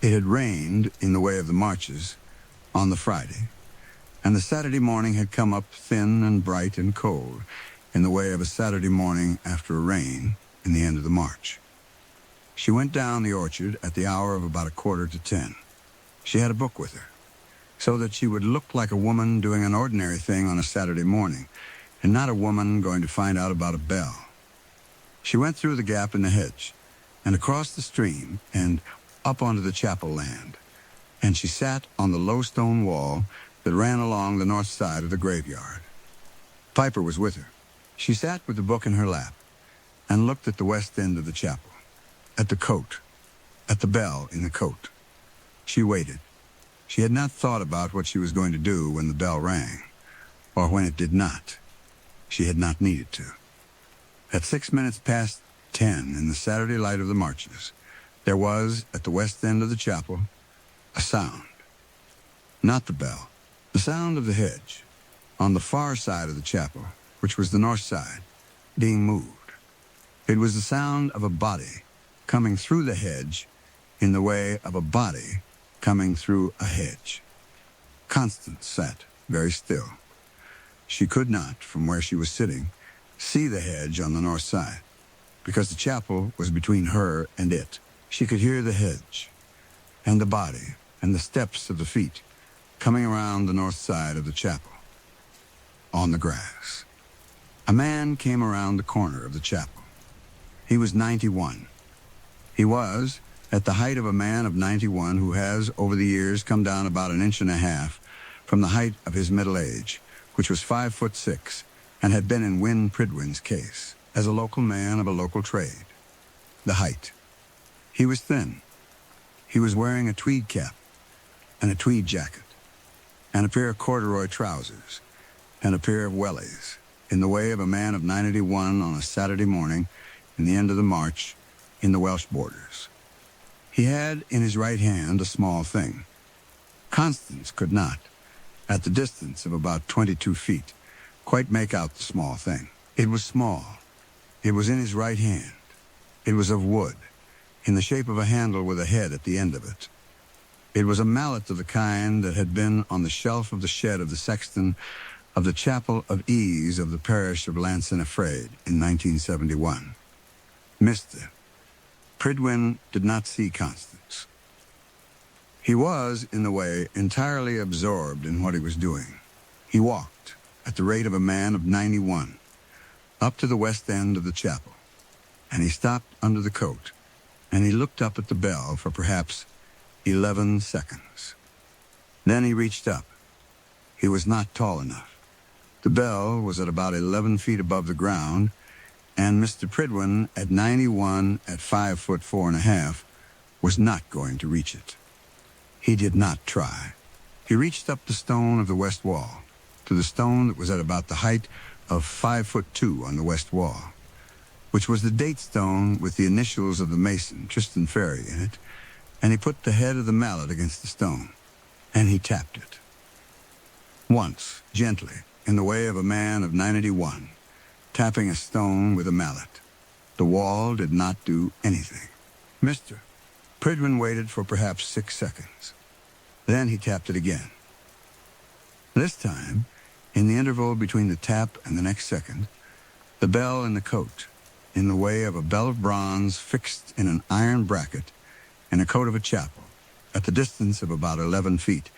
Speaker 1: It had rained in the way of the marches on the Friday, and the Saturday morning had come up thin and bright and cold in the way of a Saturday morning after a rain in the end of the march. She went down the orchard at the hour of about 9:45. She had a book with her, so that she would look like a woman doing an ordinary thing on a Saturday morning, and not a woman going to find out about a bell. She went through the gap in the hedge, and across the stream, and up onto the chapel land, and she sat on the low stone wall that ran along the north side of the graveyard. Piper was with her. She sat with the book in her lap, and looked at the west end of the chapel, at the coat, at the bell in the coat. She waited. She had not thought about what she was going to do when the bell rang, or when it did not. She had not needed to. At 10:06 in the Saturday light of the marches, there was, at the west end of the chapel, a sound. Not the bell. The sound of the hedge, on the far side of the chapel, which was the north side, being moved. It was the sound of a body coming through the hedge in the way of a body coming through a hedge. Constance sat very still. She could not, from where she was sitting, see the hedge on the north side, because the chapel was between her and it. She could hear the hedge, and the body, and the steps of the feet, coming around the north side of the chapel. On the grass. A man came around the corner of the chapel. He was 91. He was, at the height of a man of 91 who has, over the years, come down about 1.5 inches from the height of his middle age, which was 5'6", and had been in Win Pridwin's case, as a local man of a local trade. The height. He was thin. He was wearing a tweed cap, and a tweed jacket, and a pair of corduroy trousers, and a pair of wellies, in the way of a man of 91 on a Saturday morning in the end of the march in the Welsh borders. He had in his right hand a small thing. Constance could not, at the distance of about 22 feet, quite make out the small thing. It was small. It was in his right hand. It was of wood, in the shape of a handle with a head at the end of it. It was a mallet of the kind that had been on the shelf of the shed of the sexton of the Chapel of Ease of the parish of Lance-in-Affraid in 1971. Mr. Pridwin did not see Constance. He was, in the way, entirely absorbed in what he was doing. He walked, at the rate of a man of 91, up to the west end of the chapel, and he stopped under the coat, and he looked up at the bell for perhaps 11 seconds. Then he reached up. He was not tall enough. The bell was at about 11 feet above the ground, and Mr. Pridwin, at 91 at 5'4½", was not going to reach it. He did not try. He reached up the stone of the west wall, to the stone that was at about the height of 5'2" on the west wall, which was the date stone with the initials of the mason, Tristan Ferry, in it, and he put the head of the mallet against the stone, and he tapped it. Once, gently, in the way of a man of 91, tapping a stone with a mallet. The wall did not do anything. Mr. Pridwin waited for perhaps 6 seconds. Then he tapped it again. This time, in the interval between the tap and the next second, the bell in the coat, in the way of a bell of bronze fixed in an iron bracket in a coat of a chapel, at the distance of about 11 feet,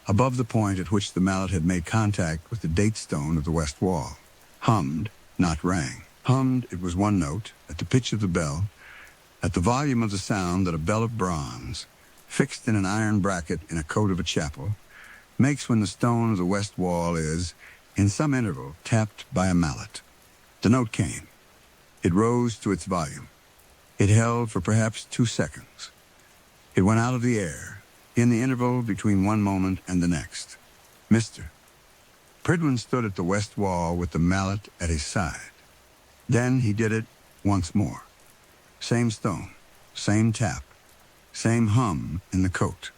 Speaker 1: above the point at which the mallet had made contact with the date stone of the west wall, hummed, not rang. Hummed, it was one note, at the pitch of the bell, at the volume of the sound that a bell of bronze, fixed in an iron bracket in a coat of a chapel, makes when the stone of the west wall is, in some interval, tapped by a mallet. The note came. It rose to its volume. It held for perhaps 2 seconds. It went out of the air, in the interval between one moment and the next. Mr. Pridwin stood at the west wall with the mallet at his side. Then he did it once more. Same stone, same tap, same hum in the coat.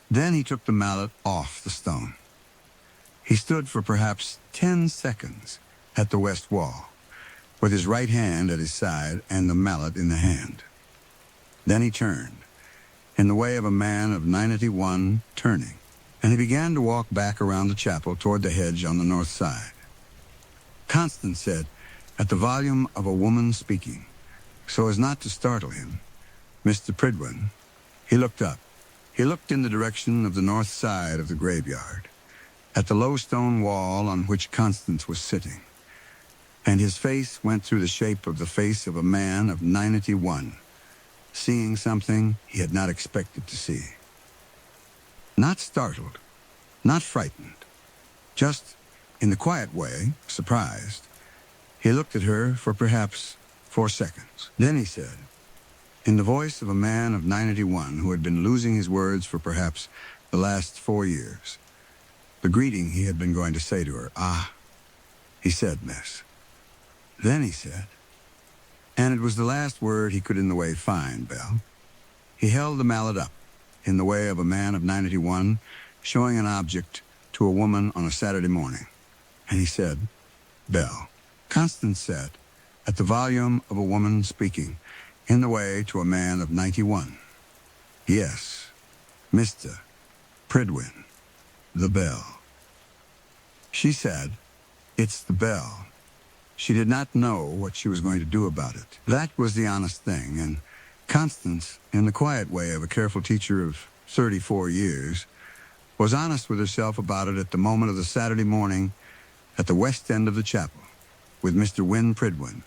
Speaker 1: Then he took the mallet off the stone. He stood for perhaps 10 seconds at the west wall, with his right hand at his side and the mallet in the hand. Then he turned, in the way of a man of 91 turning, and he began to walk back around the chapel toward the hedge on the north side. Constance said, at the volume of a woman speaking, so as not to startle him, Mr. Pridwin, he looked up. He looked in the direction of the north side of the graveyard, at the low stone wall on which Constance was sitting, and his face went through the shape of the face of a man of 91, seeing something he had not expected to see. Not startled, not frightened, just, in the quiet way, surprised. He looked at her for perhaps 4 seconds. Then he said, in the voice of a man of 91 who had been losing his words for perhaps the last 4 years, the greeting he had been going to say to her, "Ah," he said, "miss." Then he said, and it was the last word he could in the way find, Belle. He held the mallet up, in the way of a man of 91, showing an object to a woman on a Saturday morning. And he said, "Belle." Constance said, at the volume of a woman speaking, in the way to a man of 91, "Yes, Mr. Pridwin, the bell." She said, "It's the bell." She did not know what she was going to do about it. That was the honest thing, and Constance, in the quiet way of a careful teacher of 34 years, was honest with herself about it at the moment of the Saturday morning at the west end of the chapel, with Mr. Win Pridwin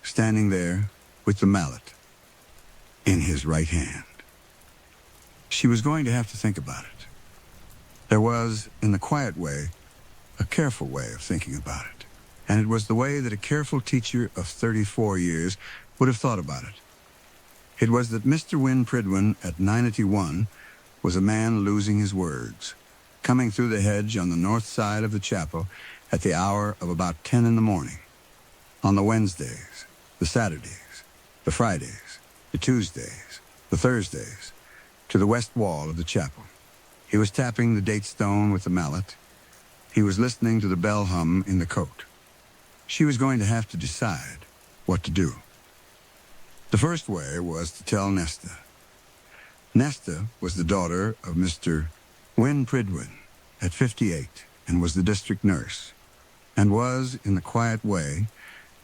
Speaker 1: standing there with the mallet in his right hand. She was going to have to think about it. There was, in the quiet way, a careful way of thinking about it, and it was the way that a careful teacher of 34 years would have thought about it. It was that Mr. Win Pridwin, at 91, was a man losing his words, coming through the hedge on the north side of the chapel at the hour of about 10 in the morning, on the Wednesdays, the Saturdays, the Fridays, the Tuesdays, the Thursdays, to the west wall of the chapel. He was tapping the date stone with the mallet. He was listening to the bell hum in the coat. She was going to have to decide what to do. The first way was to tell Nesta. Nesta was the daughter of Mr. Win Pridwin, at 58, and was the district nurse, and was, in the quiet way,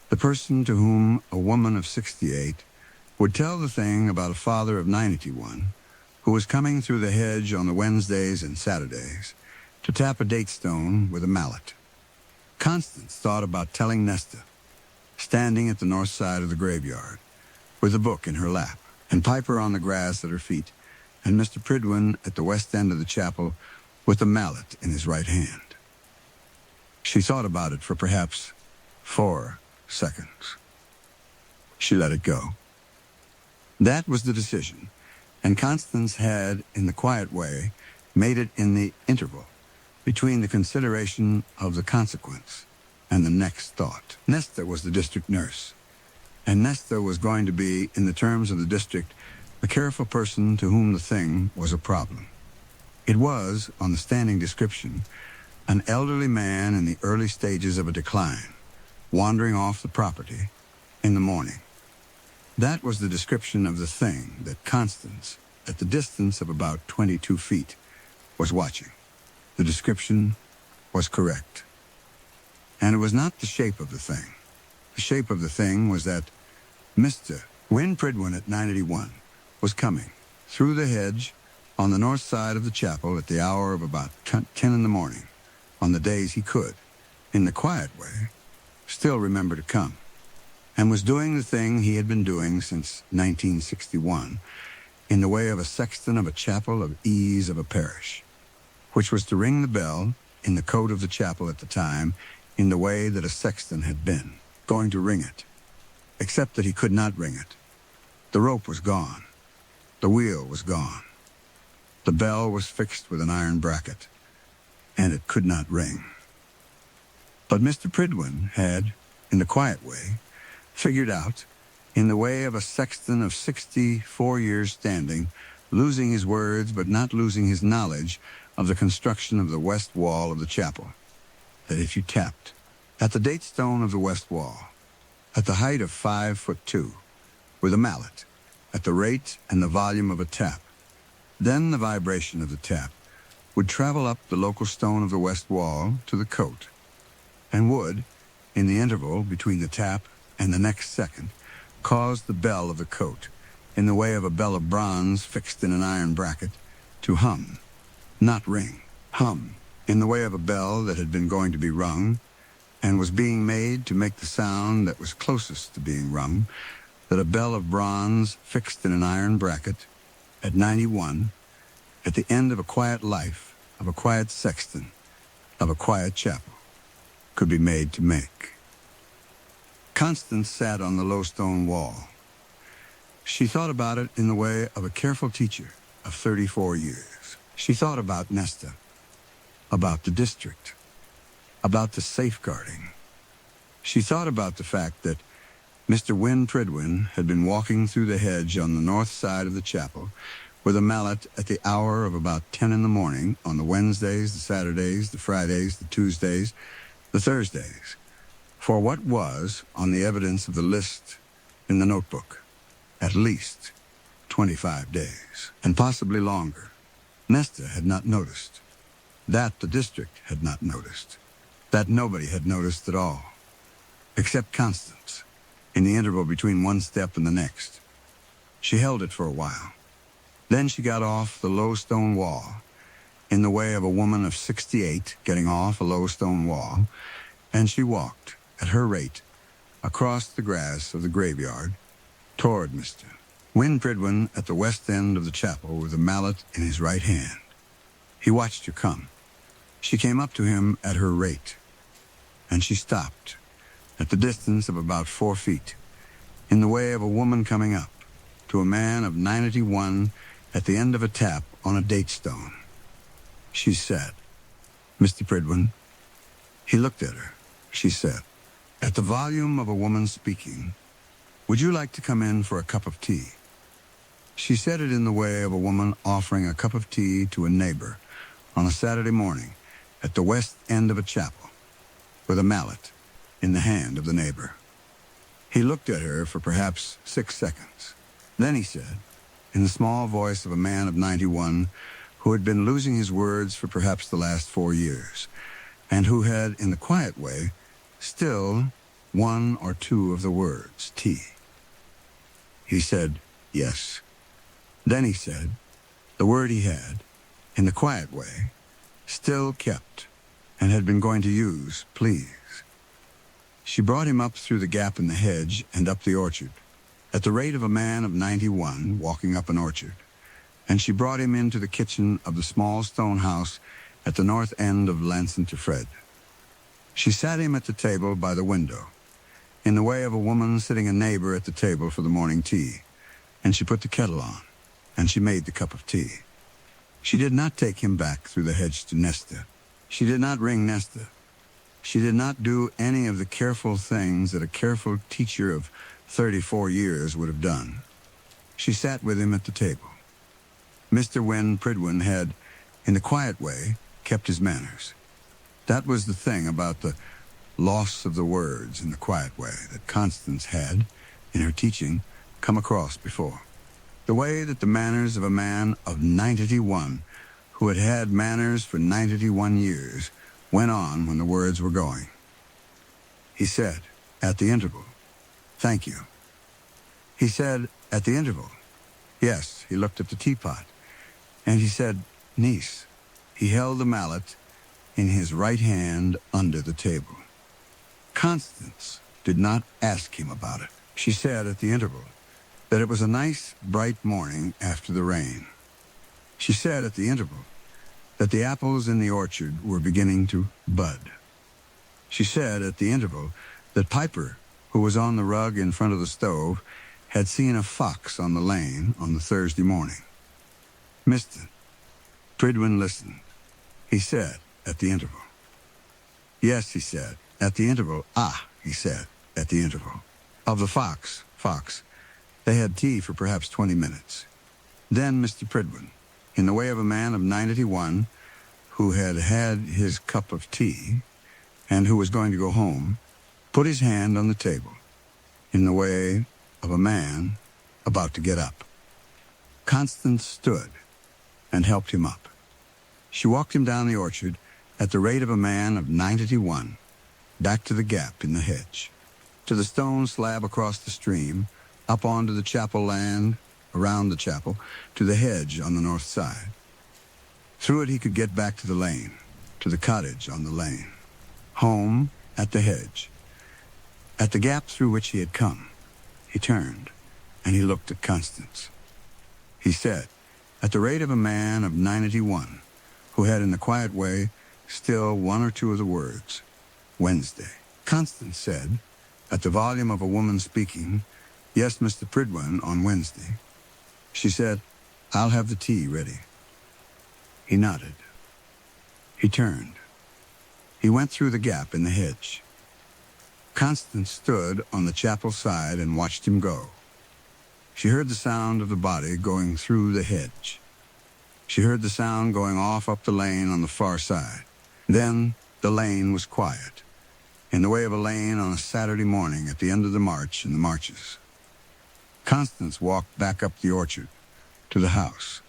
Speaker 1: the person to whom a woman of 68 would tell the thing about a father of 91 who was coming through the hedge on the Wednesdays and Saturdays to tap a date stone with a mallet. Constance thought about telling Nesta, standing at the north side of the graveyard, with a book in her lap, and Piper on the grass at her feet, and Mr. Pridwin at the west end of the chapel with the mallet in his right hand. She thought about it for perhaps 4 seconds. She let it go. That was the decision, and Constance had, in the quiet way, made it in the interval between the consideration of the consequence and the next thought. Nesta was the district nurse, and Nesta was going to be, in the terms of the district, the careful person to whom the thing was a problem. It was, on the standing description, an elderly man in the early stages of a decline, wandering off the property in the morning. That was the description of the thing that Constance, at the distance of about 22 feet, was watching. The description was correct. And it was not the shape of the thing. The shape of the thing was that Mr. Win Pridwin at 91 was coming through the hedge on the north side of the chapel at the hour of about 10 in the morning, on the days he could, in the quiet way, still remember to come, and was doing the thing he had been doing since 1961, in the way of a sexton of a chapel of ease of a parish, which was to ring the bell in the coat of the chapel at the time in the way that a sexton had been going to ring it, except that he could not ring it, The rope was gone. The wheel was gone. The bell was fixed with an iron bracket, and it could not ring. But Mr. Pridwin had, in the quiet way, figured out, in the way of a sexton of 64 years standing, losing his words but not losing his knowledge of the construction of the west wall of the chapel, that if you tapped at the date stone of the west wall, at the height of 5'2", with a mallet, at the rate and the volume of a tap, then the vibration of the tap would travel up the local stone of the west wall to the coat, and would, in the interval between the tap and the next second, cause the bell of the coat, in the way of a bell of bronze fixed in an iron bracket, to hum, not ring, hum, in the way of a bell that had been going to be rung, and was being made to make the sound that was closest to being rung, that a bell of bronze fixed in an iron bracket, at 91, at the end of a quiet life, of a quiet sexton, of a quiet chapel, could be made to make. Constance sat on the low stone wall. She thought about it in the way of a careful teacher of 34 years. She thought about Nesta, about the district, about the safeguarding. She thought about the fact that Mr. Win Pridwin had been walking through the hedge on the north side of the chapel with a mallet at the hour of about 10 in the morning on the Wednesdays, the Saturdays, the Fridays, the Tuesdays, the Thursdays, for what was, on the evidence of the list in the notebook, at least 25 days, and possibly longer. Nesta had not noticed. That the district had not noticed. That nobody had noticed at all, except Constance, in the interval between one step and the next. She held it for a while. Then she got off the low stone wall, in the way of a woman of 68 getting off a low stone wall, and she walked, at her rate, across the grass of the graveyard, toward Mr. Win Pridwin at the west end of the chapel with a mallet in his right hand. He watched her come. She came up to him at her rate, and she stopped, at the distance of about 4 feet, in the way of a woman coming up, to a man of 91 at the end of a tap on a date stone. She said, "Mr. Pridwin." He looked at her. She said, at the volume of a woman speaking, "Would you like to come in for a cup of tea?" She said it in the way of a woman offering a cup of tea to a neighbor on a Saturday morning at the west end of a chapel, with a mallet in the hand of the neighbor. He looked at her for perhaps 6 seconds. Then he said, in the small voice of a man of 91 who had been losing his words for perhaps the last 4 years, and who had, in the quiet way, still 1 or 2 of the words, tea. He said, yes. Then he said, the word he had, in the quiet way, still kept, and had been going to use, please. She brought him up through the gap in the hedge and up the orchard, at the rate of a man of 91 walking up an orchard, and she brought him into the kitchen of the small stone house at the north end of Lancing-to-Fred. She sat him at the table by the window, in the way of a woman sitting a neighbor at the table for the morning tea, and she put the kettle on, and she made the cup of tea. She did not take him back through the hedge to Nesta. She did not ring Nesta. She did not do any of the careful things that a careful teacher of 34 years would have done. She sat with him at the table. Mr. Win Pridwin had, in the quiet way, kept his manners. That was the thing about the loss of the words in the quiet way that Constance had, in her teaching, come across before. The way that the manners of a man of 91, who had had manners for 91 years, went on when the words were going. He said, at the interval, "Thank you." He said, at the interval, yes. He looked at the teapot, and he said, "Niece." He held the mallet in his right hand under the table. Constance did not ask him about it. She said at the interval that it was a nice, bright morning after the rain. She said at the interval that the apples in the orchard were beginning to bud. She said at the interval that Piper, who was on the rug in front of the stove, had seen a fox on the lane on the Thursday morning. Mr. Pridwin listened. He said, at the interval. Yes, he said, at the interval. Ah, he said, at the interval. Of the fox. They had tea for perhaps 20 minutes. Then Mr. Pridwin, in the way of a man of 91, who had had his cup of tea, and who was going to go home, put his hand on the table, in the way of a man about to get up. Constance stood and helped him up. She walked him down the orchard at the rate of a man of 91, back to the gap in the hedge, to the stone slab across the stream, up onto the chapel land, around the chapel, to the hedge on the north side. Through it he could get back to the lane, to the cottage on the lane, home at the hedge. At the gap through which he had come, he turned, and he looked at Constance. He said, at the rate of a man of 91, who had in the quiet way still one or two of the words, Wednesday. Constance said, at the volume of a woman speaking, yes, Mr. Pridwin, on Wednesday. She said, I'll have the tea ready. He nodded. He turned. He went through the gap in the hedge. Constance stood on the chapel side and watched him go. She heard the sound of the body going through the hedge. She heard the sound going off up the lane on the far side. Then the lane was quiet, in the way of a lane on a Saturday morning at the end of the march in the marches. Constance walked back up the orchard to the house.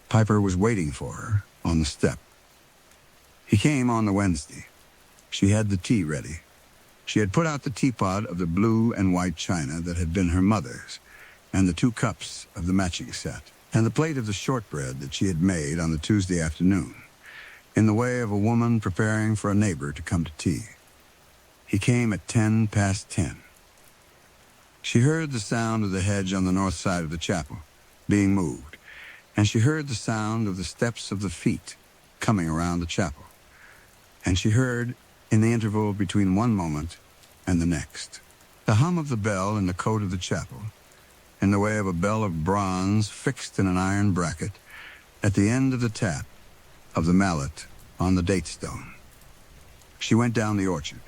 Speaker 1: Piper was waiting for her on the step. He came on the Wednesday. She had the tea ready. She had put out the teapot of the blue and white china that had been her mother's, and the 2 cups of the matching set, and the plate of the shortbread that she had made on the Tuesday afternoon, in the way of a woman preparing for a neighbor to come to tea. He came at 10:10. She heard the sound of the hedge on the north side of the chapel being moved, and she heard the sound of the steps of the feet coming around the chapel, and she heard, in the interval between one moment and the next, the hum of the bell in the coat of the chapel, in the way of a bell of bronze fixed in an iron bracket at the end of the tap of the mallet on the date stone. She went down the orchard.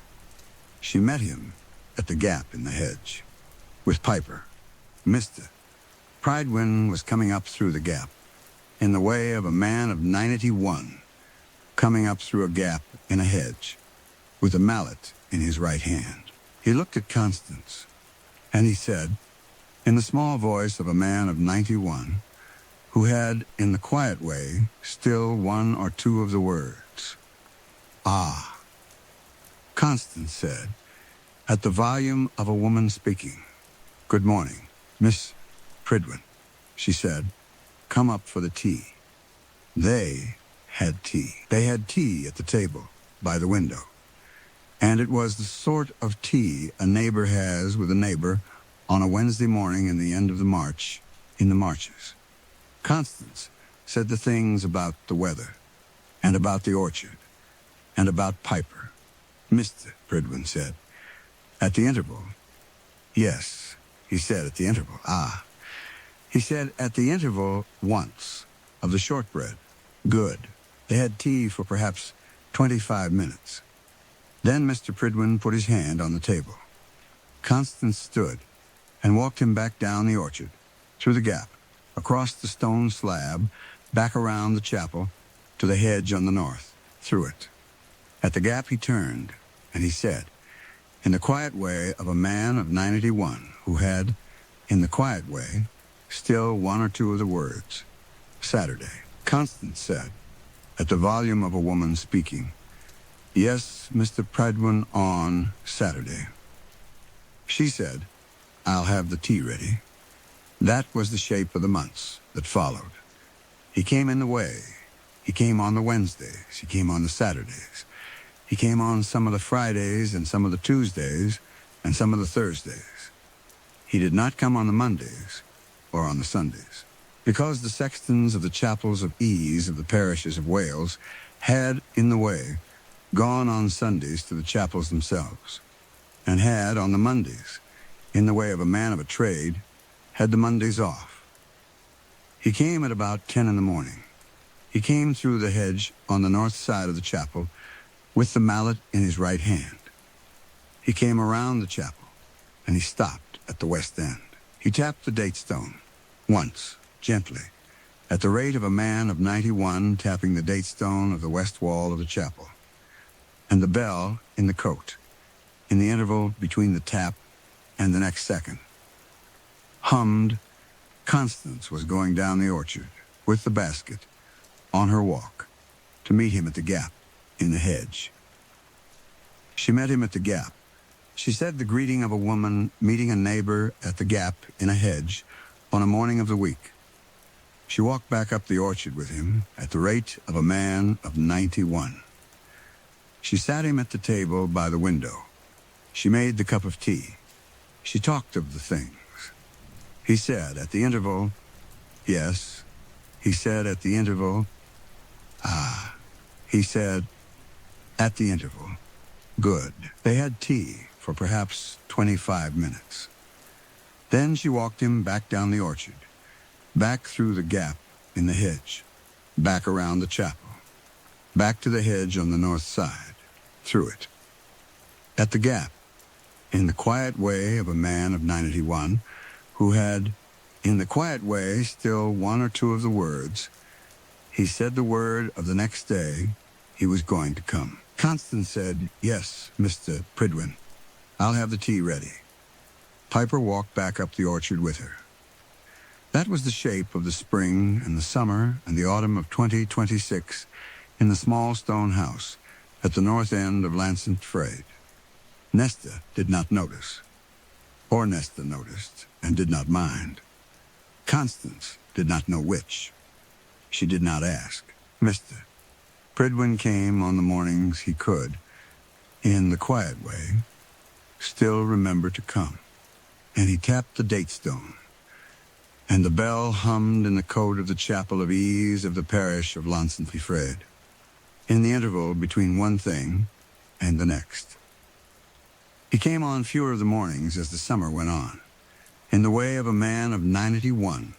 Speaker 1: She met him at the gap in the hedge, with Piper. Mr. Pridwin was coming up through the gap, in the way of a man of 91, coming up through a gap in a hedge, with a mallet in his right hand. He looked at Constance, and he said, in the small voice of a man of 91, who had, in the quiet way, still one or two of the words, ah. Constance said, at the volume of a woman speaking, good morning, Miss Pridwin. She said, come up for the tea. They had tea. They had tea at the table by the window. And it was the sort of tea a neighbor has with a neighbor on a Wednesday morning in the end of the march, in the marches. Constance said the things about the weather, and about the orchard, and about Piper. Mr. Pridwin said, at the interval. Yes, he said at the interval. Ah. He said at the interval once, of the shortbread. Good. They had tea for perhaps 25 minutes. Then Mr. Pridwin put his hand on the table. Constance stood and walked him back down the orchard, through the gap, across the stone slab, back around the chapel, to the hedge on the north, through it. At the gap he turned, and he said, in the quiet way of a man of 91, who had, in the quiet way, still one or two of the words, Saturday. Constance said, at the volume of a woman speaking, yes, Mr. Pridwin, on Saturday. She said, I'll have the tea ready. That was the shape of the months that followed. He came in the way. He came on the Wednesdays. He came on the Saturdays. He came on some of the Fridays and some of the Tuesdays and some of the Thursdays. He did not come on the Mondays or on the Sundays, because the sextons of the chapels of ease of the parishes of Wales had, in the way, gone on Sundays to the chapels themselves, and had, on the Mondays, in the way of a man of a trade, had the Mondays off. He came at about 10 in the morning. He came through the hedge on the north side of the chapel with the mallet in his right hand. He came around the chapel, and he stopped at the west end. He tapped the date stone, once, gently, at the rate of a man of 91 tapping the date stone of the west wall of the chapel, and the bell in the coat, in the interval between the tap and the next second. Hummed, Constance was going down the orchard, with the basket, on her walk, to meet him at the gap in the hedge. She met him at the gap. She said the greeting of a woman meeting a neighbor at the gap in a hedge on a morning of the week. She walked back up the orchard with him at the rate of a man of 91. She sat him at the table by the window. She made the cup of tea. She talked of the things. He said at the interval, yes. He said at the interval, ah. He said at the interval, good. They had tea for perhaps 25 minutes. Then she walked him back down the orchard, back through the gap in the hedge, back around the chapel, back to the hedge on the north side, through it. At the gap, in the quiet way of a man of 91, who had, in the quiet way, still one or two of the words, he said the word of the next day he was going to come. Constance said, yes, Mr. Pridwin, I'll have the tea ready. Piper walked back up the orchard with her. That was the shape of the spring and the summer and the autumn of 2026 in the small stone house at the north end of Lancet Frade. Nesta did not notice. Or Nesta noticed and did not mind. Constance did not know which. She did not ask. Mr. Pridwin came on the mornings he could, in the quiet way, still remember to come. And he tapped the date stone, and the bell hummed in the cote of the chapel of ease of the parish of Lancet Frade, in the interval between one thing and the next. He came on fewer of the mornings as the summer went on, in the way of a man of 91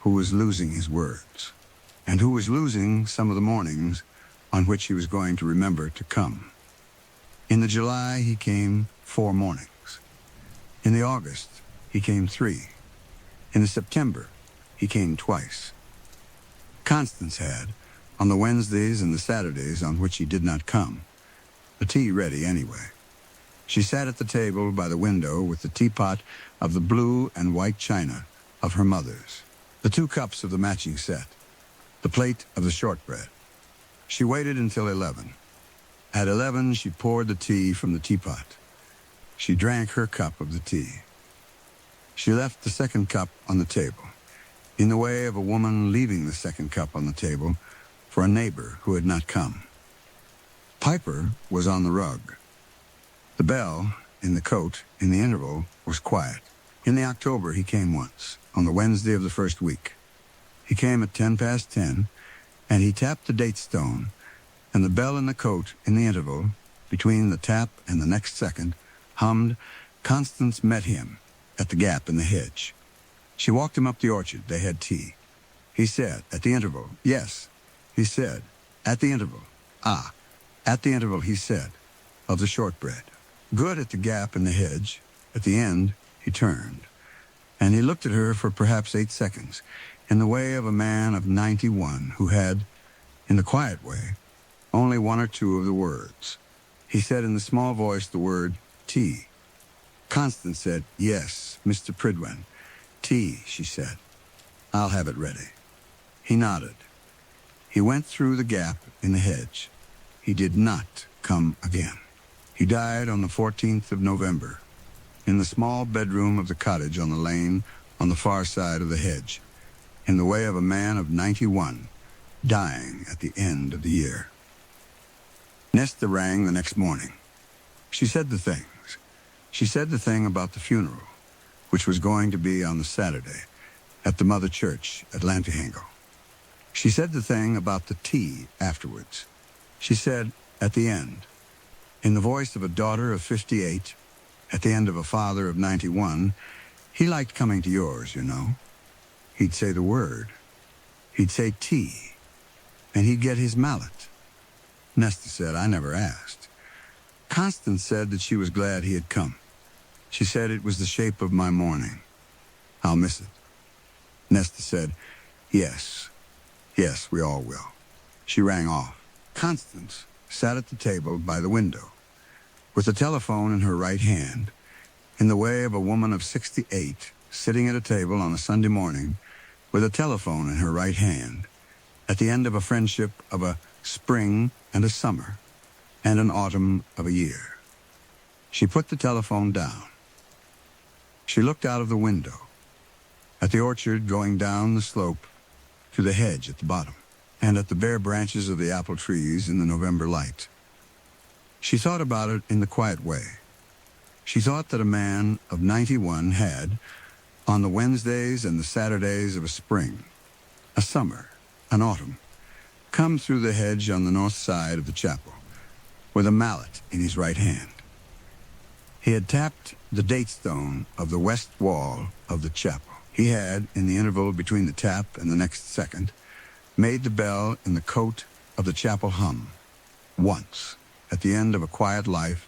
Speaker 1: who was losing his words, and who was losing some of the mornings on which he was going to remember to come. In the July, he came 4 mornings. In the August, he came 3. In the September, he came twice. Constance had, on the Wednesdays and the Saturdays on which he did not come, the tea ready anyway. She sat at the table by the window with the teapot of the blue and white china of her mother's, the 2 cups of the matching set, the plate of the shortbread. She waited until 11. At 11, she poured the tea from the teapot. She drank her cup of the tea. She left the second cup on the table, in the way of a woman leaving the second cup on the table for a neighbor who had not come. Piper was on the rug. The bell, in the cote, in the interval, was quiet. In the October, he came once, on the Wednesday of the first week. He came at 10:10, and he tapped the date stone, and the bell in the cote, in the interval, between the tap and the next second, hummed, Constance met him at the gap in the hedge. She walked him up the orchard. They had tea. He said, at the interval, yes. He said, at the interval, ah. At the interval, he said, of the shortbread. Good at the gap in the hedge. At the end, he turned, and he looked at her for perhaps 8 seconds, in the way of a man of 91 who had, in the quiet way, only 1 or 2 of the words. He said in the small voice the word, tea. Constance said, yes, Mr. Pridwin. Tea, she said. I'll have it ready. He nodded. He went through the gap in the hedge. He did not come again. He died on the 14th of November, in the small bedroom of the cottage on the lane on the far side of the hedge, in the way of a man of 91, dying at the end of the year. Nesta rang the next morning. She said the things. She said the thing about the funeral, which was going to be on the Saturday, at the Mother Church at Lantihango. She said the thing about the tea afterwards. She said, at the end, in the voice of a daughter of 58, at the end of a father of 91, He liked coming to yours, you know. He'd say the word. He'd say tea. And he'd get his mallet. Nesta said, I never asked. Constance said that she was glad he had come. She said it was the shape of my morning. I'll miss it. Nesta said, yes, we all will. She rang off. Constance sat at the table by the window, with the telephone in her right hand, in the way of a woman of 68 sitting at a table on a Sunday morning with a telephone in her right hand, at the end of a friendship of a spring and a summer and an autumn of a year. She put the telephone down. She looked out of the window, at the orchard going down the slope to the hedge at the bottom, and at the bare branches of the apple trees in the November light. She thought about it in the quiet way. She thought that a man of 91 had, on the Wednesdays and the Saturdays of a spring, a summer, an autumn, come through the hedge on the north side of the chapel, with a mallet in his right hand. He had tapped the date stone of the west wall of the chapel. He had, in the interval between the tap and the next second, made the bell in the cote of the chapel hum, once, at the end of a quiet life,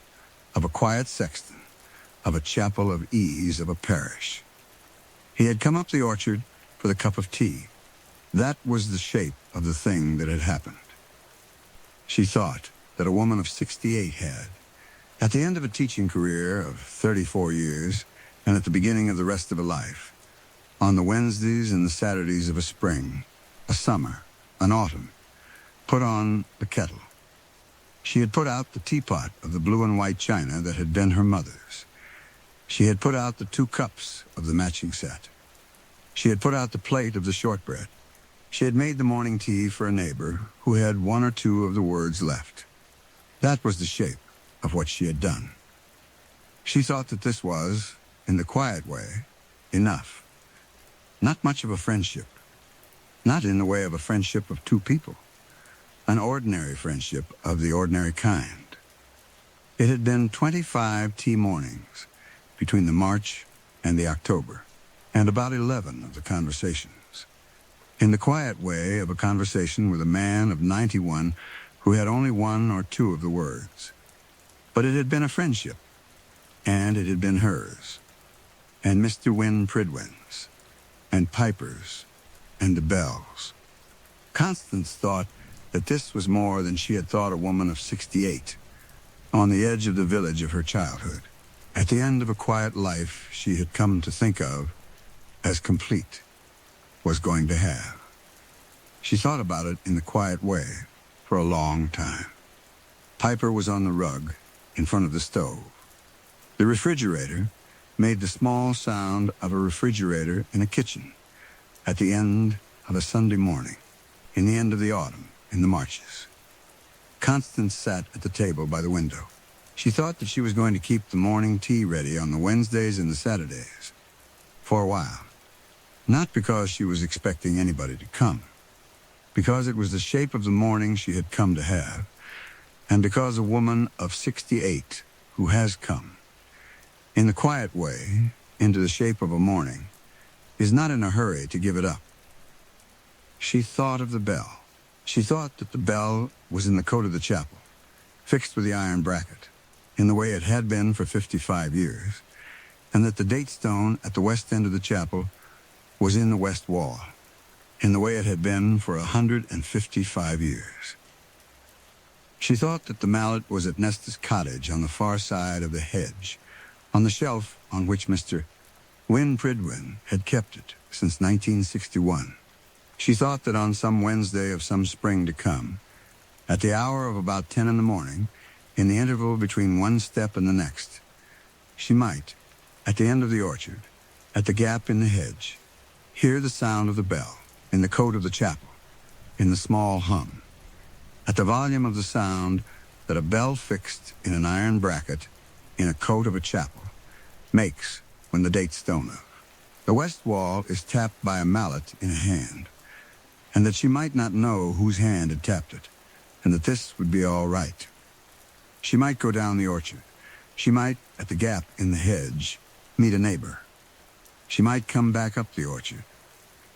Speaker 1: of a quiet sexton, of a chapel of ease of a parish. He had come up the orchard for the cup of tea. That was the shape of the thing that had happened. She thought that a woman of 68 had, at the end of a teaching career of 34 years, and at the beginning of the rest of a life, on the Wednesdays and the Saturdays of a spring, a summer, an autumn, put on the kettle. She had put out the teapot of the blue and white china that had been her mother's. She had put out the 2 cups of the matching set. She had put out the plate of the shortbread. She had made the morning tea for a neighbor who had 1 or 2 of the words left. That was the shape of what she had done. She thought that this was, in the quiet way, enough. Not much of a friendship. Not in the way of a friendship of 2 people. An ordinary friendship of the ordinary kind. It had been 25 tea mornings between the March and the October, and about 11 of the conversations. In the quiet way of a conversation with a man of 91 who had only 1 or 2 of the words. But it had been a friendship, and it had been hers, and Mr. Wynne Pridwen's, and Piper's, and the Bells. Constance thought that this was more than she had thought a woman of 68, on the edge of the village of her childhood, at the end of a quiet life she had come to think of as complete, was going to have. She thought about it in the quiet way for a long time. Piper was on the rug in front of the stove. The refrigerator made the small sound of a refrigerator in a kitchen at the end of a Sunday morning, in the end of the autumn, in the Marches. Constance sat at the table by the window. She thought that she was going to keep the morning tea ready on the Wednesdays and the Saturdays for a while. Not because she was expecting anybody to come, because it was the shape of the morning she had come to have, and because a woman of 68 who has come, in the quiet way, into the shape of a morning, is not in a hurry to give it up. She thought of the bell. She thought that the bell was in the cote of the chapel, fixed with the iron bracket, in the way it had been for 55 years, and that the date stone at the west end of the chapel was in the west wall, in the way it had been for 155 years. She thought that the mallet was at Nesta's cottage on the far side of the hedge, on the shelf on which Mr. Wynne Pridwen had kept it since 1961. She thought that on some Wednesday of some spring to come, at the hour of about 10 in the morning, in the interval between one step and the next, she might, at the end of the orchard, at the gap in the hedge, hear the sound of the bell in the cote of the chapel, in the small hum, at the volume of the sound that a bell fixed in an iron bracket in a cote of a chapel makes when the date stone of the west wall is tapped by a mallet in a hand, and that she might not know whose hand had tapped it, and that this would be all right. She might go down the orchard. She might, at the gap in the hedge, meet a neighbor. She might come back up the orchard.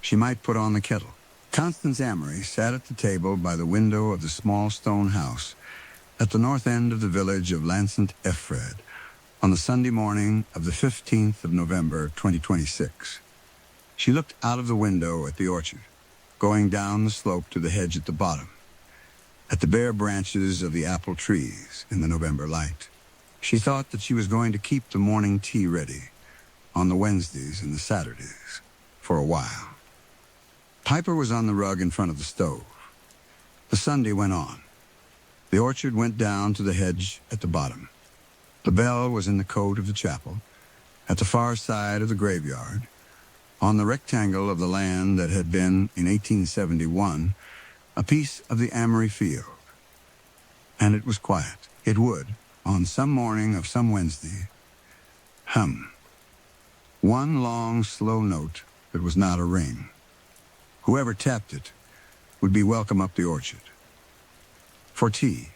Speaker 1: She might put on the kettle. Constance Amory sat at the table by the window of the small stone house at the north end of the village of Lansant-Effred on the Sunday morning of the 15th of November, 2026. She looked out of the window at the orchard, going down the slope to the hedge at the bottom, at the bare branches of the apple trees in the November light. She thought that she was going to keep the morning tea ready on the Wednesdays and the Saturdays for a while. Piper was on the rug in front of the stove. The Sunday went on. The orchard went down to the hedge at the bottom. The bell was in the cote of the chapel, at the far side of the graveyard, on the rectangle of the land that had been, in 1871, a piece of the Amory field. And it was quiet. It would, on some morning of some Wednesday, hum. One long, slow note that was not a ring. Whoever tapped it would be welcome up the orchard. For tea.